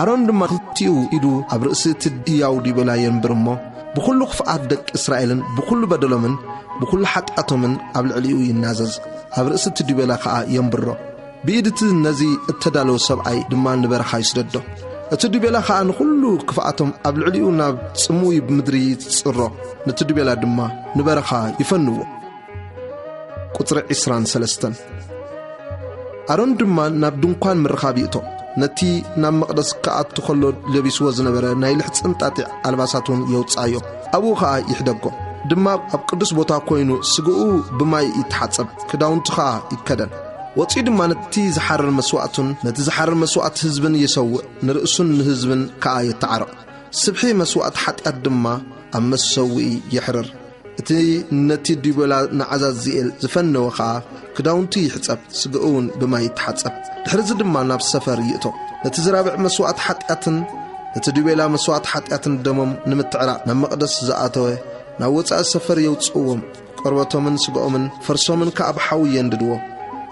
ኣሮን ድማ ክልቲኡ ኢዱ ኣብ ርእሲ እቲ ሕያው ዲቦላ የንብር እሞ ብኹሉ ክፍኣት ደቂ እስራኤልን ብኹሉ በደሎምን ብኹሉ ኃጢአቶምን ኣብ ልዕሊኡ ይናዘዝ ኣብ ርእሲ እቲ ዲቦላ ከዓ የንብሮ ብኢድ እቲ ነዚ እተዳለወ ሰብኣይ ድማ ንበረኻ ይስደዶ እቲ ዲቦላ ከዓ ንኹሉ ክፍኣቶም ኣብ ልዕሊኡ ናብ ጽሙይ ምድሪ ይጽሮ ነቲ ዲቦላ ድማ ንበረኻ ይፈንዎ ቁጽሪ 23 ኣሮን ድማ ናብ ድንኳን ምርኻብ ይእቶ ነቲ ናብ መቕደስ ከኣቱ ከሎ ለቢስዎ ዝነበረ ናይ ልሕፅን ጣጢዕ ኣልባሳቱን የውፃዮ ኣብኡ ከዓ ይሕደጎ ድማ ኣብ ቅዱስ ቦታ ኮይኑ ስግኡ ብማይ ይተሓጸብ ክዳውንቱ ከዓ ይከደን ወፂኡ ድማ ነቲ ዝሓረር መስዋዕቱን ነቲ ዝሓረር መስዋዕት ህዝብን ይሰውዕ ንርእሱን ንህዝብን ከዓ የተዓረቕ ስብሒ መስዋዕት ኃጢአት ድማ ኣብ መሰውኢ ይሕርር እቲ ነቲ ዲቦላ ንዓዛዝኤል ዝፈነወ ከዓ ክዳውንቱ ይሕጸብ ስግኡን ብማይ ይተሓጸብ ድሕሪዚ ድማ ናብ ሰፈር ይእቶ ነቲ ዝራብዕ መስዋዕት ኃጢአትን ነቲ ዲቦላ መስዋዕት ኃጢአትን ደሞም ንምትዕራቕ ናብ መቕደስ ዝኣተወ ናብ ወፃኢ ሰፈር የውፅዎም ቆርበቶምን ስግኦምን ፈርሶምን ከዓ ብሓዊ የንድድዎ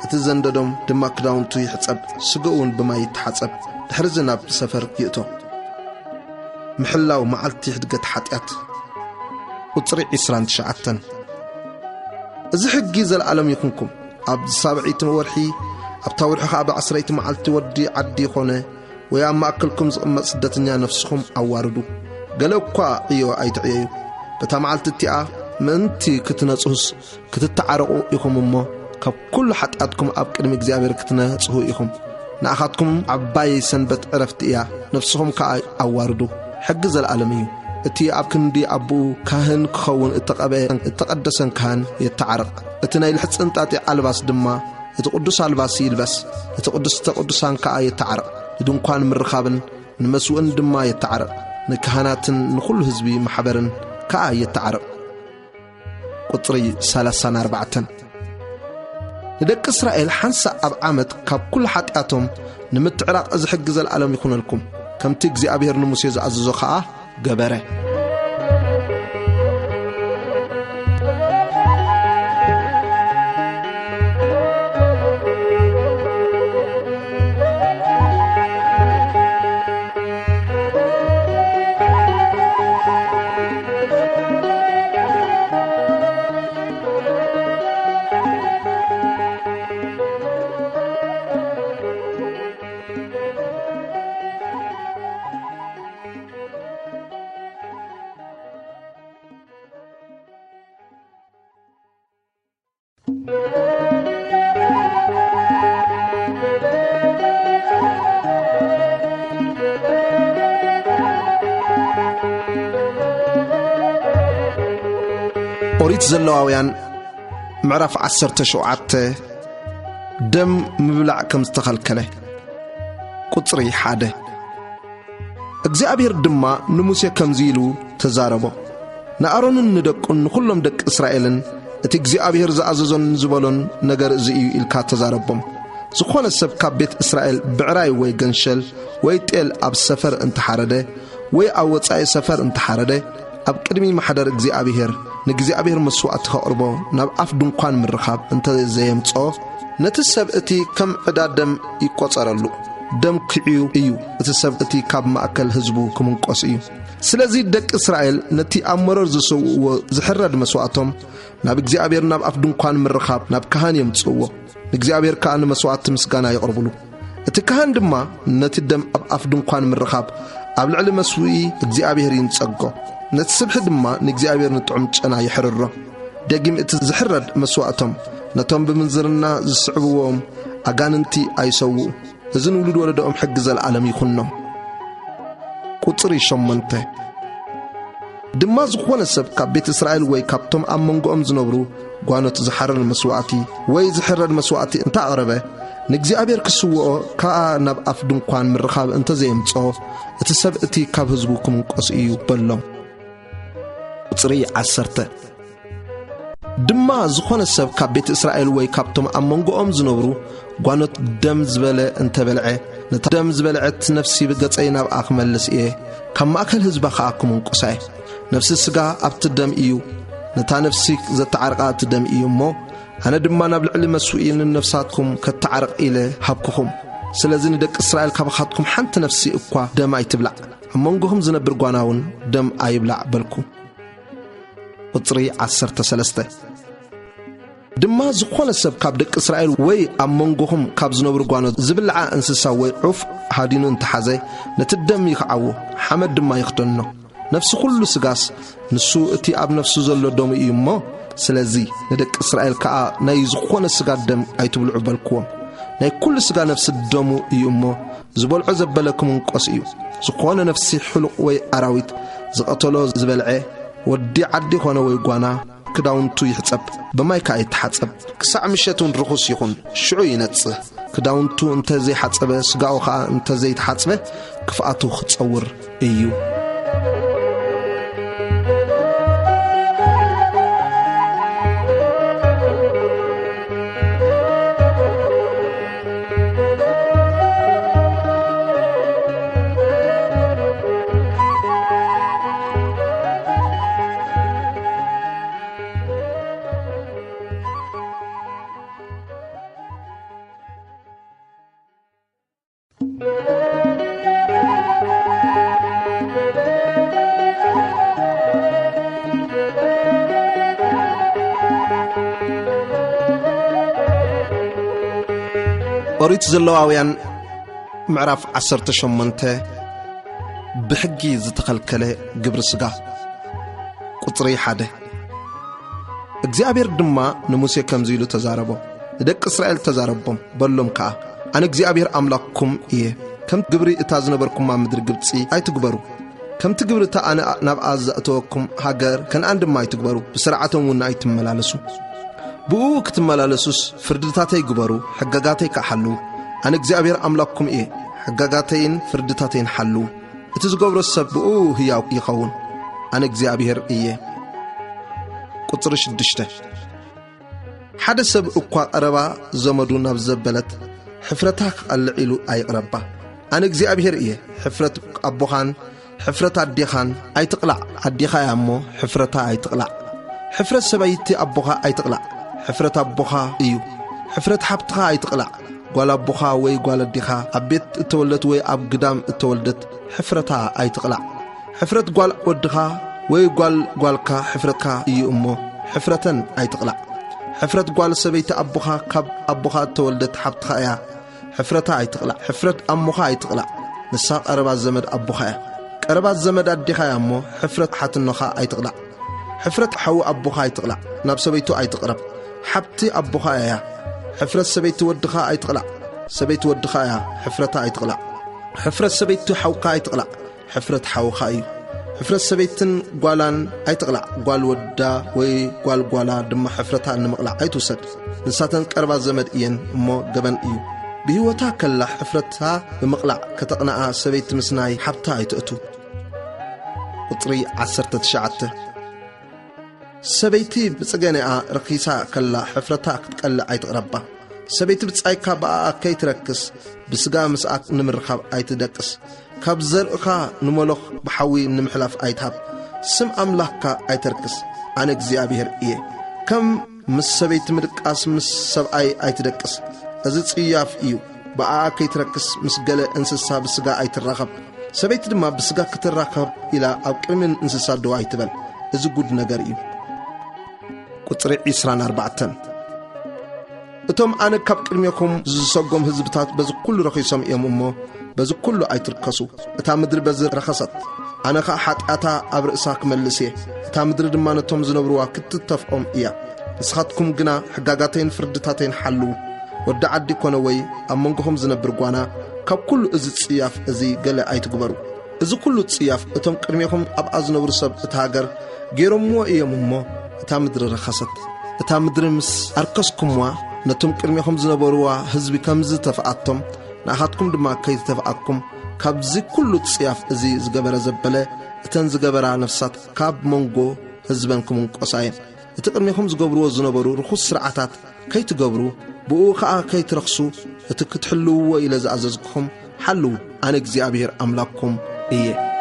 እቲ ዘንደዶም ድማ ክዳውንቱ ይሕጸብ ስግኡን ብማይ ይተሓጸብ ድሕሪዚ ናብ ሰፈር ይእቶ ምሕላው መዓልቲ ሕድገት ኃጢአት ቁጽሪ 29 እዚ ሕጊ ዘለዓለም ይኹንኩም ኣብ ሳብዒት ወርሒ ኣብ ታወርሒ ከዓ ብ10 መዓልቲ ወዲ ዓዲ ኾነ ወይ ኣብ ማእከልኩም ዝቕመጥ ስደተኛ ነፍስኹም ኣዋርዱ ገለ እኳ ዕዮ ኣይትዕየዩ በታ መዓልቲ እቲኣ ምእንቲ ክትነጽሁስ ክትተዓረቑ ኢኹም እሞ ካብ ኩሉ ኃጢአትኩም ኣብ ቅድሚ እግዚኣብሔር ክትነጽሁ ኢኹም ንኣኻትኩም ዓባይ ሰንበት ዕረፍቲ እያ ነፍስኹም ከዓ ኣዋርዱ ሕጊ ዘለዓለም እዩ እቲ ኣብ ክንዲ ኣቦኡ ካህን ክኸውን እተቐደሰን ካህን የተዓረቕ እቲ ናይ ልሕፅን ጣጢዕ ኣልባስ ድማ እቲ ቅዱስ ኣልባስ ይልበስ እቲ ቅዱስተ ቅዱሳን ከዓ የተዓረቕ ንድንኳን ምርኻብን ንመስውዕን ድማ የተዓረቕ ንካህናትን ንኹሉ ህዝቢ ማሕበርን ከዓ የተዓረቕ ቁጽሪ 34 ንደቂ እስራኤል ሓንሳ ኣብ ዓመት ካብ ኩሉ ኃጢአቶም ንምትዕራቕ እዚ ሕጊ ዘለዓለም ይኹነልኩም ከምቲ እግዚኣብሔር ንሙሴ ዝኣዘዞ ከዓ ገበረ ኦሪት ዘሌዋውያን ምዕራፍ 17 ደም ምብላዕ ከም ዝተኸልከለ ቁጽሪ 1 እግዚአብሔር ድማ ንሙሴ ከምዚ ኢሉ ተዛረቦ ንኣሮንን ንደቁን ንኹሎም ደቂ እስራኤልን እቲ እግዚአብሔር ዝኣዘዞን ዝበሎን ነገር እዚ እዩ ኢልካ ተዛረቦም ዝኾነ ሰብ ካብ ቤት እስራኤል ብዕራይ ወይ ገንሸል ወይ ጤል ኣብ ሰፈር እንተሓረደ ወይ ኣብ ወፃኢ ሰፈር እንተሓረደ ኣብ ቅድሚ ማሕደር እግዚአብሔር ንግዚአብሔር መስዋዕት ከቅርቦ ናብ አፍ ድንኳን ምርኻብ እንተ ዘየምጾ ነቲ ሰብእቲ ከም ዕዳደም ይቆጸረሉ ደም ክዕዩ እዩ እቲ ሰብእቲ ካብ ማእከል ህዝቡ ክምንቆስ እዩ ስለዚ ደቂ እስራኤል ነቲ አመረር ዝሰውዎ ዝሕረድ መስዋዕቶም ናብ እግዚአብሔር ናብ አፍ ድንኳን ምርኻብ ናብ ካህን የምጽዎ እግዚአብሔር ካህን መስዋዕት ምስጋና ይቅርብሉ እቲ ካህን ድማ ነቲ ደም ኣብ አፍ ድንኳን ምርኻብ ኣብ ልዕሊ መስዊኢ እግዚአብሔር ይንጸጎ ነቲ ስብሒ ድማ ንእግዚአብሔር ንጥዑም ጨና ይሕርሮ ደጊም እቲ ዝሕረድ መስዋዕቶም ነቶም ብምንዝርና ዝስዕብዎም አጋንንቲ አይሰው እዝን ውሉድ ወለዶም ሕግ ዘለዓለም ይኹኖም ቁጽሪ 8 ድማ ዝኾነ ሰብ ካብ ቤት እስራኤል ወይ ካብቶም ኣብ መንጎኦም ዝነብሩ ጓኖት ዝሓረድ መስዋዕቲ ወይ ዝሕረድ መስዋዕቲ እንታ ኣቕረበ ንእግዚአብሔር ክስውኦ ከዓ ናብ አፍ ድንኳን ምርኻብ እንተ ዘየምጾ እቲ ሰብእቲ ካብ ህዝቡ ክምንቆስ እዩ በሎም ቁጽሪ 10 ድማ ዝኾነ ሰብ ካብ ቤት እስራኤል ወይ ካብቶም ኣብ መንጎኦም ዝነብሩ ጓኖት ደም ዝበለ እንተ በልዐ ነታ ደም ዝበልዐት ነፍሲ ብገጸይ ናብኣ ክመልስ እየ ካብ ማእከል ህዝባ ከዓ ክምንቆሳየ ነፍሲ ስጋ ኣብቲ ደም እዩ ነታ ነፍሲ ዘተዓርቃ እቲ ደም እዩ እሞ ኣነ ድማ ናብ ልዕሊ መስዊኢ ንነፍሳትኩም ከተዓርቕ ኢለ ሃብክኹም ስለዚ ንደቂ እስራኤል ካብኻትኩም ሓንቲ ነፍሲ እኳ ደም ኣይትብላዕ ኣብ መንጎኹም ዝነብር ጓናውን ደም ኣይብላዕ በልኩ ቁጽሪ 13 ድማ ዝኾነ ሰብ ካብ ደቂ እስራኤል ወይ ኣብ መንጎኹም ካብ ዝነብሩ ጓኖት ዝብልዓ እንስሳ ወይ ዑፍ ሃዲኑ እንተሓዘ ነቲ ደም ይኽዓዎ ሓመድ ድማ ይኽደኖ ነፍሲ ኩሉ ስጋስ ንሱ እቲ ኣብ ነፍሱ ዘሎ ደሙ እዩ እሞ ስለዚ ንደቂ እስራኤል ከዓ ናይ ዝኾነ ስጋ ደም ኣይትብልዑ በልክዎም ናይ ኩሉ ስጋ ነፍሲ ደሙ እዩ እሞ ዝበልዖ ዘበለኩም እንቆስ እዩ ዝኾነ ነፍሲ ሕሉቕ ወይ ኣራዊት ዝቐተሎ ዝበልዐ ወዲ ዓዲ ኾነ ወይ ጓና ክዳውንቱ ይሕጸብ በማይካ ይተሓጸብ ክሳዕ ምሸቱን ርኹስ ይኹን ሽዑ ይነጽህ ክዳውንቱ እንተ ዘይሓጸበ ስጋኡ ከዓ እንተ ዘይተሓጸበ ክፍኣቱ ክጸውር እዩ ኦሪት ዘሌዋውያን ምዕራፍ 18 ብሕጊ ዝተኸልከለ ግብሪ ስጋ ቁጽሪ 1 እግዚአብሔር ድማ ንሙሴ ከምዚ ኢሉ ተዛረቦ ንደቂ እስራኤል ተዛረቦም በሎም ከዓ ኣነ እግዚአብሔር ኣምላክኩም እየ ከም ግብሪ እታ ዝነበርኩም ኣብ ምድሪ ግብጺ ኣይትግበሩ ከምቲ ግብሪ እታ ኣነ ናብኣ ዘእተወኩም ሃገር ከነዓን ድማ ኣይትግበሩ ብስርዓቶም እውን ኣይትመላለሱ ብኡ ክትመላለሱስ ፍርድታተይ ግበሩ ሕገጋተይ ከሓሉ ኣነ እግዚአብሔር ኣምላክኩም እየ ሕገጋተይን ፍርድታተይን ሓሉ እቲ ዝገብሮ ሰብ ብኡ ህያው ይኸውን ኣነ እግዚአብሔር እየ ቁጽሪ 6 ሓደ ሰብ እኳ ቀረባ ዘመዱ ናብ ዘበለት ሕፍረታ ክቐልዕ ኢሉ ኣይቕረባ ኣነ እግዚአብሔር እየ ሕፍረት ኣቦኻን ሕፍረት ኣዴኻን ኣይትቕላዕ ኣዴኻ እሞ ሕፍረታ ኣይትቕላዕ ሕፍረት ሰበይቲ ኣቦኻ ኣይትቕላዕ ሕፍረት ኣቦኻ እዩ ሕፍረት ሓብትኻ ኣይትቕላዕ ጓል ኣቦኻ ወይ ጓል ኣዴኻ ኣብ ቤት እተወለደት ወይ ኣብ ግዳም እተወልደት ሕፍረታ ኣይትቕላዕ ሕፍረት ጓል ወድኻ ወይ ጓልካ ሕፍረትካ እዩ እሞ ሕፍረተን ኣይትቕላዕ ሕፍረት ጓል ሰበይቲ ኣቦኻ ካብ ኣቦኻ እተወልደት ሓብትኻ እያ ሕፍረታ ኣይትቕላዕ ሕፍረት ኣሞኻ ኣይትቕላዕ ንሳ ቀረባት ዘመድ ኣቦኻ እያ ቀረባት ዘመድ ኣዴኻ እያ እሞ ሕፍረት ሓትኖኻ ኣይትቕላዕ ሕፍረት ሓዊ ኣቦኻ ኣይትቕላዕ ናብ ሰበይቱ ኣይትቕረብ ሓብቲ ኣቦኻ እያ ሕፍረት ሰበይቲ ወድኻ ኣይትቕላዕ ሰበይቲ ወድኻ እያ ሕፍረታ ኣይትቕላዕ ሕፍረት ሰበይቲ ሓውካ ኣይትቕላዕ ሕፍረት ሓውኻ እዩ ሕፍረት ሰበይትን ጓላን ኣይትቕላዕ ጓል ወዳ ወይ ጓላ ድማ ሕፍረታ ንምቕላዕ ኣይትውሰድ ንሳተን ቀረባት ዘመድ እየን እሞ ገበን እዩ ብህይወታ ከላ ሕፍረታ ብምቕላዕ ከተቕናዓ ሰበይቲ ምስናይ ሓብታ ኣይትእቱ ቁጽሪ 19 ሰበይቲ ብጽገነኣ ረኺሳ ከላ ሕፍረታ ክትቀልዕ ኣይትቕረባ ሰበይቲ ብጻይካ በኣ ከይትረክስ ብስጋ ምስኣ ንምርኻብ ኣይትደቅስ ካብ ዘርእኻ ንመሎኽ ብሓዊ ንምሕላፍ ኣይትሃብ ስም ኣምላኽካ ኣይተርክስ أنا እግዚአብሔር إيه كم مسبيت مدقاس مس سبعي أيتدقس أزت إياف إيو بقى كيتركس مسجلة إنسسا بسجا أيترقب سبيت دم بسجا كترقب إلى أو كمن إنسسا دو أيتبل إذا جود نجار إيو قطري إسران 4 أتوم أنا كاب كلميكم زسقهم هزبتات بز كل رخيصم يومه بز كل أيتركسو أتامدر بز رخصت أنا خاحت أتا أبر إساك ملسي أتامدر دمانتهم زنبروا كتتفقهم إياه نسخاتكم جنا حقاقاتين فردتاتين حلو ودعدي كونوي أمونكم زنبر قوانا كاب كل إزت سياف إزي قلع أيتقبرو إزي كل سياف أتوم كلميكم أبقى زنبر سب أتاقر غيرهم مو إيامهم أتامدر رخصت أتامدر مس أركسكم نتم كلميكم زنبروا هزبي كمز تفعتم نأخذكم دما كي تفعكم كابزي كل تصياف ازي زغبره زبله اتن زغبره نفسات كاب مونغو حزبنكم قصاين اتقرميكم زغبرو زنبرو رخص سرعتات كي تغبرو بو خا كي ترخصو اتكتحلو الى زعززكم حلو انا እግዚአብሔር املاكم ايه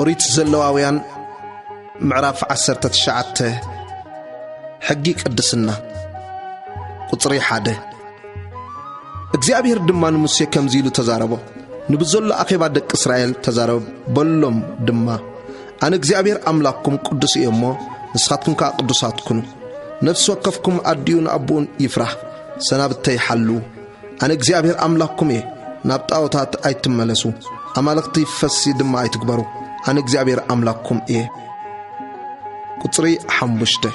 أريد زلواويان معرف 19 حقيق قدسنا قطري حاده እግዚአብሔር ድማን ሙሴ ከምዚሉ ተዛረቦ ንብዘሎ አኺባ ደቅ እስራኤል ተዛረብ በሎም ድማ አነ እግዚአብሔር አምላክኩም ቅዱስ እየሞ ንስኻትኩም ቅዱሳት ኩኑ ነፍስ ወከፍኩም አዲዩን አቡን ይፍራህ ሰናብተይ ሐሉ አነ እግዚአብሔር አምላክኩም ናብ ጣዖታት አይትመለሱ አማልክቲ ፈሲ ድማ አይትግበሩ አነ እግዚአብሔር አምላክኩም ቁጥሪ 5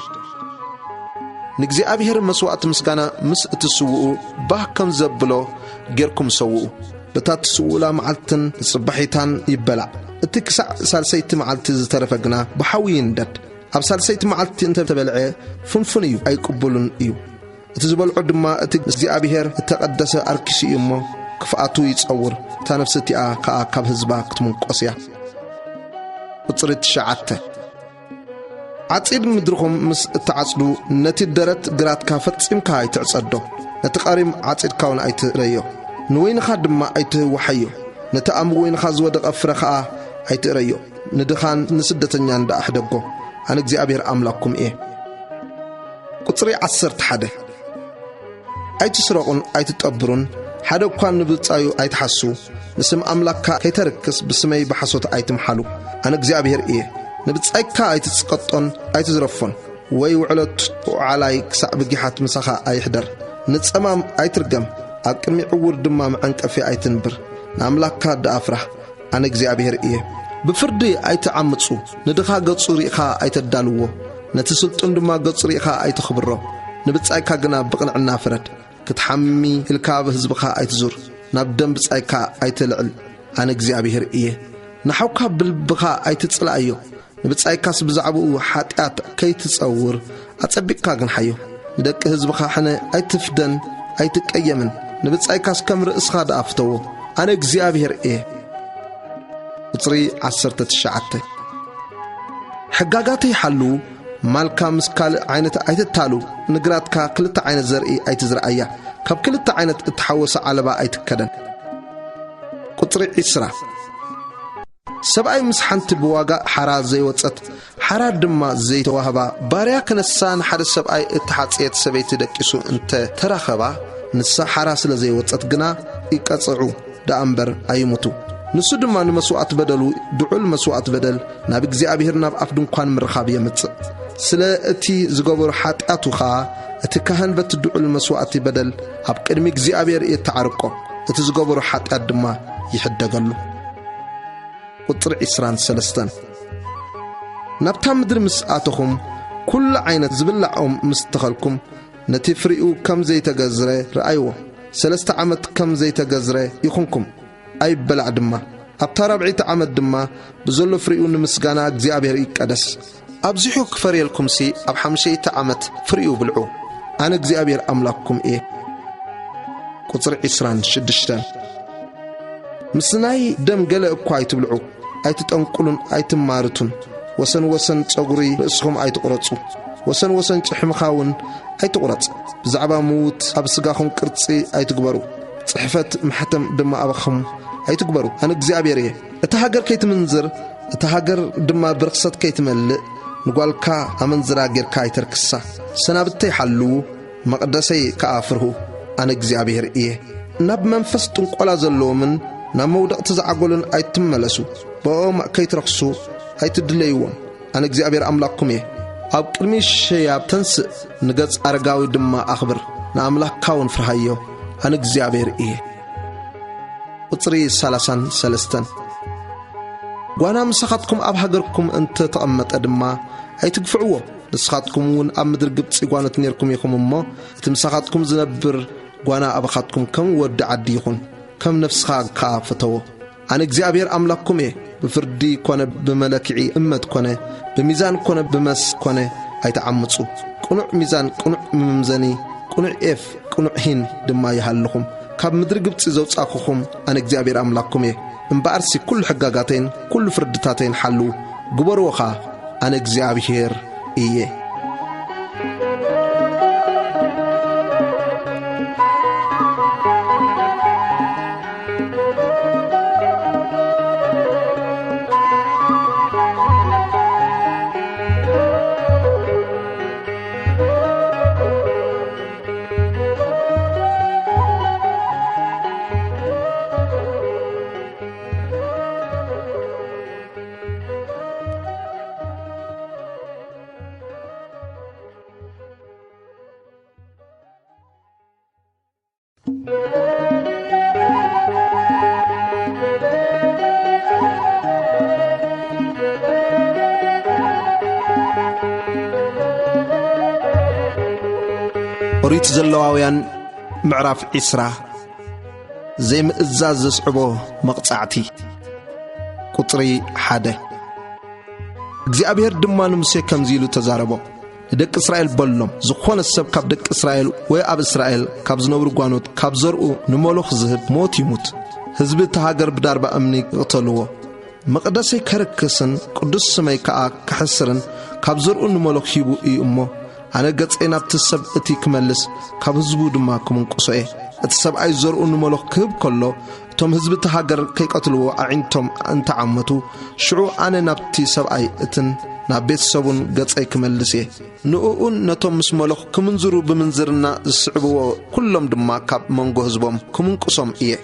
ንግዚአብሔር መስዋዕት ምስጋና ምስ እትስውኡ ባህ ከም ዘብሎ ጌርኩም ሰውኡ በታትስውላ መዓልትን ጽባሒታን ይበላዕ እቲ ክሳዕ ሳልሰይቲ መዓልቲ ዝተረፈግና በሓዊ ይንደድ ኣብ ሳልሰይቲ መዓልቲ እንተ ተበልዐ ፍንፍን እዩ ኣይቅበሉን እዩ እቲ ዝበልዑ ድማ እቲ እግዚአብሔር እተቀደሰ ኣርክሲ እሞ ክፍኣቱ ይጸውር እታ ነፍስቲኣ ከኣ ካብ ህዝባ ክትምንቆስ እያ ቁጥሪ 9 عصيد مدركم مس تعصدو نتي درت غرات كا فصيمكا ايتعصدو نتقاريم عصيد كاون ايتريو نوين خدما ايت وحيو نتام وين خازودق افرخا ايتريو ندخان نسدتنيا اندا احدغو انا እግዚአብሔር አምላክኩም ቁጥሪ 11 አይትስረቁን አይትጠብሩን ሓደኳን ንብጻዩ አይትሐሱ ንስም አምላካ ከይተርክስ በስመይ በሐሶት አይትምሐሉ አና እግዚአብሔር نبتصايكا ايتسقطون ايتزرفون وي وعلت وعلاي كسع بجحات مسخا ايحدر نصمام ايترغم اقمي عور دمام انقفي ايتنبر ناملاكا دافرح انا እግዚአብሔር بفردي ايتعمصو ندخا غصوريخا ايتدالو نتسلطن دما غصوريخا ايتخبرو نبتصايكا غنا بقنعنا فرد كتحمي الكاب حزبخا ايتزور ناب دم بتصايكا ايتلعل انا እግዚአብሔር نحوكا بالبخا ايتصلايو نبتصايكاس بزعبو حاتات كي تصور اصبقكا غن حيو ندق حزبخا حنا ايتفدن ايتقيمن نبتصايكاس كم راسخا دافتو انا እግዚአብሔር قطري 19 حقاقاتي حلو مالكا مسكال عينت ايتتالو نغراتكا كلتا عينت زرئي ايتزرعيا كب كلتا عينت اتحوس علبا ايتكدن قطري 10 سبعي مسحنت بواقع حرا زي وطت حرا دما زي توهبا باريا كنسان حد سبعي اتحاصيت سبيت دقيسو انت تراخبا نسا حرا سلا زي وطت غنا يقصعو دامبر ايموتو نسو دما مسوعت بدلو دعول مسوعت بدل ناب እግዚአብሔር ናብ አፍ ድንኳን ምርኻብ የምጽ ስለ እቲ ዝገበሩ ሓጢአቱ ኻ እቲ ካህን በትድዑል መስዋዕት በደል ኣብ ቅድሚ እግዚአብሔር የተዓርቆ እቲ ዝገበሩ ሓጢአት ድማ ይሕደገሉ قطر 23 نبتا مدر مسآتهم كل عينة زبلعهم مستخلكم نتفرئوا كم زي تجزرة رأيوه 3 عمت كم زي تجزرة يخونكم أي بلع دما أبتا 4 عمت دما بزلو فرئوا نمسجانا እግዚአብሔር ይቀደስ أبزحوا كفري لكم سي أب 5 عمت فرئوا بلعو أنا እግዚአብሔር أملاككم إيه قصر 26 مسناي دم قلق كواي تبلعو أي تتنقلون أي تمارتون وسن تصغري رأسهم أي تقرصوا وسن تحمخاون أي تقرص بزعبا موت أب سقاهم قرصي أي تقبروا صحفت محتم دما أبخم أي تقبروا أنا እግዚአብሔር إيه اتهاجر كيت منزر اتهاجر دما برخصت كيت ملء نقولكا أمنزر أجر كاي تركسا سنابتي حلو مقدسي كافره أنا እግዚአብሔር إيه ناب منفس تنقلا زلومن نمودق تزعقلن أي تملسوا بقوم كيت رخصوا أي تدليوم أنا እግዚአብሔር أملاككم إيه أب قرمي الشياب تنس نقص أرقاوي دما أخبر نأملاك كاون فرهايو أنا እግዚአብሔር إيه قطري 33 وانا مسخاتكم أب هاجركم أنت تقمت أدما أي تقفعوه نسخاتكم ون أمدر قبطي قوانا تنيركم يخم أما تمسخاتكم زنبر قوانا أبخاتكم كم ود عديخون كم نفسخا كافتوه أنا እግዚአብሔር أملاككم إيه بفردي كونه بملكعي أمت كونه بميزان كونه بمس كونه أي تعمصوا قنوع ميزان قنوع ممزني قنوع إف قنوع هين دما يهلكم كاب مدر قبطي زوصاكم أنا እግዚአብሔር أملاككم إيه انبارسي كل حقاقاتين كل فردتاتين حلو قبروخا أنا እግዚአብሔር إيه وريت زلواويان معرف إسرا زي مئزاز زسعبو مقطعتي قطري حاده እግዚአብሔር دمان مسي كمزيلو تزاربو دك إسرائيل بلوم زخون السب كاب دك إسرائيل ويأب إسرائيل كاب زنور قوانوت كاب زرقو نمولوخ زهب موت يموت هزب تهاجر بدار بأمني قتلوه مقدسي كركسن قدس سمي كحسرن كاب زرقو نمولوخ يبو إي أمو أنا قد إنا بتسب إتي كملس كاب هزبو دماكم انقصوئي اتسب أي زرقو نمولوخ كيب كله توم هزب تهاجر كي قتلوه أعينتم أنت عمتو شعو أنا نبتي سب أي إتن نابيت سبون قد أي كملسي نؤون نتوم مسمولوخ كمنزرو بمنزرنا السعبو كلهم دما كاب منقو هزبوم كمنقصوم إيه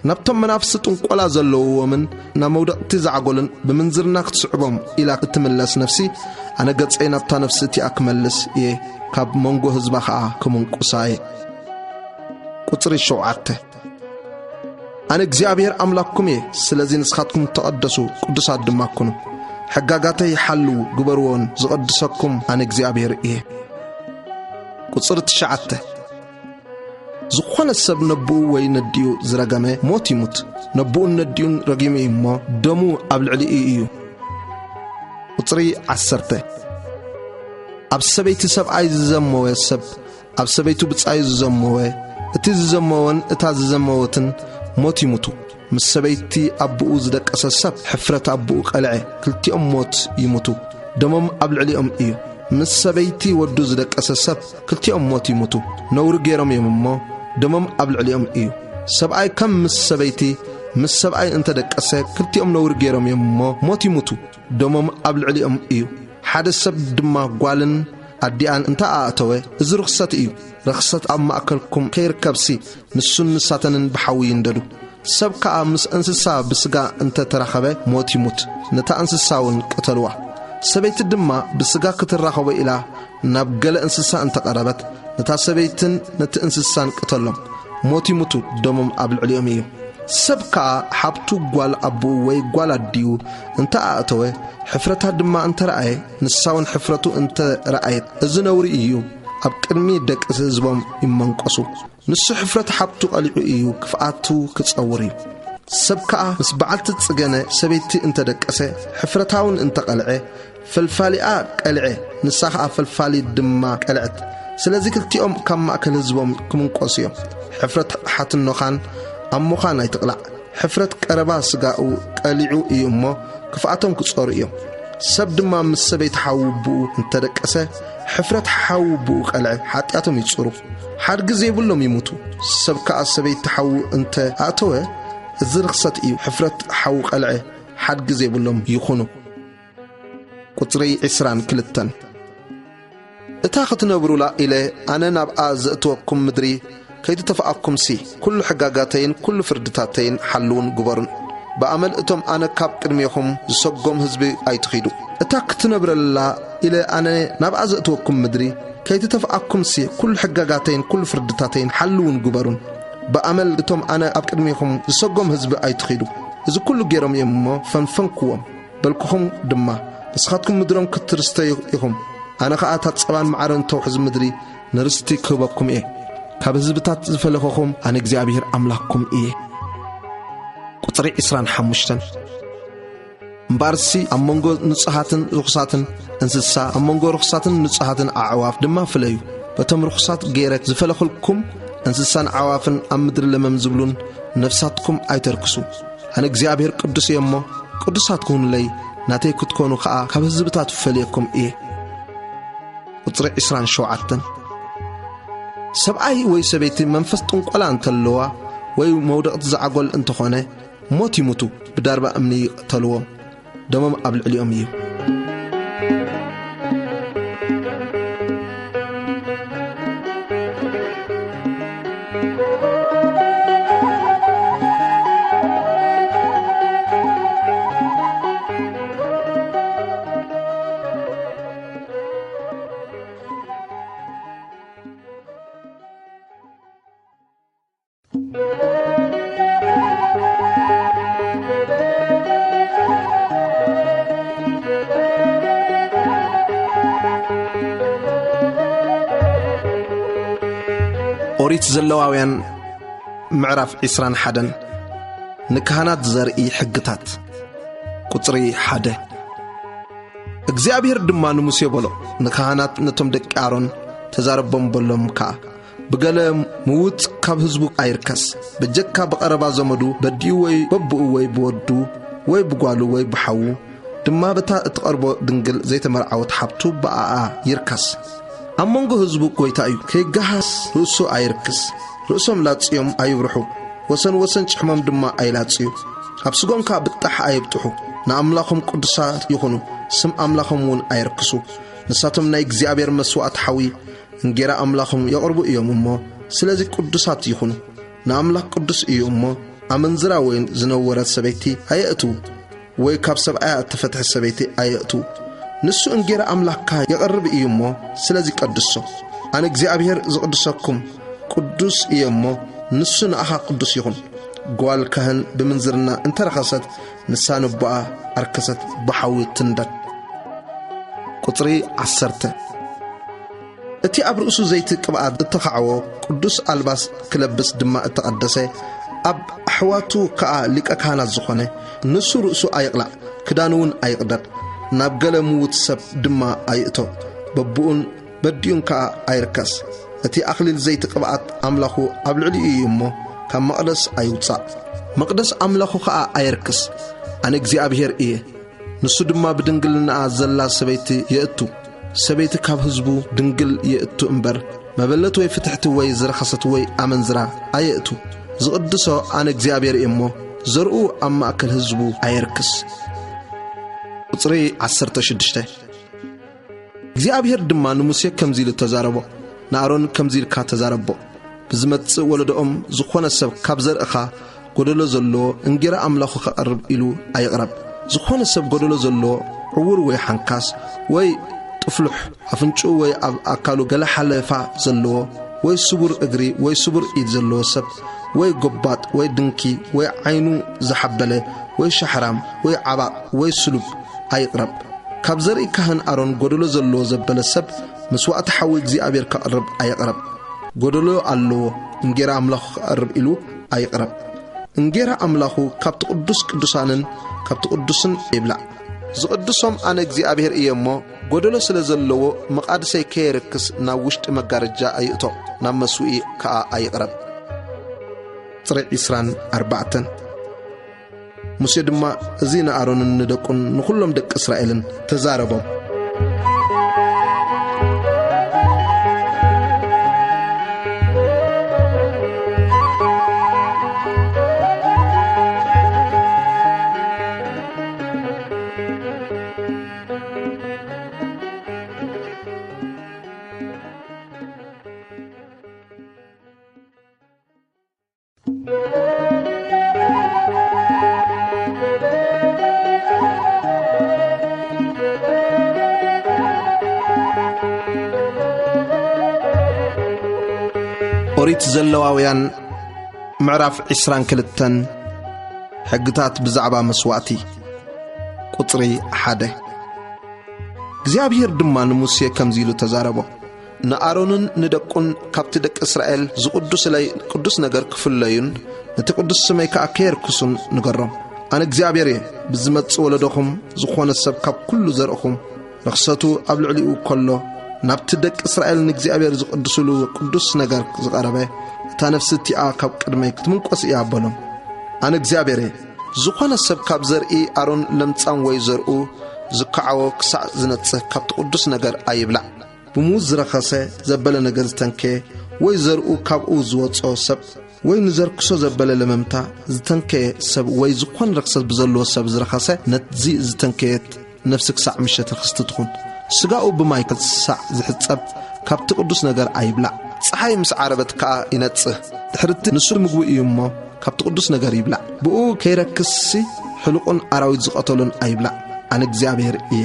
نبتم منافستون قولا زلو ومن نمودق تزعقولن بمنزرنا كتسعبهم إلا كتملس نفسي أنا قد أي نبتا نفسيتي أكملس إيه كاب منقو هزبخا كمنقصاي قطري شوعته أنا እግዚአብሔር أملاككم إيه سلازي نسخاتكم تقدسوا قدسات دماككم حقاقاتي حلو قبرون زقدسكم أنا እግዚአብሔር إيه قصر تشعته زخون السب نبو وينديو زرقامي موت يموت نبو نديون رقيمي ما دمو قبل علي إيو قصري 10 أب سبيت سب عايز زموه السب أب سبيتو بتعايز زموه اتز زموان اتاز زموتن موت يموتو مس سبيتي أبو زدك أساسب حفرة أبو قلعي كلتي موت يموتو دمم قبل عليهم إيو مس سبيتي ودو زدك أساسب كلتي موت يموتو نور غيرهم يمما دمم قبل عليهم إيو سبعي كم مس سبعي انت دك أساسب كلتي نور غيرهم يمما موت يموتو دمم قبل عليهم إيو حد السب دما قوالن أديان انت آتوه إذ رخصت إيو رخصت أما أكلكم كير كبسي نسون نساتنن بحوين دادو سبك أمس أنسسا بسقا انت ترخبه موت يموت نتا أنسساون قتلوه سبيت الدما بسقا كترخبه إلا نبقل أنسسا انت قربت نتا سبيتن نتا أنسسان قتلهم موت يموتو دمم قبل عليهم إيو سبكا حبتو قوال أبو وي قوال الديو انت أعطوه حفرتها دما انت رأي نساون حفرتو انت رأيت ازنوري إيو أبكرمي دك أزبام يمنقصو نسو حفرت حبتو قلعو إيو كفعاتو كتصوري سبكا مسبعالت تسجنة سبيتي انت دك أسي حفرتهاون انت قلعي فالفالئة قلعي نساها فالفالي دما قلعت سلازي كلتيهم كم أكل زبام كمون قصيو حفرت حات النخان أموخان أي تقلع حفرت قربا سقاو قلعو إيومو كفعتهم كتصوريو سب دما مسبيت حاوبو انت دكسه حفرت حاوبو قلع حاتياتهم يتصورو حد غزي يبلهم يموتو سب كاسبيت حاو انت اتوه زرخصت ايو حفرت حاو قلع حد غزي يبلهم يخونو قطري عسران كلتن اتاخت نبرولا الى انا نبقى زأتوكم مدري كي تتفقكم سي كل حقاقاتين كل فردتاتين حلون قبرن بأمل اتم انا كاب قدميكم زسقوم حزبي اي تخيدو اتاك تنبر الله الى انا نبقى زأتوكم مدري كي تتفقكم سي كل حقاقاتين كل فردتاتين حلون قبرن بأمل اتم انا اب قدميكم زسقوم حزبي اي تخيدو اذا كل غيرم يمو فنفنكوم بلكم دما نسخاتكم مدرم كترستيكم انا خاطات صبان معرن توحز مدري نرستي كبكم ايه كاب حزبتات زفلخوكم انا እግዚአብሔር አምላክኩም ايه قطري إسران حمشتن مبارسي أمونغو نصحاتن رخصاتن انسسا أمونغو رخصاتن نصحاتن أعواف دما فليو بتم رخصات غيرك زفلخلكم انسسان عوافن أمدر لممزبلون نفساتكم أيتركسو أنا እግዚአብሔር ቅዱስ يمو ቅዱሳትኩም لي ناتي كتكونو خا كاب حزبتات فليكم ايه قطري إسران شوعتن سبعي وي سبيتي منفس طنقلا انتلوا وي مودقت زعقل انتخونه موت يموتو بداربا امني قتلوهم دمم قبل اليوم يو أوريت زلواويان معرف عسران حدن نكهانات زرئي حقتات قطري حده እግዚአብሔር ድማኑ ሙሴ በሎ ንካህናት ነቶም ደቂ አሮን ተዛረቦም በሎም ካ በገለ ሙውት ካብ ህዝቡ አይርከስ በጀካ በቀረባ ዘመዱ በዲው ወይ በብኡ ወይ በወዱ ወይ በጓሉ ወይ በሐው ድማ በታ እትቀርቦ ድንግል ዘይተመርዓወት ሐብቱ በአአ ይርከስ አሞንጎ ህዝቡ ቆይታዩ ከጋሃስ ሩሱ አይርክስ ሩሱም ላጽዮም አይብርሑ ወሰን ወሰን ጭሕመም ድማ አይላጽዩ አብስጎም ካ ብጣሕ አይብጥሑ ናአምላኹም ቅዱሳት ይኹኑ ስም አምላኹም ውን አይርክሱ ንሳቶም ናይ እግዚአብሔር መስዋዕት ሐዊ እንጌራ አምላኹም ያቀርቡ እዮም ስለዚህ ቅዱሳት ይኹኑ ናአምላኽ ቅዱስ እዮም አመንዝራ ወይን ዝነወረት ሰበይቲ አይእቱ ወይ ካብ ሰብአያ ተፈትሕ ሰበይቲ አይእቱ ንሱ እንጌራ አምላኽካ ያቀርብ እዮም ስለዚህ ቅዱስ አነ እግዚአብሔር ዝቅድሰኩም ቅዱስ እዮም ንሱ ንአኻ ቅዱስ ይኹን ጓል ካህን በመንዝርና እንተረኸሰት ንሳንባ አርከሰት በሐዊ ትንደት ቁጥሪ 10 እቲ ኣብ ርእሱ ዘይት ቅብኣት እተኻዕዎ ቅዱስ አልባስ ክለብስ ድማ እተቀደሰ ኣብ ኣሕዋቱ ከኣ ሊቀ ካህናት ዝኾነ ንሱ ርእሱ ኣይቕላዕ ክዳኑውን ኣይቕደድ ናብ ገለ ሙውት ሰብ ድማ ኣይእቶ በብኡን በዲኡን ከኣ ኣይርከስ እቲ ኣኽሊል ዘይት ቅብኣት ኣምላኹ ኣብ ልዕሊኡ እዩ ካብ መቕደስ ኣይውፃእ መቕደስ ኣምላኹ ከኣ ኣይርክስ ኣነ እግዚአብሔር እየ ንሱ ድማ ብድንግልና ዘላ ሰበይቲ የእቱ ሰበይቲ ካብ ህዝቡ ድንግል የእቱ እምበር መበለት ወይ ፍትሕቲ ወይ ዝረኸሰት ወይ ኣመንዝራ ኣየእቱ ዝቅድሶ ኣነ እግዚአብሔር እየ ዘርኡ ኣብ ማእከል ህዝቡ ኣይርክስ ቁጥሪ 16 እግዚአብሔር ድማ ንሙሴ ከምዚሉ ተዛረቦ ንኣሮን ከምዚልካ ተዛረቦ ብዝመጽእ ወለዶኦም ዝኾነ ሰብ ካብ ዘርእኻ ጎደሎ ዘሎ እንጌራ ኣምላኹ ከቐርብ ኢሉ ኣይቕረብ ዝኾነ ሰብ ጎደሎ ዘሎ ዕውር ወይ ሓንካስ ወይ ጥፍሉሕ ኣፍንጩ ወይ ኣብ ኣካሉ ገለ ሓለፋ ዘለዎ ወይ ስቡር እግሪ ወይ ስቡር ኢድ ዘለዎ ሰብ ወይ ጎባጥ ወይ ድንኪ ወይ ዓይኑ ዝሐበለ ወይ ሸሕራም ወይ ዓባቕ ወይ ስሉብ ኣይቕረብ ካብ ዘርኢ ካህን ኣሮን ጎደሎ ዘለዎ ዘበለ ሰብ መስዋዕቲ ሓዊ እግዚአብሔር ከቕርብ ኣይቕረብ ጎደሎ ኣለዎ እንጌራ ኣምላኹ ከቕርብ ኢሉ ኣይቕረብ እንጌራ ኣምላኹ ካብቲ ቅዱስ ቅዱሳንን ካብቲ ቅዱስን ይብላዕ ዝቅድሶም ኣነ እግዚአብሔር እየ እሞ ጎደሎ ስለ ዘለዎ መቃድሰይ ከይርክስ ናብ ውሽጢ መጋረጃ ኣይእቶ ናብ መስውኢ ከዓ ኣይቕረብ ጽሬዕ 24 ሙሴ ድማ እዚ ንኣሮንን ንደቁን ንኹሎም ደቂ እስራኤልን ተዛረቦም ኦሪት ዘለዋውያን ምዕራፍ 22 ሕግታት ብዛዕባ መስዋዕቲ ቁጥሪ 1 እግዚአብሔር ድማ ንሙሴ ከምዚሉ ተዛረቦ ንኣሮንን ንደቁን ካብቲ ደቂ እስራኤል ዝቅዱስለይ ቅዱስ ነገር ክፍለዩን ነቲ ቅዱስ ስመይ ከዓ ከይርክሱን ንገሮም ኣነ እግዚአብሔር ብዝመጽእ ወለዶኹም ዝኾነ ሰብ ካብ ኩሉ ዘርእኹም ረኽሰቱ ኣብ ልዕሊኡ ከሎ ናብቲ ደቂ እስራኤል ንእግዚአብሔር ዝቅድስሉ ቅዱስ ነገር ዝቐረበ እታ ነፍሲ እቲኣ ካብ ቅድመይ ክትምንቆስ እያ ኣበሎም ኣነ እግዚአብሔር ዝኾነ ሰብ ካብ ዘርኢ ኣሮን ለምጻም ወይ ዘርኡ ዝከዓዎ ክሳዕ ዝነጽህ ካብቲ ቅዱስ ነገር ኣይብላዕ ብሙዝ ዝረኸሰ ዘበለ ነገር ዝተንከየ ወይ ዘርኡ ካብኡ ዝወጾ ሰብ ወይ ንዘርክሶ ዘበለ ለመምታ ዝተንከየ ሰብ ወይ ዝኾነ ረክሰት ብዘለዎ ሰብ ዝረኸሰ ነዚ ዝተንከየት ነፍሲ ክሳዕ ምሸት ርክስትትኹን ስጋኡ ብማይ ክሳዕ ዝሕጸብ ካብቲ ቅዱስ ነገር ኣይብላዕ ፀሓይ ምስ ዓረበት ከዓ ይነጽህ ድሕርቲ ንሱ ምግቢ እዩ እሞ ካብቲ ቅዱስ ነገር ይብላዕ ብኡ ከይረክስሲ ሕልቁን ኣራዊት ዝቐተሉን ኣይብላዕ ኣነ እግዚአብሔር እየ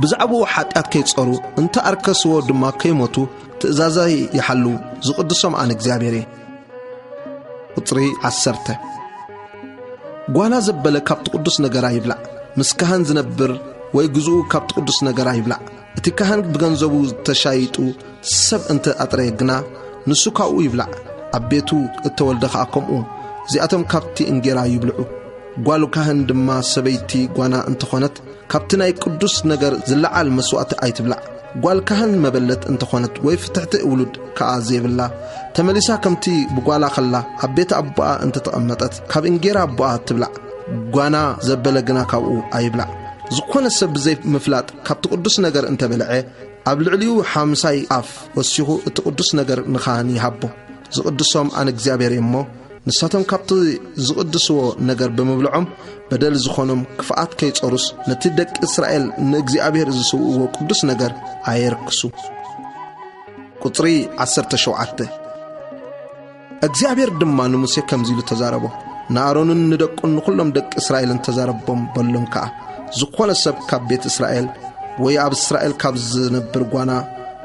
ብዛዕባኡ ሓጢአት ከይጸሩ እንተ ኣርከስዎ ድማ ከይሞቱ ትእዛዛይ ይሓሉ ዝቅድሶም ኣነ እግዚአብሔር እየ ቁጥሪ 10 ጓና ዘበለ ካብቲ ቅዱስ ነገር ኣይብላዕ ምስ ካህን ዝነብር ወይ ግዝኡ ካብቲ ቅዱስ ነገር ኣይብላዕ እቲ ካህን ብገንዘቡ ተሻይጡ ሰብ እንተ ኣጥረየ ግና ንሱ ካብኡ ይብላዕ ኣብ ቤቱ እተወልደ ከዓ ከምኡ እዚኣቶም ካብቲ እንጌራ ይብልዑ ጓሉ ካህን ድማ ሰበይቲ ጓና እንተኾነት ካብቲ ናይ ቅዱስ ነገር ዝለዓል መስዋዕቲ ኣይትብላዕ ጓል ካህን መበለት እንተኾነት ወይ ፍትሕቲ ውሉድ ከዓ ዘይብላ ተመሊሳ ከምቲ ብጓላ ኸላ ኣብ ቤት ኣቦኣ እንተተቐመጠት ካብ እንጌራ ኣቦኣ ትብላዕ ጓና ዘበለ ግና ካብኡ ኣይብላዕ ዝኾነ ሰብ ዘይ ምፍላጥ ካብቲ ቅዱስ ነገር እንተበልዐ ኣብ ልዕሊኡ ሓምሳይ ኣፍ ወሲኹ እቲ ቅዱስ ነገር ንኻህን ይሃቦ ዝቅድሶም ኣነ እግዚአብሔር እሞ ንሳቶም ካብቲ ዝቅድስዎ ነገር ብምብልዖም በደል ዝኾኖም ክፍኣት ከይጸሩስ ነቲ ደቂ እስራኤል ንእግዚአብሔር ዝስውእዎ ቅዱስ ነገር ኣየርክሱ ቁጥሪ 17 እግዚአብሔር ድማ ንሙሴ ከምዚሉ ተዛረቦ ንኣሮንን ንደቁን ንኹሎም ደቂ እስራኤልን ተዛረቦም በሎም ከዓ ዝኾነ ሰብ ካብ ቤት እስራኤል ወይ ኣብ እስራኤል ካብ ዝነብር ጓና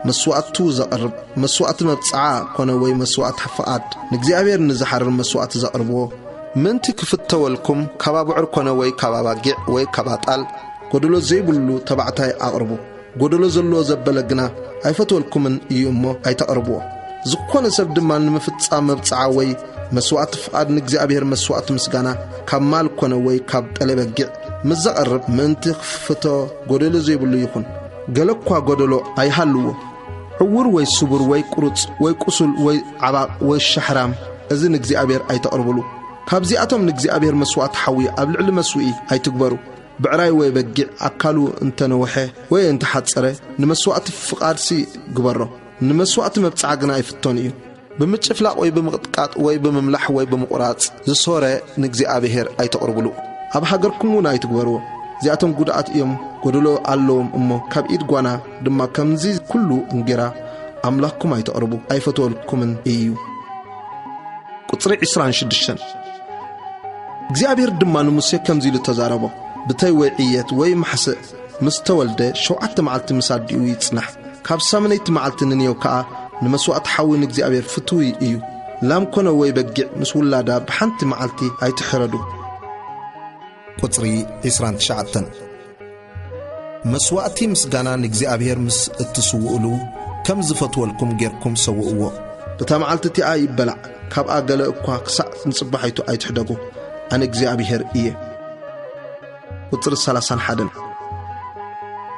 መስዋዕቱ ዘቕርብ መስዋዕቲ መብጽዓ ኮነ ወይ መስዋዕቲ ፍቓድ ንእግዚአብሔር ንዝሓርር መስዋዕቲ ዘቕርብዎ ምንቲ ክፍተወልኩም ካባብዕር ኮነ ወይ ካባባጊዕ ወይ ካባጣል ጎደሎ ዘይብሉ ተባዕታይ ኣቕርቡ ጎደሎ ዘለዎ ዘበለ ግና ኣይፈትወልኩምን እዩ እሞ ኣይተቕርብዎ ዝኾነ ሰብ ድማ ንምፍጻም መብጽዓ ወይ መስዋዕቲ ፍቓድ ንእግዚአብሔር መስዋዕቲ ምስጋና ካብ ማል ኮነ ወይ ካብ ጠለበጊዕ ምዘቐርብ ምንቲ ክፍቶ ጎደሎ ዘይብሉ ይኹን ገለኳ ጎደሎ ኣይሃልዎ ዕውር ወይ ስቡር ወይ ቁሩጽ ወይ ቁሱል ወይ ዓባቕ ወይ ሸሕራም እዚ ንእግዚአብሔር ኣይተቕርብሉ ካብዚኣቶም ንእግዚአብሔር መስዋዕቲ ሓዊ ኣብ ልዕሊ መስውኢ ኣይትግበሩ ብዕራይ ወይ በጊዕ ኣካሉ እንተነውሐ ወይ እንተሓጸረ ንመስዋዕቲ ፍቓድሲ ግበሮ ንመስዋዕቲ መብጽዓ ግና ኣይፍቶን እዩ ብምጭፍላቕ ወይ ብምቕጥቃጥ ወይ ብምምላሕ ወይ ብምቑራጽ ዝሶረ ንእግዚአብሔር ኣይተቕርብሉ ኣብ ሃገርኩም እውን ኣይትግበርዎ እዚኣቶም ጉድኣት እዮም ጎደሎ ኣለዎም እሞ ካብ ኢድ ጓና ድማ ከምዚ ኩሉ እንጌራ ኣምላኽኩም ኣይተቕርቡ ኣይፈትወልኩምን እዩ ቁጥሪ 26 እግዚአብሔር ድማ ንሙሴ ከምዚሉ ተዛረቦ ብተይ ወይ ዕየት ወይ ማሕስእ ምስ ተወልደ 7 መዓልቲ ምሳድኡ ይጽናሕ ካብ ሳምነይቲ መዓልቲ ንንየው ከዓ ንመስዋዕቲ ሓዊ ንእግዚአብሔር ፍቱይ እዩ لام كنا ويبقع مسولادا بحنت معلتي أي تحردو قطري إسران شعتن مسواتي مسجانا نجزي أبير مس التسوؤلو كم زفتوا لكم غيركم سوؤوا بتا معلتي أي بلع كاب أقل أكوا كسع نصبحيتو أي تحدقو أنا نجزي أبير إيه قطر السلاسان حدن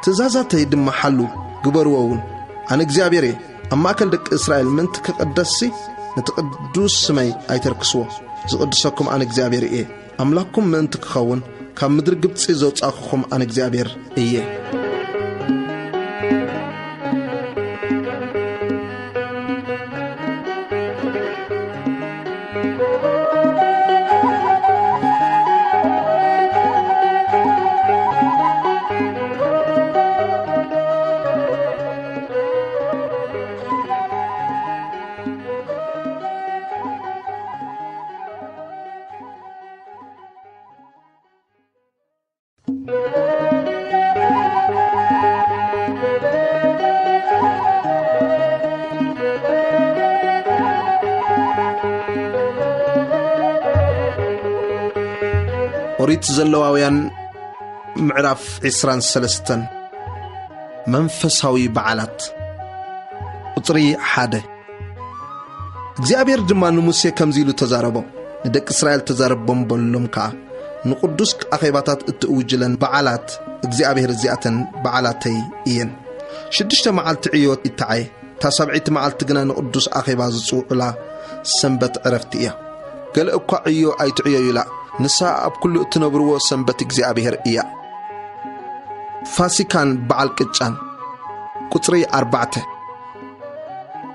تزازاتي دم محلو قبروون أنا نجزي أبيري أما أكل دك إسرائيل من تقدسي نتقدس سمي أي تركسوا زقدسكم أنا نجزي أبير إيه أملاكم من تكخون كم مدر قبتسي زوج أخوكم أنا نجزي أبير إيه أريد زلواويان معرف عسران سلستن منفساوي بعلات قطري حاده እግዚአብሔር ድማ ንሙሴ ከምዚሉ ተዛረቦ ንደቂ እስራኤል ተዛረቦም በሎም ካ ንቅዱስ አኼባታት እትውጅለን በዓላት እግዚአብሔር እዚአተን በዓላተይ እየን ሽድሽተ መዓልቲ ዕዮት ይተዓይ ታሰብዒት መዓልቲ ግና ንቅዱስ አኼባ ዝጽውዑላ ሰንበት ዕረፍቲ እያ ገለ እኳ ዕዮ ኣይትዕዮዩላ ንሳ ኣብ ኩሉ እትነብርዎ ሰንበት እግዚአብሔር እያ ፋሲካን በዓል ቅጫን ቁጥሪ 4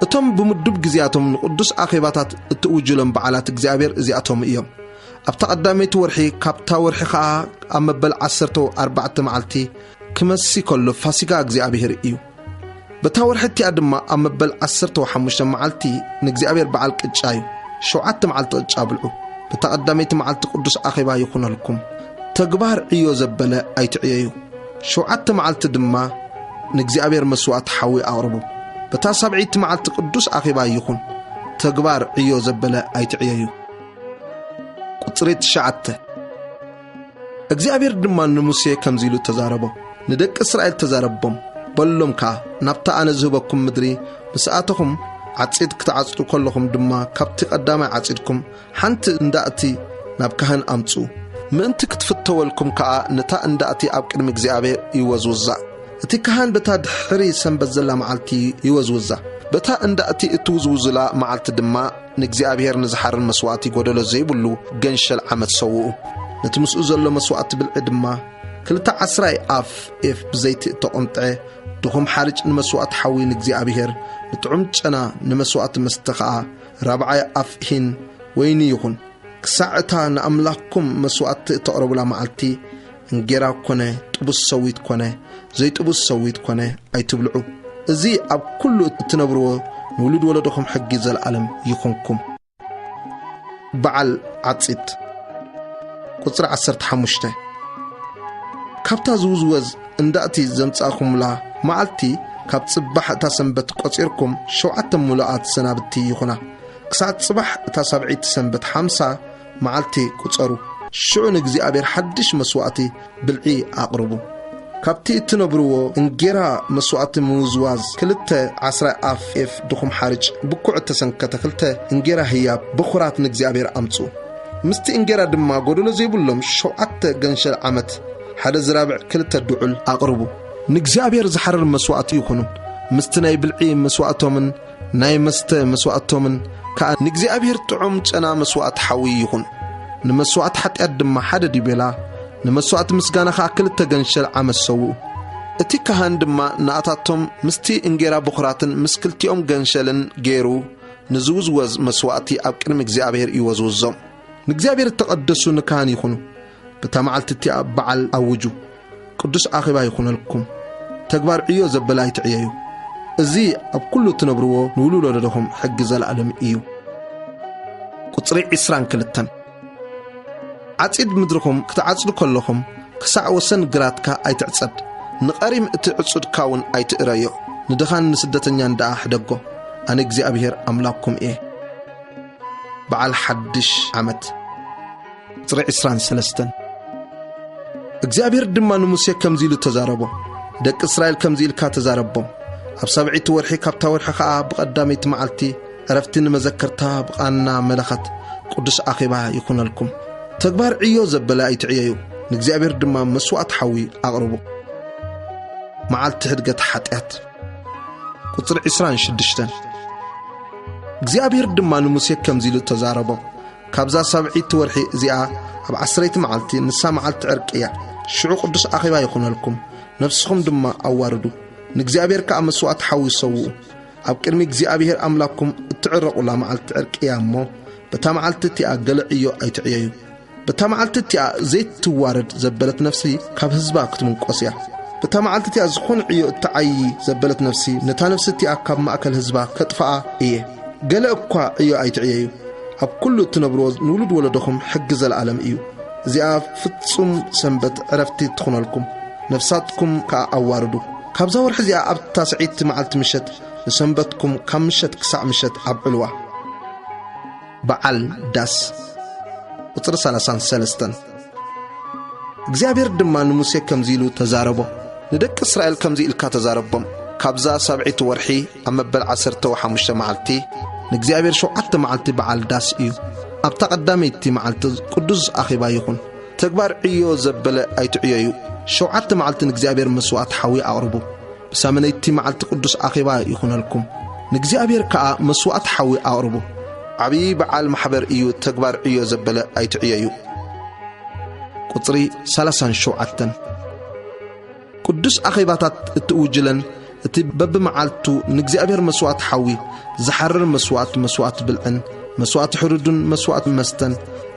እቶም በምድብ ግዚያቶም ንቅዱስ አኼባታት እትውጅሎም በዓላት እግዚአብሔር እዚአቶም እዮም ኣብ ተቀዳመይቲ ወርሒ ካብታ ወርሒ ኻ ኣብ መበል 14 መዓልቲ ክመሲ ከሎ ፋሲካ እግዚአብሔር እዩ በታ ወርሒቲ ድማ ኣብ መበል 15 መዓልቲ ንእግዚአብሔር በዓል ቅጫ እዩ 7 መዓልቲ ቅጫ ብልዑ በተቀዳመይቲ መዓልቲ ቅዱስ አኼባ ይኹነልኩም ተግባር ዕዮ ዘበለ ኣይትዕየዩ 7 መዓልቲ ድማ ንእግዚአብሔር መስዋዕት ሓዊ ኣቅርቡ በታ ሰብዒት መዓልቲ ቅዱስ አኼባ ይኹን ተግባር ዕዮ ዘበለ ኣይትዕየዩ ቁጥሪ 9 እግዚአብሔር ድማ ንሙሴ ከምዚሉ ተዛረቦ ንደቂ እስራኤል ተዛረቦም በሎምካ ናብታ ኣነ ዝህበኩም ምድሪ ምስኣተኹም ዓጺድ ክትዓጽዱ ከለኹም ድማ ካብቲ ቀዳማይ ዓጺድኩም ሓንቲ እንዳእቲ ናብ ካህን ኣምጹ ምእንቲ ክትፍተወልኩም ከዓ ነታ እንዳእቲ ኣብ ቅድሚ እግዚአብሔር ይወዝውዛ እቲ ካህን በታ ድሕሪ ሰንበት ዘላ መዓልቲ ይወዝውዛ በታ እንዳእቲ እትውዝውዝላ መዓልቲ ድማ ንእግዚአብሔር ንዝሓርን መስዋዕቲ ጎደሎ ዘይብሉ ገንሸል ዓመት ሰውኡ ነቲ ምስኡ ዘሎ መስዋዕቲ ብልዒ ድማ 2 ኣፍ ኤፍ ብዘይቲ ተቆምጠ ድኹም ሓርጭ ንመስዋዕቲ ሓዊ ንእግዚአብሔር ንጥዑም ጨና ንመስዋዕቲ መስተ ከዓ 4 ኣፍ ሂን ወይኒ ይኹን ክሳዕታ ንኣምላኽኩም መስዋዕቲ ተቕረቡላ መዓልቲ እንጌራ ኮነ ጥቡስ ሰዊት ኮነ ዘይጥቡስ ሰዊት ኮነ ኣይትብልዑ እዚ ኣብ ኩሉ እትነብርዎ ንውሉድ ወለዶኹም ሕጊ ዘለዓለም ይኹንኩም በዓል ዓጺድ ቁጥሪ 15 ካብታ ዝውዝወዝ እንዳእቲ ዘምጻኹምላ መዓልቲ ካብ ጽባሕ እታ ሰንበት ቆጺርኩም 7 ሙሉኣት ሰናብቲ ይኹና ክሳዕ ጽባሕ እታ ሰብዒት ሰንበት 50 መዓልቲ ቁጸሩ ሽዑ ንእግዚአብሔር ሓድሽ መስዋዕቲ ብልዒ ኣቕርቡ ካብቲ እትነብርዎ እንጌራ መስዋዕቲ ምውዝዋዝ 2 ኣፍ ኤፍ ድኹም ሓርጭ ብኩዕ ተሰንከተ 2 እንጌራ ህያብ ብኹራት ንእግዚአብሔር ኣምጹ ምስቲ እንጌራ ድማ ጎደሎ ዘይብሎም 7 ገንሸል ዓመት ሓደ ዝራብዕ 2 ድዑል ኣቕርቡ ንእግዚአብሔር ዝሓረር መስዋዕቲ ይኹኑ ምስቲ ናይ ብልዒ መስዋዕቶምን ናይ መስተ መስዋዕቶምን ከዓ ንእግዚአብሔር ጥዑም ጨና መስዋዕቲ ሓዊ ይኹን ንመስዋዕት ሓጢአት ድማ ሓደ ዲቤላ ንመስዋዕት ምስጋና ከዓ 2 ገንሸል ዓመት ሰውኡ እቲ ካህን ድማ ንኣታቶም ምስቲ እንጌራ ብኹራትን ምስ ክልቲኦም ገንሸልን ገይሩ ንዝውዝወዝ መስዋዕቲ ኣብ ቅድሚ እግዚአብሔር ይወዝውዞም ንእግዚአብሔር ተቐደሱ ንካህን ይኹኑ በታ መዓልቲ እቲኣ በዓል ኣውጁ ቅዱስ አኼባ ይኹነልኩም ተግባር ዕዮ ዘበለ ኣይትዕየዩ እዚ ኣብ ኩሉ እትነብርዎ ንውሉድ ወለዶኹም ሕጊ ዘለዓለም እዩ ቁጥሪ 22 ዓጺድ ምድርኩም ክትዓጽዱ ከለኹም ክሳዕ ወሰን ግራትካ ኣይትዕጸድ ንቐሪም እትዕጹድካውን ኣይትእረዮ ንድኻን ንስደተኛን ደኣ ሕደጎ ኣነ እግዚአብሔር ኣምላክኩም እየ بعل حدش عمت قطر 23 እግዚአብሔር ድማ ንሙሴ ከምዚሉ ተዛረቦ ደቂ እስራኤል ከምዚል ካ ተዛረቦም ኣብ ሰብዒት ወርሒ ካብታ ወርሒ ኸኣ ብቐዳመይቲ መዓልቲ ዕረፍቲ ንመዘከርታ ብቓና መለኸት ቅዱስ ኣኺባ ይኹነልኩም ተግባር ዕዮ ዘበለ ኣይትዕየዩ ንእግዚአብሔር ድማ መስዋዕት ሓዊ ኣቕርቡ መዓልቲ ሕድገት ሓጢአት ቁጥር 26 እግዚአብሔር ድማ ንሙሴ ከምዚሉ ተዛረቦ ካብዛ ሰብዒት ወርሒ እዚኣ ኣብ 10 መዓልቲ ንሳ መዓልቲ ዕርቅያ ሽዑ ቅዱስ ኣኺባ ይኹነልኩም ነፍስኹም ድማ ኣዋርዱ ንእግዚአብሔር ከኣ መስዋዕት ሓዊ ሰውኡ ኣብ ቅድሚ እግዚአብሔር ኣምላክኩም እትዕረቁላ መዓልቲ ዕርቅያ እሞ በታ መዓልቲ እቲኣ ገለ ዕዮ ኣይትዕየዩ በታ መዓልቲ እቲኣ ዘይትዋረድ ዘበለት ነፍሲ ካብ ህዝባ ክትምንቆስ እያ በታ መዓልቲ እቲኣ ዝኾነ ዕዮ እትዓዪ ዘበለት ነፍሲ ነታ ነፍሲ እቲኣ ካብ ማእከል ህዝባ ከጥፍኣ እየ ገለ እኳ ዕዮ ኣይትዕየዩ ኣብ ኩሉ እትነብርዎ ንውሉድ ወለደኹም ሕጊ ዘለዓለም እዩ እዚኣ ፍጹም ሰንበት ዕረፍቲ ትኹነልኩም ነፍሳትኩም ከኣ ኣዋርዱ ካብዛ ወርሒ እዚኣ ኣብ ታስዒት መዓልቲ ምሸት ንሰንበትኩም ካብ ምሸት ክሳዕ ምሸት ኣብዕልዋ በዓል ዳስ ቁጥር 33 እግዚአብሔር ድማ ንሙሴ ከምዚሉ ተዛረቦ ንደቂ እስራኤል ከምዚ ኢልካ ተዛረቦም ካብዛ ሰብዒት ወርሒ ኣብ መበል 15 መዓልቲ ንእግዚአብሔር 7 መዓልቲ በዓል ዳስ እዩ ኣብ ተቐዳመይቲ መዓልቲ ቅዱስ ኣኺባ ይኹን ተግባር ዕዮ ዘበለ ኣይትዕየዩ 7 መዓልቲ ንእግዚአብሔር መስዋዕት ሓዊ ኣቕርቡ በሳመነይቲ መዓልቲ ቅዱስ ኣኺባ ይኹነልኩም ንእግዚአብሔር ከኣ መስዋዕት ሓዊ ኣቕርቡ ዓብዪ በዓል ማሕበር እዩ ተግባር ዕዮ ዘበለ ኣይትዕየዩ ቁጥሪ 37 ቅዱስ ኣኺባታት እትውጅለን እቲ በብመዓልቱ ንእግዚአብሔር መስዋዕት ሓዊ ዝሓርር መስዋዕት ብልዕን መስዋዕት ሕሩድን መስዋዕት መስተን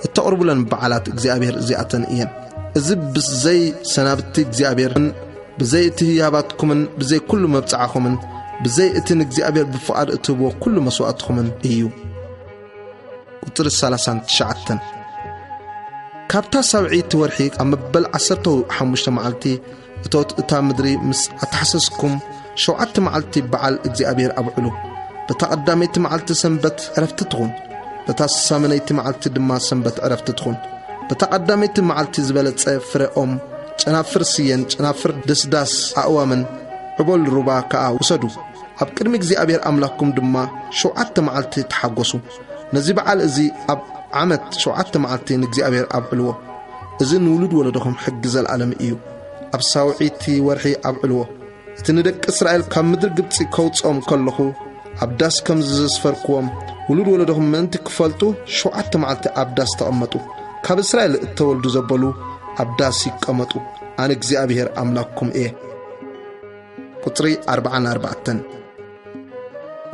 እተቕርቡለን በዓላት እግዚአብሔር እዚኣተን እየን እዚ ብዘይ ሰናብቲ እግዚአብሔርን ብዘይ እቲ ህያባትኩምን ብዘይ ኩሉ መብፅዓኹምን ብዘይ እቲ ንእግዚአብሔር ብፍቓድ እትህብዎ ኩሉ መስዋዕትኹምን እዩ ቁጥር 39 ካብታ ሰብዒት ወርሒ ኣብ መበል 15 መዓልቲ እታ ምድሪ ምስ ኣተሓሰስኩም 7 መዓልቲ በዓል እግዚአብሔር ኣብዕሉ በታ ቀዳመይቲ መዓልቲ ሰንበት ዕረፍቲ ትኹን በታ ሳመነይቲ መዓልቲ ድማ ሰንበት ዕረፍቲ ትኹን በታ ቀዳመይቲ መዓልቲ ዝበለጸ ፍሬኦም ጨናፍር ስየን ጨናፍር ደስዳስ ኣእዋምን ዕቦል ሩባ ከኣ ውሰዱ ኣብ ቅድሚ እግዚአብሔር ኣምላክኩም ድማ 7 መዓልቲ ተሓጐሱ ነዚ በዓል እዚ ኣብ ዓመት 7 መዓልቲ ንእግዚአብሔር ኣብዕልዎ እዚ ንውሉድ ወለደኹም ሕጊ ዘለዓለም እዩ ኣብ ሰብዒት ወርሒ ኣብዕልዎ እቲ ንደቂ እስራኤል ካብ ምድሪ ግብፂ ከውፅኦም ከለኹ ኣብ ዳስ ከም ዝስፈርክዎም ውሉድ ወለደኹም ምእንቲ ክፈልጡ 7 መዓልቲ ኣብ ዳስ ተቐመጡ ካብ እስራኤል እተወልዱ ዘበሉ ኣብ ዳስ ይቀመጡ ኣነ እግዚአብሔር ኣምላክኩም እየ ቁጥሪ 44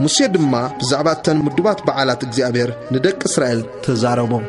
ሙሴ ድማ ብዛዕባ እተን ምዱባት በዓላት እግዚአብሔር ንደቂ እስራኤል ተዛረቦም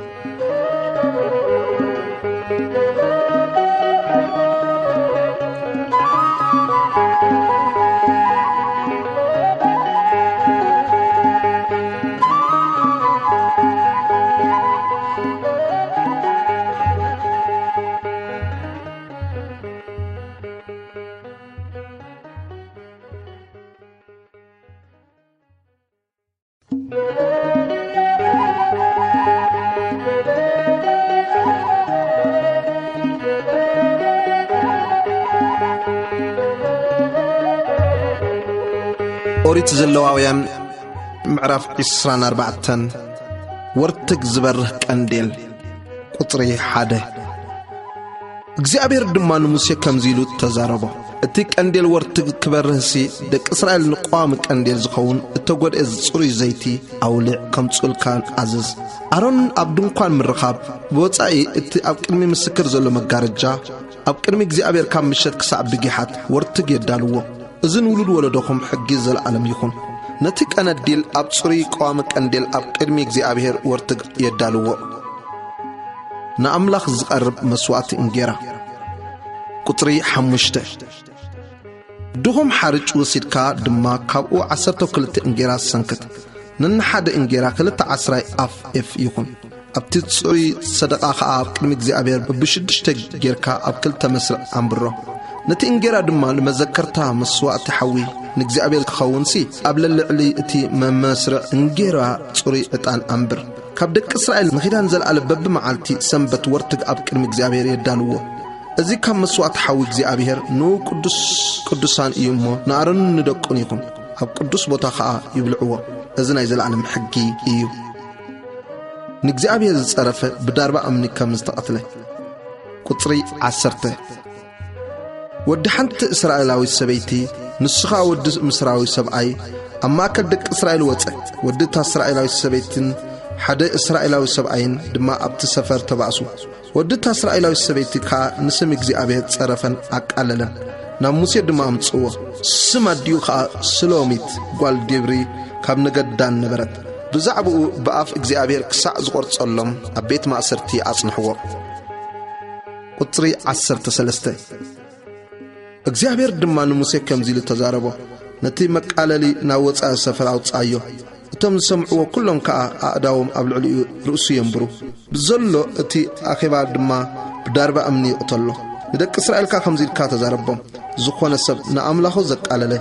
ኦሪት ዘለዋውያን ምዕራፍ 24 ወርትግ ዝበርህ ቀንዴል ቁጥሪ 1 እግዚአብሔር ድማ ንሙሴ ከምዚሉ ተዛረቦ እቲ ቀንዴል ወርትግ ክበርህሲ ደቂ እስራኤል ንቋሚ ቀንዴል ዝኸውን እተጎድአ ጽሩይ ዘይቲ ኣውሊዕ ከምጽልካን ኣዘዝ ኣሮን ኣብ ድንኳን ምርኻብ ብወጻኢ እቲ ኣብ ቅድሚ ምስክር ዘሎ መጋረጃ ኣብ ቅድሚ እግዚአብሔር ካብ ምሸት ክሳዕ ብጊሓት ወርትግ የዳልዎ እዚ ንውሉድ ወለደኹም ሕጊ ዘለዓለም ይኹን ነቲ ቀንዴል ኣብ ጽሩይ ቋሚ ቀንዴል ኣብ ቅድሚ እግዚአብሔር ወርትግ የዳልዎ ንኣምላኽ ዝቐርብ መስዋዕቲ እንጌራ ቁጥሪ 5 ድኹም ሓርጭ ወሲድካ ድማ ካብኡ 12 እንጌራ ሰንክት ነንሓደ እንጌራ 2 ዓስራይ ኣፍ ኤፍ ይኹን ኣብቲ ጽሩይ ሰደቓ ኸኣ ኣብ ቅድሚ እግዚአብሔር ብሽድሽተ ጌርካ ኣብ 2 መስርዕ ኣንብሮ ነቲ እንጌራ ድማ ንመዘከርታ መስዋዕቲ ሓዊ ንእግዚአብሔር ክኸውንሲ ኣብ ልዕሊ እቲ መመስርዕ እንጌራ ጽሩይ ዕጣን ኣንብር كابدك إسرائيل نخيدان زل على باب معالتي سنبت ورتق أبكر مجزابير يدالوه إذا كان مسوات حاوي جزابير نو قدسان إيمو نارن ندقون يكون أب قدس بطاقة يبلعوه إذن يزل على محقي إيو نجزابير زصرف بداربا أمني كمستقتله قطري عسرته ود حنت إسرائيلاوي السبيتي نسخة ود مصراوي سبعي أما كدك إسرائيل وطأ ود تا إسرائيلاوي السبيتين حدا إسرائيلاوي سبعين دما أبت سفر تبعسو ود تا إسرائيلاوي السبيتي كا نسم إجزابير تصرفا أقللا ناموسي دما أمتصوه سما ديو خا سلوميت قوال ديبري كاب نقدان نبرد بزعبو بأف إجزابير كساع زغور تصلم أبيت ما أسرتي أصنحوه قطري عسر تسلسته እግዚአብሔር ድማ ንሙሴ ከምዚሉ ተዛረቦ ነቲ መቃለሊ ናወፃ ሰፈር አውፃዮ እቶም ሰምዕዎ ኩሎም ከኣ ኣእዳዎም ኣብ ልዕሊኡ ርእሱ የንብሩ ብዘሎ እቲ ኣኼባ ድማ ብዳርባ እምኒ ይቕተሎ ንደቂ እስራኤልካ ከምዚልካ ተዛረቦም ዝኾነ ሰብ ንኣምላኹ ዘቃለለ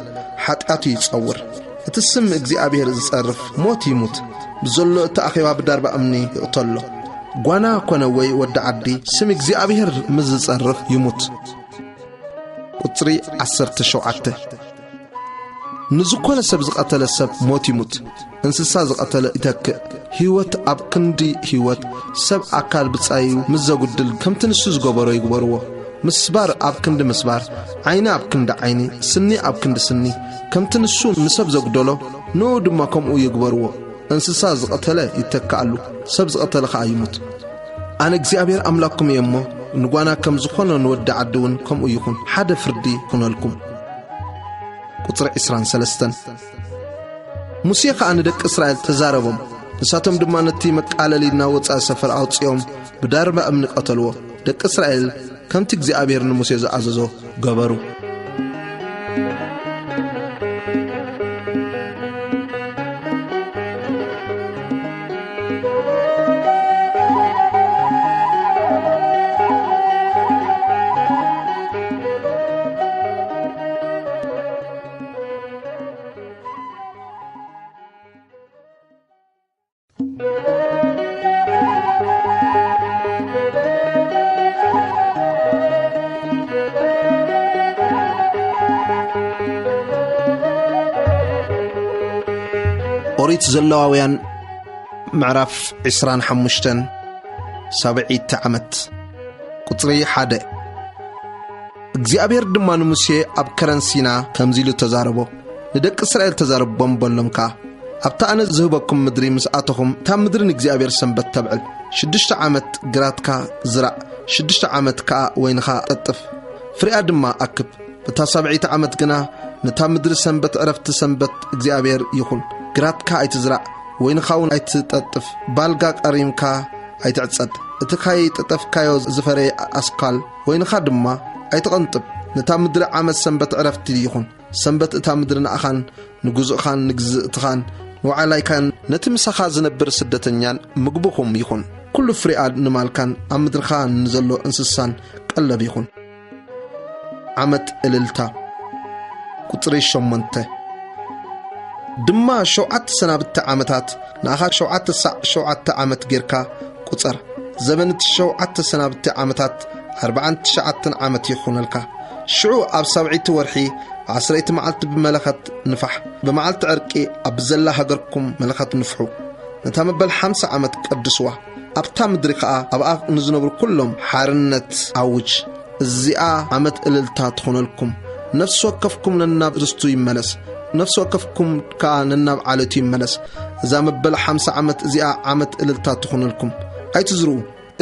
ሓጢኣቱ ይጸውር እቲ ስም እግዚአብሔር ዝጸርፍ ሞት ይሙት ብዘሎ እቲ ኣኼባ ብዳርባ እምኒ ይቕተሎ ጓና ኮነ ወይ ወዲ ዓዲ ስም እግዚአብሔር ምስ ዝጸርፍ ይሙት قطري عسرت شوعته نزكونا سب زقتل سب موت يموت انسسا زقتل إتك هيوت أب كندي هيوت سب أكال بتصايو مزاقودل كم تنسوز قبرو يقبروه مسبار أب كند مسبار عيني أب كند عيني سني أب كند سني كم تنسو مسب زقدلو نو دما كم او يقبروه انسسا زقتل يتكالو سب زقتل خا يموت أنا እግዚአብሔር أملاكم يمو نقوانا كم زخونا نود عدون كم يكون حدا فردي كنا لكم قطر إسران سلستان موسيقى أن دك إسرائيل تزاربهم نساتهم دمانتي مقالة لنا وطأ سفر أوتصيهم بداربا أمن قتلوه دك إسرائيل كم تجزي أبير نموسيقى عززو قبرو أريد زلواويان معرف عسران حمشتن سبعي تعمت قطري حدا እግዚአብሔር ድማ ንሙሴ ኣብ ከረንሲና ከምዚሉ ተዛረቦ ንደቂ እስራኤል ተዛረቦም በሎምካ ኣብታ ኣነ ዝህበኩም ምድሪ ምስኣተኹም ታ ምድርን እግዚአብሔር ሰንበት ተብዕል 6 ዓመት ግራትካ ዝራእ 6 ዓመት ከ ወይንኻ ጠጥፍ ፍሬኣ ድማ ኣክብ በታ 7 ዓመት ግና ነታ ምድሪ ሰንበት ዕረፍቲ ሰንበት እግዚአብሔር ይኹን ግራትካ ኣይትዝራእ ወይንኻውን ኣይትጠጥፍ ባልጋ ቀሪምካ ኣይትዕጸድ እቲ ካይ ጠጥፍካዮ ዝፈረ ኣስካል ወይንኻ ድማ ኣይትቐንጥብ ነታ ምድሪ ዓመት ሰንበት ዕረፍቲ ይኹን ሰንበት እታ ምድሪ ንኣኻን ንጉዝእኻን ንግዝእትኻን ንዋዕላይካን ነቲ ምሳኻ ዝነብር ስደተኛን ምግብኹም ይኹን ኩሉ ፍሬኣ ንማልካን ኣብ ምድርኻ ንዘሎ እንስሳን ቀለብ ይኹን ዓመት እልልታ ቁጥሪ 8 ድማ 7 ሰናብቲ ዓመታት ንኣኻ 7 ዓመት ጌርካ ቁጽር ዘመንት 7 ሰናብቲ ዓመታት 49 ዓመት ይኹነልካ ሽዑ ኣብ 7 ወርሒ 10 መዓልቲ ብመለኸት ንፋሕ ብመዓልቲ ዕርቂ ኣብ ዘላ ሃገርኩም መለኸት ንፍሑ ነታ መበል 50 ዓመት ቀድስዋ ኣብታ ምድሪ ከዓ ኣብኣ ንዝነብሩ ኩሎም ሓርነት ኣውጅ እዚኣ ዓመት እልልታ ትኹነልኩም ነፍስ ወከፍኩም ነናብ ርስቱ ይመለስ ነፍስ ወከፍኩም ከዓ ነናብ ዓለቱ ይመለስ እዛ መበል 50 ዓመት እዚኣ ዓመት እልልታ ትኹነልኩም ኣይትዝሩ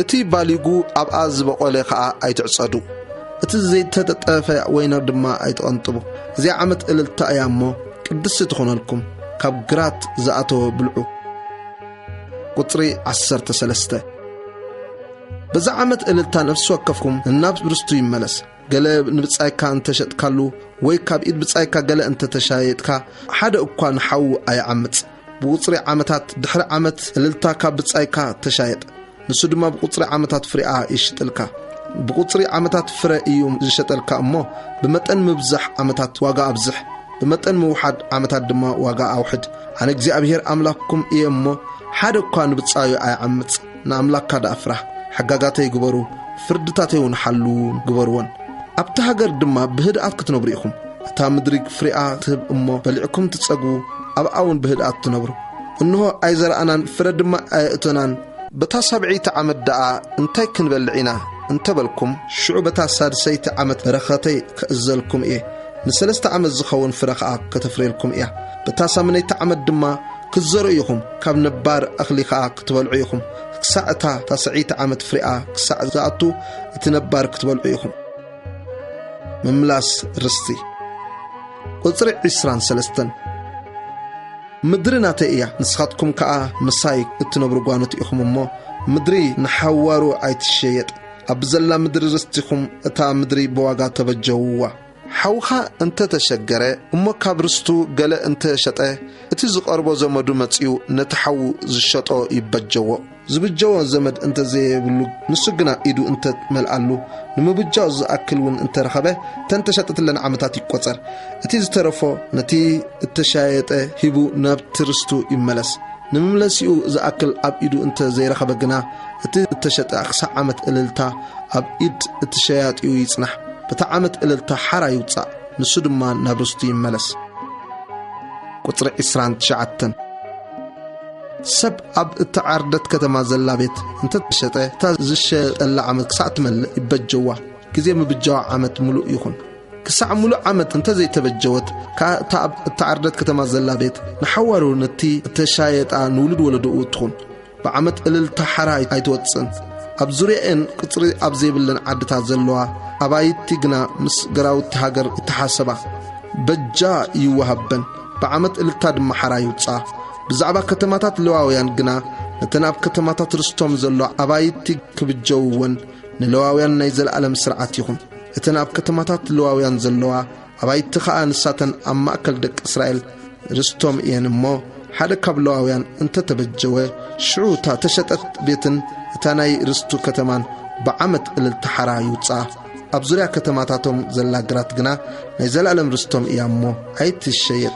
እቲ ባሊጉ ኣብኣ ዝበቆለ ከዓ ኣይትዕጸዱ እቲ ዘይተጠጠፈ ወይና ድማ ኣይትቐንጥቡ እዚኣ ዓመት እልልታ እያ እሞ ቅድስቲ ትኹነልኩም ካብ ግራት ዝኣተወ ብልዑ ቁጥሪ 13 በዛ ዓመት እልልታ ነፍስ ወከፍኩም ናብ ርስቱ ይመለስ ገለ ንብጻይካ እንተሸጥካሉ ወይ ካብ ኢድ ብጻይካ ገለ እንተተሻየጥካ ሓደ እኳ ንሓው ኣይዓምጽ ብቁጽሪ ዓመታት ድሕሪ ዓመት እልልታ ካብ ብጻይካ ተሻየጥ ንሱ ድማ ብቁጽሪ ዓመታት ፍሬኣ ይሽጥልካ ብቁጽሪ ዓመታት ፍሬ እዩ ዝሸጠልካ እሞ ብመጠን ምብዛሕ ዓመታት ዋጋ ኣብዝሕ بمتن موحد عمتات دما واقع أوحد عن እግዚአብሔር أملاككم إيه أمو حدا كان بتصايو أي عمت نعملك كاد أفرح حقاقاتي يقبروا فردتاتيون حلون قبروان أبتهاجر دما بهدأت كتنبريكم تا مدريك فريقا تهب أمو بلعكم تتساقوا أبقاون بهدأت تنبرو إنه أيزر أنان فرد ما أيتنان بتا 7 عمد دعا انتي كنبلعينا انت بالكم شعوبتا سادسي عمد رخاتي كأزلكم إيه نسلست عمد زخون فرقا كتفريلكم إيه بتا 8 عمد دما كزرعيكم كاب نبار أخليقا كتبلعيكم ساعتا 9 عمد فرقا كساع زاتو اتنبار كتبلعيكم مملاس رستي قصري 23 مدرنا تأيا نسخاتكم كأ مسايك اتنبرو قوانوت إخم أمو مدري نحوارو عيت الشيط أبزلا مدري رستيكم اتا مدري بواقا تبجووا حوخا انت تشجره أمو كابرستو قال انت شطه اتزق أربو زمدو متسيو نتحو زشطو يبجووا زبجوا زمد انت زي بلو نسقنا ايدو انت ملقالو نمبجاو زأكلون انت رخبه تنتشتت لنا عمتاتي قوصر اتيز ترفو نتي التشايط هبو نابترستو يملس نمملسيو زأكل اب ايدو انت زي رخبه قنا اتي التشت اخسا عمت الالتا اب ايد التشايط يصنح بتا عمت الالتا حرا يوصا نسو دما نابرستو يملس قطر 29 سب أب التعردت كتما زلابيت انت تشتى تازش اللي عمت كساعة مل يبجوا كزي ما بجوا عمت ملو يخون كساعة ملو عمت انت زي تبجوت كتاب التعردت كتما زلابيت نحورو نتي تشايت نولد ولدو تخون بعمت الالتحراي ايتوتسن أب زوريين قطري أب زي بلن عدتا زلوا أبايت تيقنا مس قراو تهاجر اتحاسبا بجا يوهبن بعمت الالتاد محراي وتصا بزعبا كتماتات لواويان قنا نتناب كتماتات رستوم زلو عبايتي كبجوون نلواويان نيزل ألم سرعاتيهم نتناب كتماتات لواويان زلوا عبايتي خاء نساتن أما أكل دك إسرائيل رستوم إيانمو حدا كاب لواويان انت تبجوه شعوتا تشتت بيتن تاناي رستو كتمان بعمت الالتحرا يوتصا أبزوريا كتماتاتهم زلا قرات قنا نيزل ألم رستوم إيامو عيت الشيط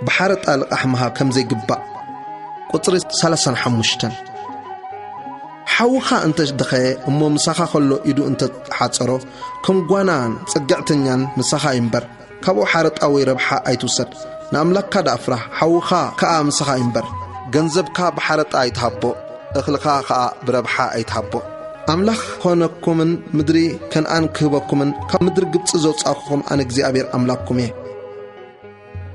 بحارت الأحمها كم زي قباء قطر 35 حوخا انتش دخي امو مساخا خلو إيدو انت حاصرو كم قوانان تسقعتنيان مساخا ينبر كابو حارت أوي ربحا أيتوسد ناملك كاد أفرح حوخا كا مساخا ينبر جنزب كا بحارت أيتحبو اخلقا كا بربحا أيتحبو أملاخ هونكومن مدري كان أنكبكومن كمدر قبت زوت أخوكم أنك زي أبير أملاككومي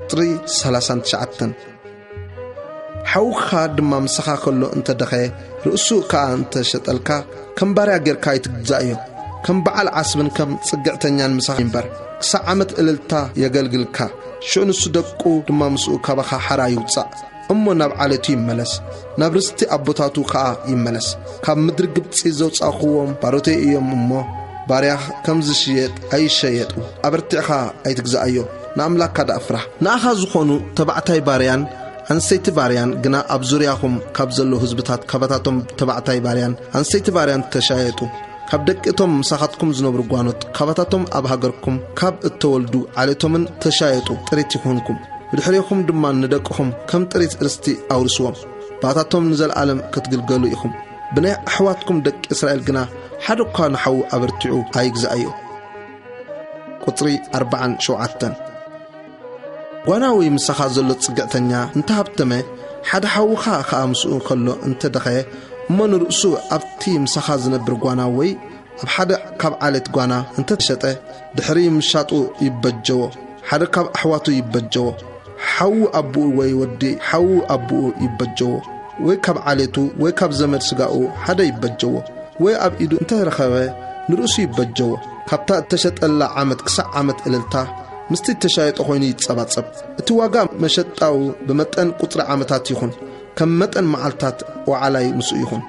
39 حوخا دما مسخا كله انت دخي رؤسو كا انت شتلكا كم باريا غير كايت جزايو كم بعل عصبن كم صقعتنيان مسخا ينبر ساعمت الالتا يغلغلكا شو نسو دقو دما مسو كبخا حرا يوصا امو ناب علتي يملس نابرستي ابوتاتو كا يملس كم مدر قبصي زوصاخوم باروتي يوم امو باريا كم زشيت اي شيت ابرتخا اي تجزايو ناملاك كاد أفرح نأخذ خونو تبعتاي باريان أنسيت باريان جنا أبزورياهم كابزلو هزبتات كبتاتهم تبعتاي باريان أنسيت باريان تشايتو كابدكتهم مساحتكم زنبر قوانوت كبتاتهم أبهاجركم كاب التولدو عليتهم تشايتو تريتكونكم بدحريكم دمان ندقهم كم تريت رستي أو رسوم باتاتهم نزل عالم كتقلقلو إخم بني أحواتكم دك إسرائيل جنا حدو كان حو أبرتعو هايقزايو قطري 40 وانا مسخا زلو تصقعتنيا انت هبتمه حد حوخا خامسو كله انت دخه من رؤسو ابتي مسخا زنبر غوانا وي اب حد كاب علت غوانا انت تشطه دحري مشاطو يبجو حد كاب احواتو يبجو حو ابو وي ودي حو ابو يبجو وي كاب علتو وي كاب زمد سغاو حد يبجو وي اب ايدو انت رخبه نرؤسو يبجو كابتا تشطلا عمت كسع عمت الالتا مستي تشايط خويني يتصبصب اتواغا مشطاو بمطن قطر عمتات يخون كم مطن معلتات وعلي مسو يخون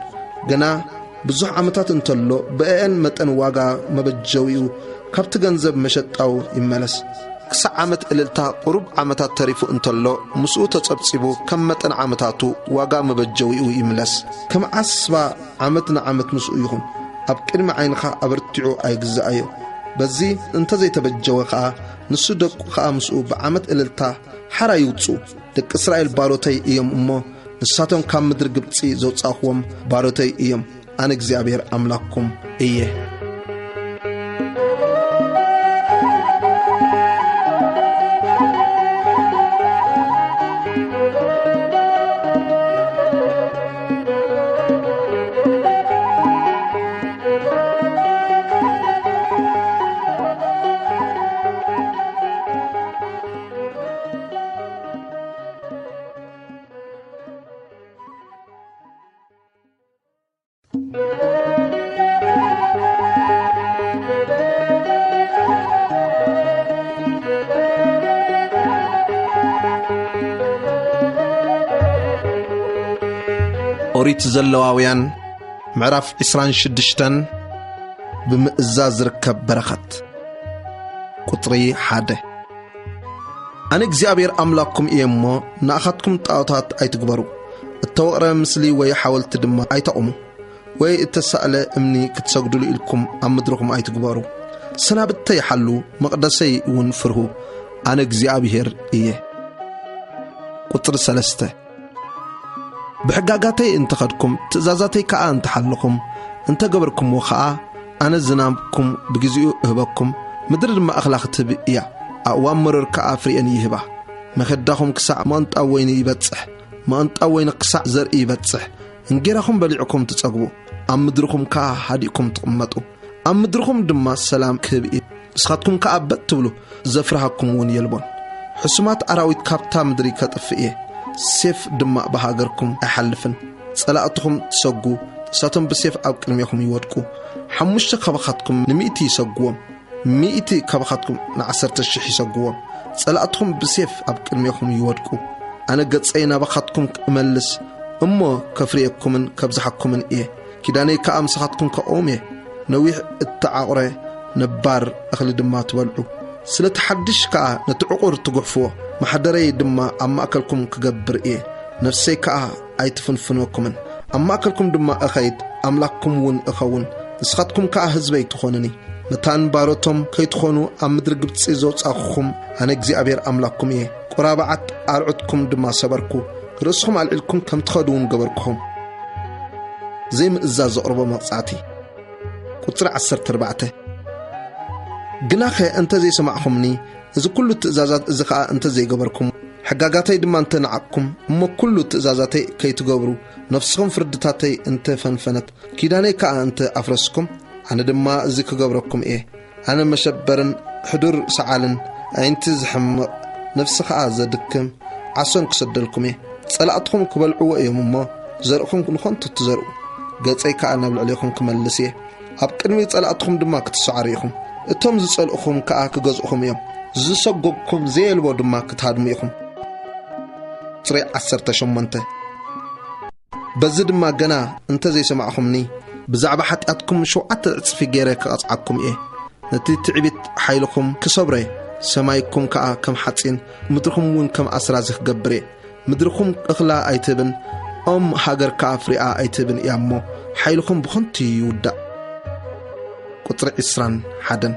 غنا بزح عمتات انتلو بأن مطن واغا مبجويو كبت غنزب مشطاو يملس كسع عمت الالتا قرب عمتات تريفو انتلو مسو تصبصبو كم مطن عمتاتو واغا مبجويو يملس كم عصبا عمتنا عمت مسو يخون اب قدم عينخا ابرتعو ايغزايو بزي انت زي تبجوخا نسو دقو خامسو بعمت الالتا حرا يوتصو دق إسرائيل باروتي إيام أمو ንሳቶም ካብ ምድሪ ግብፂ ዘውጻኽዎም ባሮተይ እዮም ኣነ እግዚአብሔር ኣምላክኩም እየ ኦሪት ዘለዋውያን ምዕራፍ 26 ብምእዛዝ ዝርከብ በረኸት ቁጥሪ 1 ኣነ እግዚአብሔር ኣምላክኩም እየ እሞ ንኣኻትኩም ጣዖታት ኣይትግበሩ እተወቕረ ምስሊ ወይ ሓወልቲ ድማ ኣይተቕሙ ወይ እተሳእለ እምኒ ክትሰግድሉ ኢልኩም ኣብ ምድርኩም ኣይትግበሩ ሰናብተይ ይሓሉ መቕደሰይ እውን ፍርሁ ኣነ እግዚአብሔር እየ ቁጥሪ 3 بحقاقاتي انت خدكم تزازاتي كأ انت حلكم انت قبركم وخاء أنا زنامكم بجزيو هبكم مدرد ما أخلاق تبقيا أوام مرر كأفري أن يهبه ما خداهم كسع ما انت أوين يبتصح ما انت أوين قسع زر يبتصح انجيرهم بلعكم تتقبوا أم مدركم كأ هاديكم تقمتوا أم مدركم دما السلام كبئي سخاتكم كأبت تبلو زفرهكم ون يلبون حسمات أراويت كابتا مدري كتفئيه سيف دماء بهاجركم أحلفن صلاة تسقوا ساتم بسيف أبكر ميكم يودكوا حمشت كبختكم نميتي يسقوهم ميتي كبختكم نعسرت الشح يسقوهم صلاة بسيف أبكر ميكم يودكوا أنا قد سينا بختكم ملس أمه كفريكم من كبزحكم من إيه كداني كأمسختكم كأومي نويح التعاقرة نبار أخل دماء تولعوا سلت حدش كأ نتعقر تقفوه محدري دما أما أكلكم كجبر إيه نفسي كأ أيتفنفنوكم أما أكلكم دما أخيد أملاككم ون أخون نسختكم كأ هزبي تخونني متان باروتهم كي تخونوا أم مدرقبت سيزوت أخوكم أنا እግዚአብሔር أملاككم إيه قرابعت أرعدكم دما صبركو رسخم على الكم كم تخدون قبركم زي من إزاز أربع مقصاتي قطر 14 جناخي أنت زي سمعهمني إذا كل التزازات إذا أنت زي قبركم حقاقاتي دم أنت نعقكم أما كل التزازاتي كي تقبروا نفسكم فردتاتي أنت فنفنت كيداني كأ أنت أفرسكم أنا دم زي قبركم إيه أنا مشبرن حضور سعالن أنت زحم نفسك أزدكم عصن كسدلكم إيه صلاتكم كبلعوا إيه مما زرقكم نخون تتزرقوا قلت أي كأنا بالعليكم كمالسيه أبكرمي صلاتكم دم كتسعريكم اتم زصلخم كأ كجزخم يوم زسقكم زي الود ما كتهادميكم طريق 18 بزد ما جنا انت زي سمعكمني بزعبة حتاتكم شو أتصف جيرك أصعكم إيه نتي تعبت حيلكم كصبري سمايكم كأ كم حتين مدركم وين كم أسرازخ جبري مدركم أخلا أيتبن هاجر كأفريقيا أيتبن يامو حيلكم بخنتي يودا قطر إسران حدن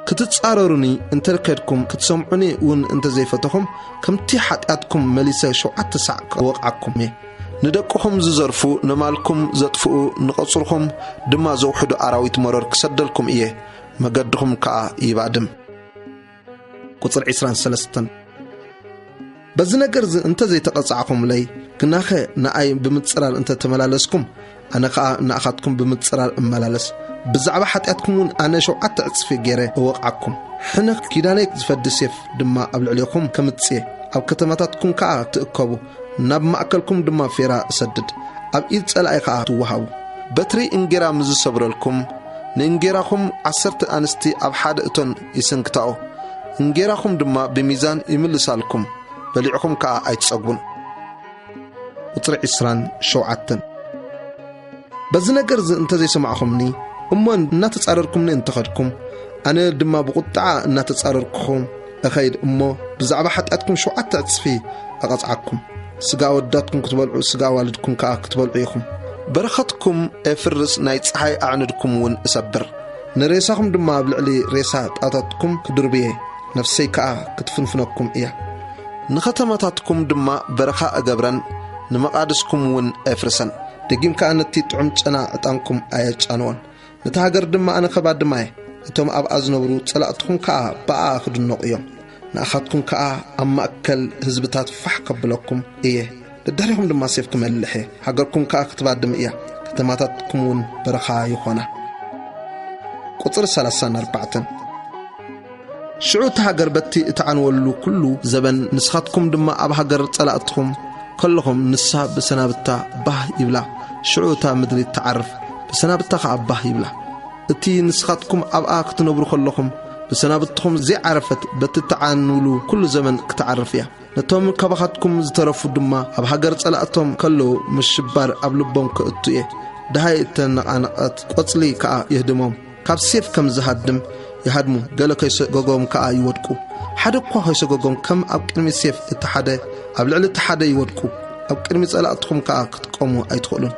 كتتصاررني انت لكدكم كتسمعوني ون انت زي فتخم كم تي حتاتكم مليسة شو عتسعك وقعكم ندقكم زرفو نمالكم زطفو نقصركم دما زوحدو أراويت مرور كسدلكم إيه مقدكم كأ يبادم قطر 23 بزنقر انت زي تقصعكم لي كناخي ناي بمتصرال انت تملالسكم أنا كأ نأخذكم بمتصرال ملالس بزعبة حتاتكم أنا شو عتعصفي جيري وقعكم حنا كيدانيك زفد سيف دما قبل عليكم كمتسيه أو كتماتاتكم كأ تأكبوا ناب مأكلكم دما فيرا سدد أب إيد سألعي كأ توهاو بتري إنجيرا مزو صبرلكم نإنجيراكم 10 أنستي أب حاد إتون يسنكتاو إنجيراكم دما بميزان يملسالكم بليعكم كأ أيتساقبون وطرع إسران شو عتن بزنقر انت زي سمعكمني أمان ناتتصارركم ننتخدكم أنا دما بقطعة ناتتصارركم أخيد أمو بزعبة حتاتكم شو عتعصفي أقطعكم سقا وداتكم كتبالعو سقا والدكم كأ كتبالعيكم برختكم افرس نايت صحي أعندكم ون أسبر نريساكم دما بالعلي ريسات أتاتكم كدربيه نفسي كأ كتفنفنكم إياه ንኸተማታትኩም ድማ በረኻ እገብረን ንመቃድስኩም ውን ኣይፍርሰን ደጊም ከኣነቲ ጥዑም ጨና ዕጣንኩም ኣየጫንዎን ነቲ ሃገር ድማ ኣነ ከባድማየ እቶም ኣብኣ ዝነብሩ ጸላእትኩም ከኣ በኣ ክድነቑ እዮም ንኣኻትኩም ከኣ ኣብ ማእከል ህዝብታት ፋሕ ከብለኩም እየ ደዳሪኹም ድማ ሴፍ ክመልሕ ሃገርኩም ከኣ ክትባድም እያ ከተማታትኩም ውን በረኻ ይኾና ቁጥር 34 ሽዑ ሃገር በቲ እትዓንወሉ ኩሉ ዘበን ንስኻትኩም ድማ ኣብ ሃገር ጸላእትኩም كلهم نسا بسنابتا باه يبلا شعوتا مدري تعرف بسنابتا خا يبلا اتي نسخاتكم ابقى كتنبرو كلهم بسنابتكم زي عرفت بتتعانولو كل زمن كتعرفيا نتوم كبخاتكم زترفو دما اب هاجر صلاتهم كله مشبار ابلبهم كاتيه دهاي تنقانقات قصلي كا يهدمهم كاب سيف كم زهدم يهدمو قال كيس غوغوم كا يودكو حدا كو كيس غوغوم كم اب قرمي سيف اتحاده اب لعل اتحاده يودكو اب قرمي صلاتكم كا كتقومو ايتخلون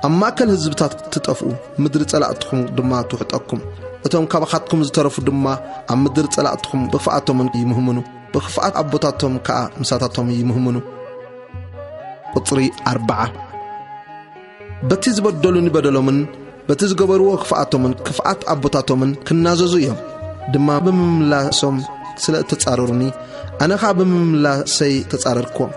اما كل حزبتات تطفو مدر صلاتكم دما تحطكم اتوم كبخاتكم زترفو دما ام مدر صلاتكم بفعاتهم يمهمنو بخفعات ابوتاتهم كا مساتاتهم يمهمنو قطري 4 بتيز بدلوني بدلومن بتيز غبرو خفعاتهم كفعات ابوتاتهم كناززو يوم دما بمملاسهم سلا تتصاررني انا خا بمملاسي تتصارركم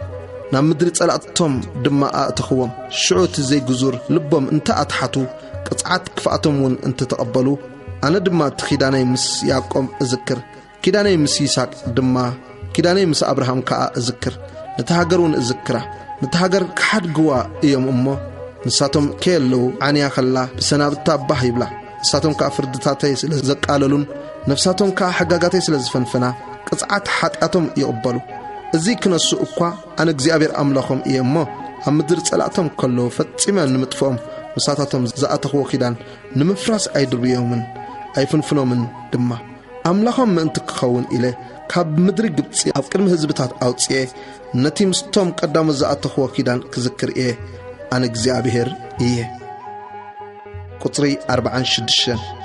نا مدري صلاتهم دما اتخوم شعوت زي جزور لبهم انت اتحتو قصعات كفعاتهم ون انت تقبلوا انا دما تخيداناي مس ياقوم اذكر كيداناي مس يساق دما كيداناي مس ابراهام كا اذكر نتهاجرون اذكرا نتهاجر كحد جوا يوم امه نساتهم كيلو عنيا خلا بسنابتا باه يبلا نساتهم كافردتاتاي زقاللون نفساتهم كحغاغاتاي سلازفنفنا قصعات حطاتهم يقبلوا ازي كنسو اكوا انا እግዚአብሔር አምላኹም እየሞ አምድር ጸላእቶም كله ፈጽመን ንምጥፎም مساتاتهم زاتخو خيدان نمفراس ايدربيومن ايفنفنومن دما املاخهم من تكخون الى كاب مدر غبصي اب قدم حزبتات اوصيه نتي مستوم قدام زاتخو خيدان كذكر ايه انا እግዚአብሔር ايه قطري 46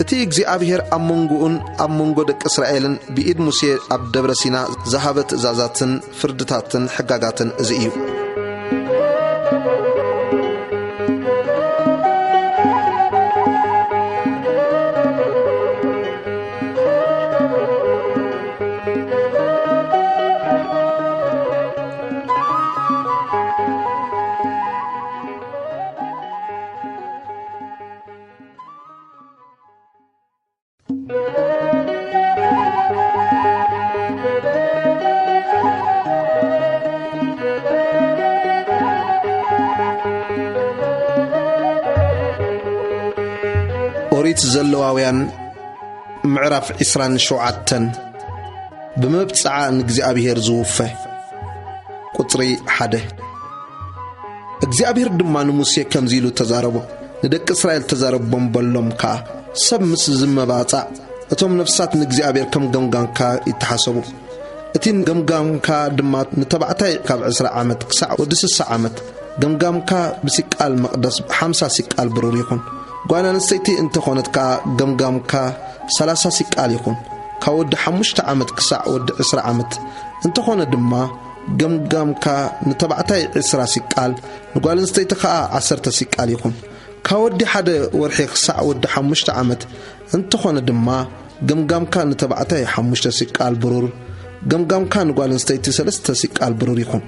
اتي እግዚአብሔር امونغون امونغو دق اسرائيلن بيد موسى اب دبر سينا زهبت ازازاتن فردتاتن حغاغاتن ازيو أريد زلواويان معرف إسران شوعتن بمبتسعى نجزئابير زوفه قطري حده እግዚአብሔር ድማን ሙሴ ከምዚሉ ተዛረቡ ንደቅ እስራኤል ተዛረቡ በምበሎም ካ ሰምስ ዝመባጻ እቶም ነፍሳት ንእግዚአብሔር ከም ገምጋምካ ይተሐሰቡ እቲን ገምጋምካ ድማ ንተባዕታይ ካብ 10 ዓመት ክሳዕ ወደ 60 ዓመት ገምጋምካ በሲቃል መቅደስ 50 ሲቃል ብሩር ይኹን ጓና ንሰይቲ እንተ ኾነትካ ገምጋምካ 30 ሲቃል ይኹን ካወድ 5 ዓመት ክሳዕ ወደ 10 ዓመት እንተ ኾነ ድማ ገምጋምካ ንተባዕታይ 10 ሲቃል ንጓል ንሰይቲ ከ 10 ሲቃል ይኹን ካወድ ሓደ ወርሒ ክሳዕ ወደ 5 ዓመት እንተ ኾነ ድማ ገምጋምካ ንተባዕታይ 5 ሲቃል ብሩር ገምጋምካ ንጓል ንሰይቲ 3 ሲቃል ብሩር ይኹን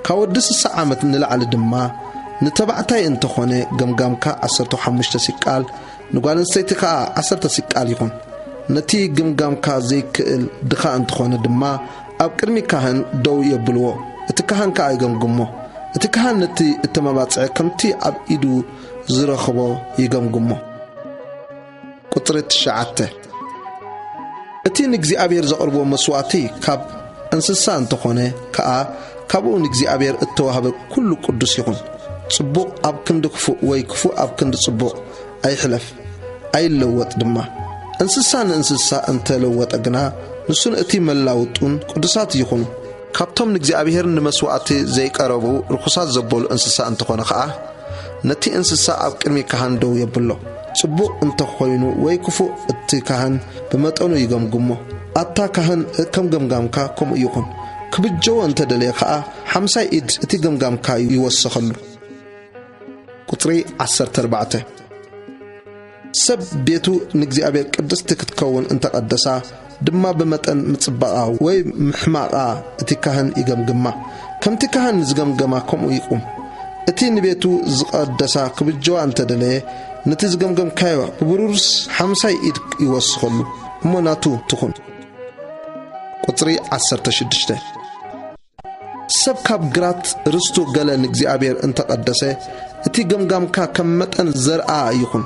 ካወድ 60 ዓመት ንላዕሊ ድማ نتبعتاي انت خونه گمگامكا 15 سيقال نغوان سيتكا 10 سيقال يكون نتي گمگامكا زيكل دخا انت خونه دما اب قرمي كاهن دو يبلو اتكاهن كا يگمگمو اتكاهن نتي اتماباصع كمتي اب ايدو زرخبو يگمگمو قطرت شعته اتي نግዚአብሔር زقربو مسواتي كاب انسسا انت خونه كا كابو نግዚአብሔር اتوهب كل قدس يكون صبوق اب كند كفو وي كفو اب كند صبوق اي حلف اي لوط دما انسسا انت لوط اغنا نسون اتي ملاوطون قدسات يكون كابتم نግዚአብሔር نمسواتي زي قربو رخصات زبول انسسا انت خونه خا نتي انسسا اب قرمي كهندو يبلو صبوق انت خوينو وي كفو اتي كهن بمطونو يگمگمو اتا كهن كم گمگامكا كم يكون ክብጀው እንተደለየ ከዓ 50 ኢድ እቲ ገምጋምካ ይወስኸሉ ቁጥሪ 14 ሰብ ቤቱ ንእግዚአብሔር ቅድስቲ ክትከውን እንተቀደሳ ድማ በመጠን ምጽባቃ ወይ ምሕማቃ እቲ ካህን ይገምግማ ከምቲ ካህን ዝገምገማ ከምኡ ይቁም እቲ ንቤቱ ዝቀደሳ ክብጀዋ እንተደለየ ነቲ ዝገምገምካዮ ብብሩርስ 50 ኢድ ይወስኸሉ እሞናቱ ትኹን ቁጥሪ 16 ሰብ ካብ ግራት ርስቱ ገለ ንእግዚአብሔር እንተቀደሰ እቲ ገምጋምካ ከም መጠን ዘርአ ይኹን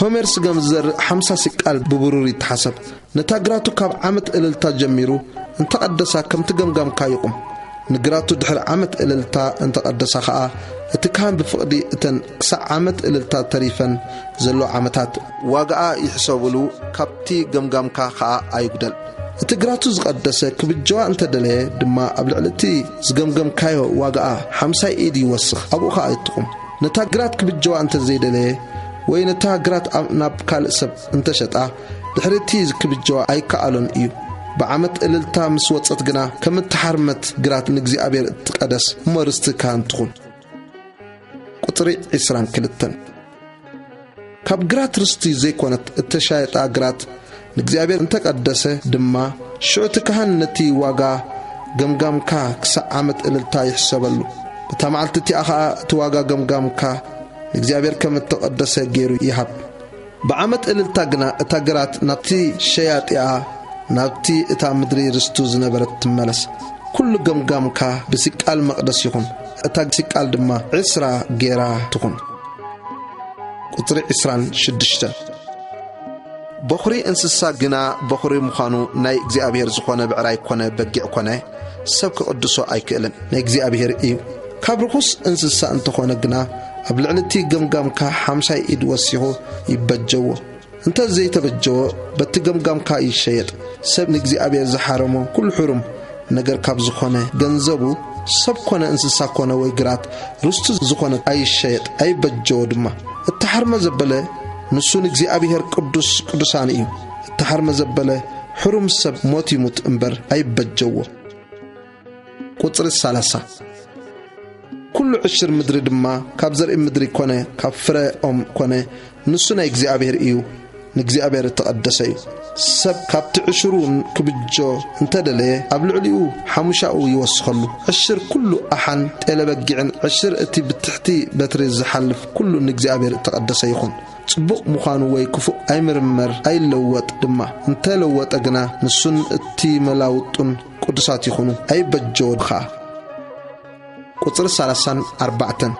ሆሜር ስገም ዘር 50 ሲቃል ብብሩር ይተሐሰብ ነታ ግራቱ ካብ ዓመት እልልታ ጀሚሩ እንተቀደሳ ከም ትገምጋምካ ይቁም ንግራቱ ድሕር ዓመት እልልታ እንተቀደሳ ከዓ እቲ ካህን ብፍቅዲ እተን ክሳዕ ዓመት እልልታ ተሪፈን ዘሎ ዓመታት ዋጋኣ ይሕሰብሉ ካብቲ ገምጋምካ ከዓ ኣይጉደል እቲ ግራቱ ዝቀደሰ ክብጀዋ እንተደለየ ድማ ኣብ ልዕልቲ ዝገምገምካዮ ዋጋኣ 50 ኢድ ይወስኽ ኣብኡ ከዓ ይጥቁም ነታ ግራት ክብጀዋ እንተዘይደለየ ወይ ነታ ግራት ናብ ካልእ ሰብ እንተሸጣ ድሕርቲ ክብጀዋ ኣይከኣሎን እዩ بعمت إللتا مسوطت جنا كم تحرمت جرات نجزي تقدس مرست كان تخون قطري عسران كلتن كاب جرات رستي زي كونت التشايط جرات نجزي انت قدسه دما شو تكهن نتي واجا جم كا كسا عمت إللتا يحسبلو بتمعلتتي أخا تواجا جم كا نجزي كم تقدسه جيرو يحب بعمت إللتا جنا تجرات نتي شياطئة نابتي اتا مدري رستو زنبرت تملس كل جم كا بسكال مقدس يكون اتا سكال دما عسرا جيرا تكون قطري عسران شدشتا بخري انسسا جنا بخري مخانو ناي اغزيابير زخونه بعراي كونه بقيع كونه سبك قدسو ايكلن ناي اغزيابير ايو كابرخوس انسسا انت خونه جنا ابلعنتي جم كا 50 ايد وسيو يبجو انت زي تبجو بتجم كا يشيط سب نجزي أبي زحرمه كل حرم نجر كاب زخانة جنزبو سب كونه انسسا كونه ويجرات رستو زخانة أي شيء أي بجود ما التحرم زبلة نسو نجزي أبي هر قدساني التحرم زبلة حرم سب موت يموت انبر أي بجوه قطر الثالثة كل 10 مدري دما كاب زرع مدري كونه كاب فرع كونه نسو نجزي أبي هر نجزي أبي هر تقدسي سب كابت 20 كبجو انتدلي أبلعليو حمشاو يوسخلو 10 كله أحن تلبقعن 10 اتي بتحتي بتري زحلف كله نجزي أبير تقدس يخون صبق مخانو ويكفو أي مرمر أي لوات دما انت لوات أجنا نسون اتي ملاوطن قدسات يخونو أي بجو خا قطر 34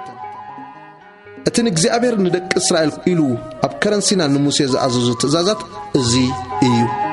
اتي نجزي أبير ندك إسرائيل إلو أبكرن سينا نموسي زعزوزو تزازات زي إيو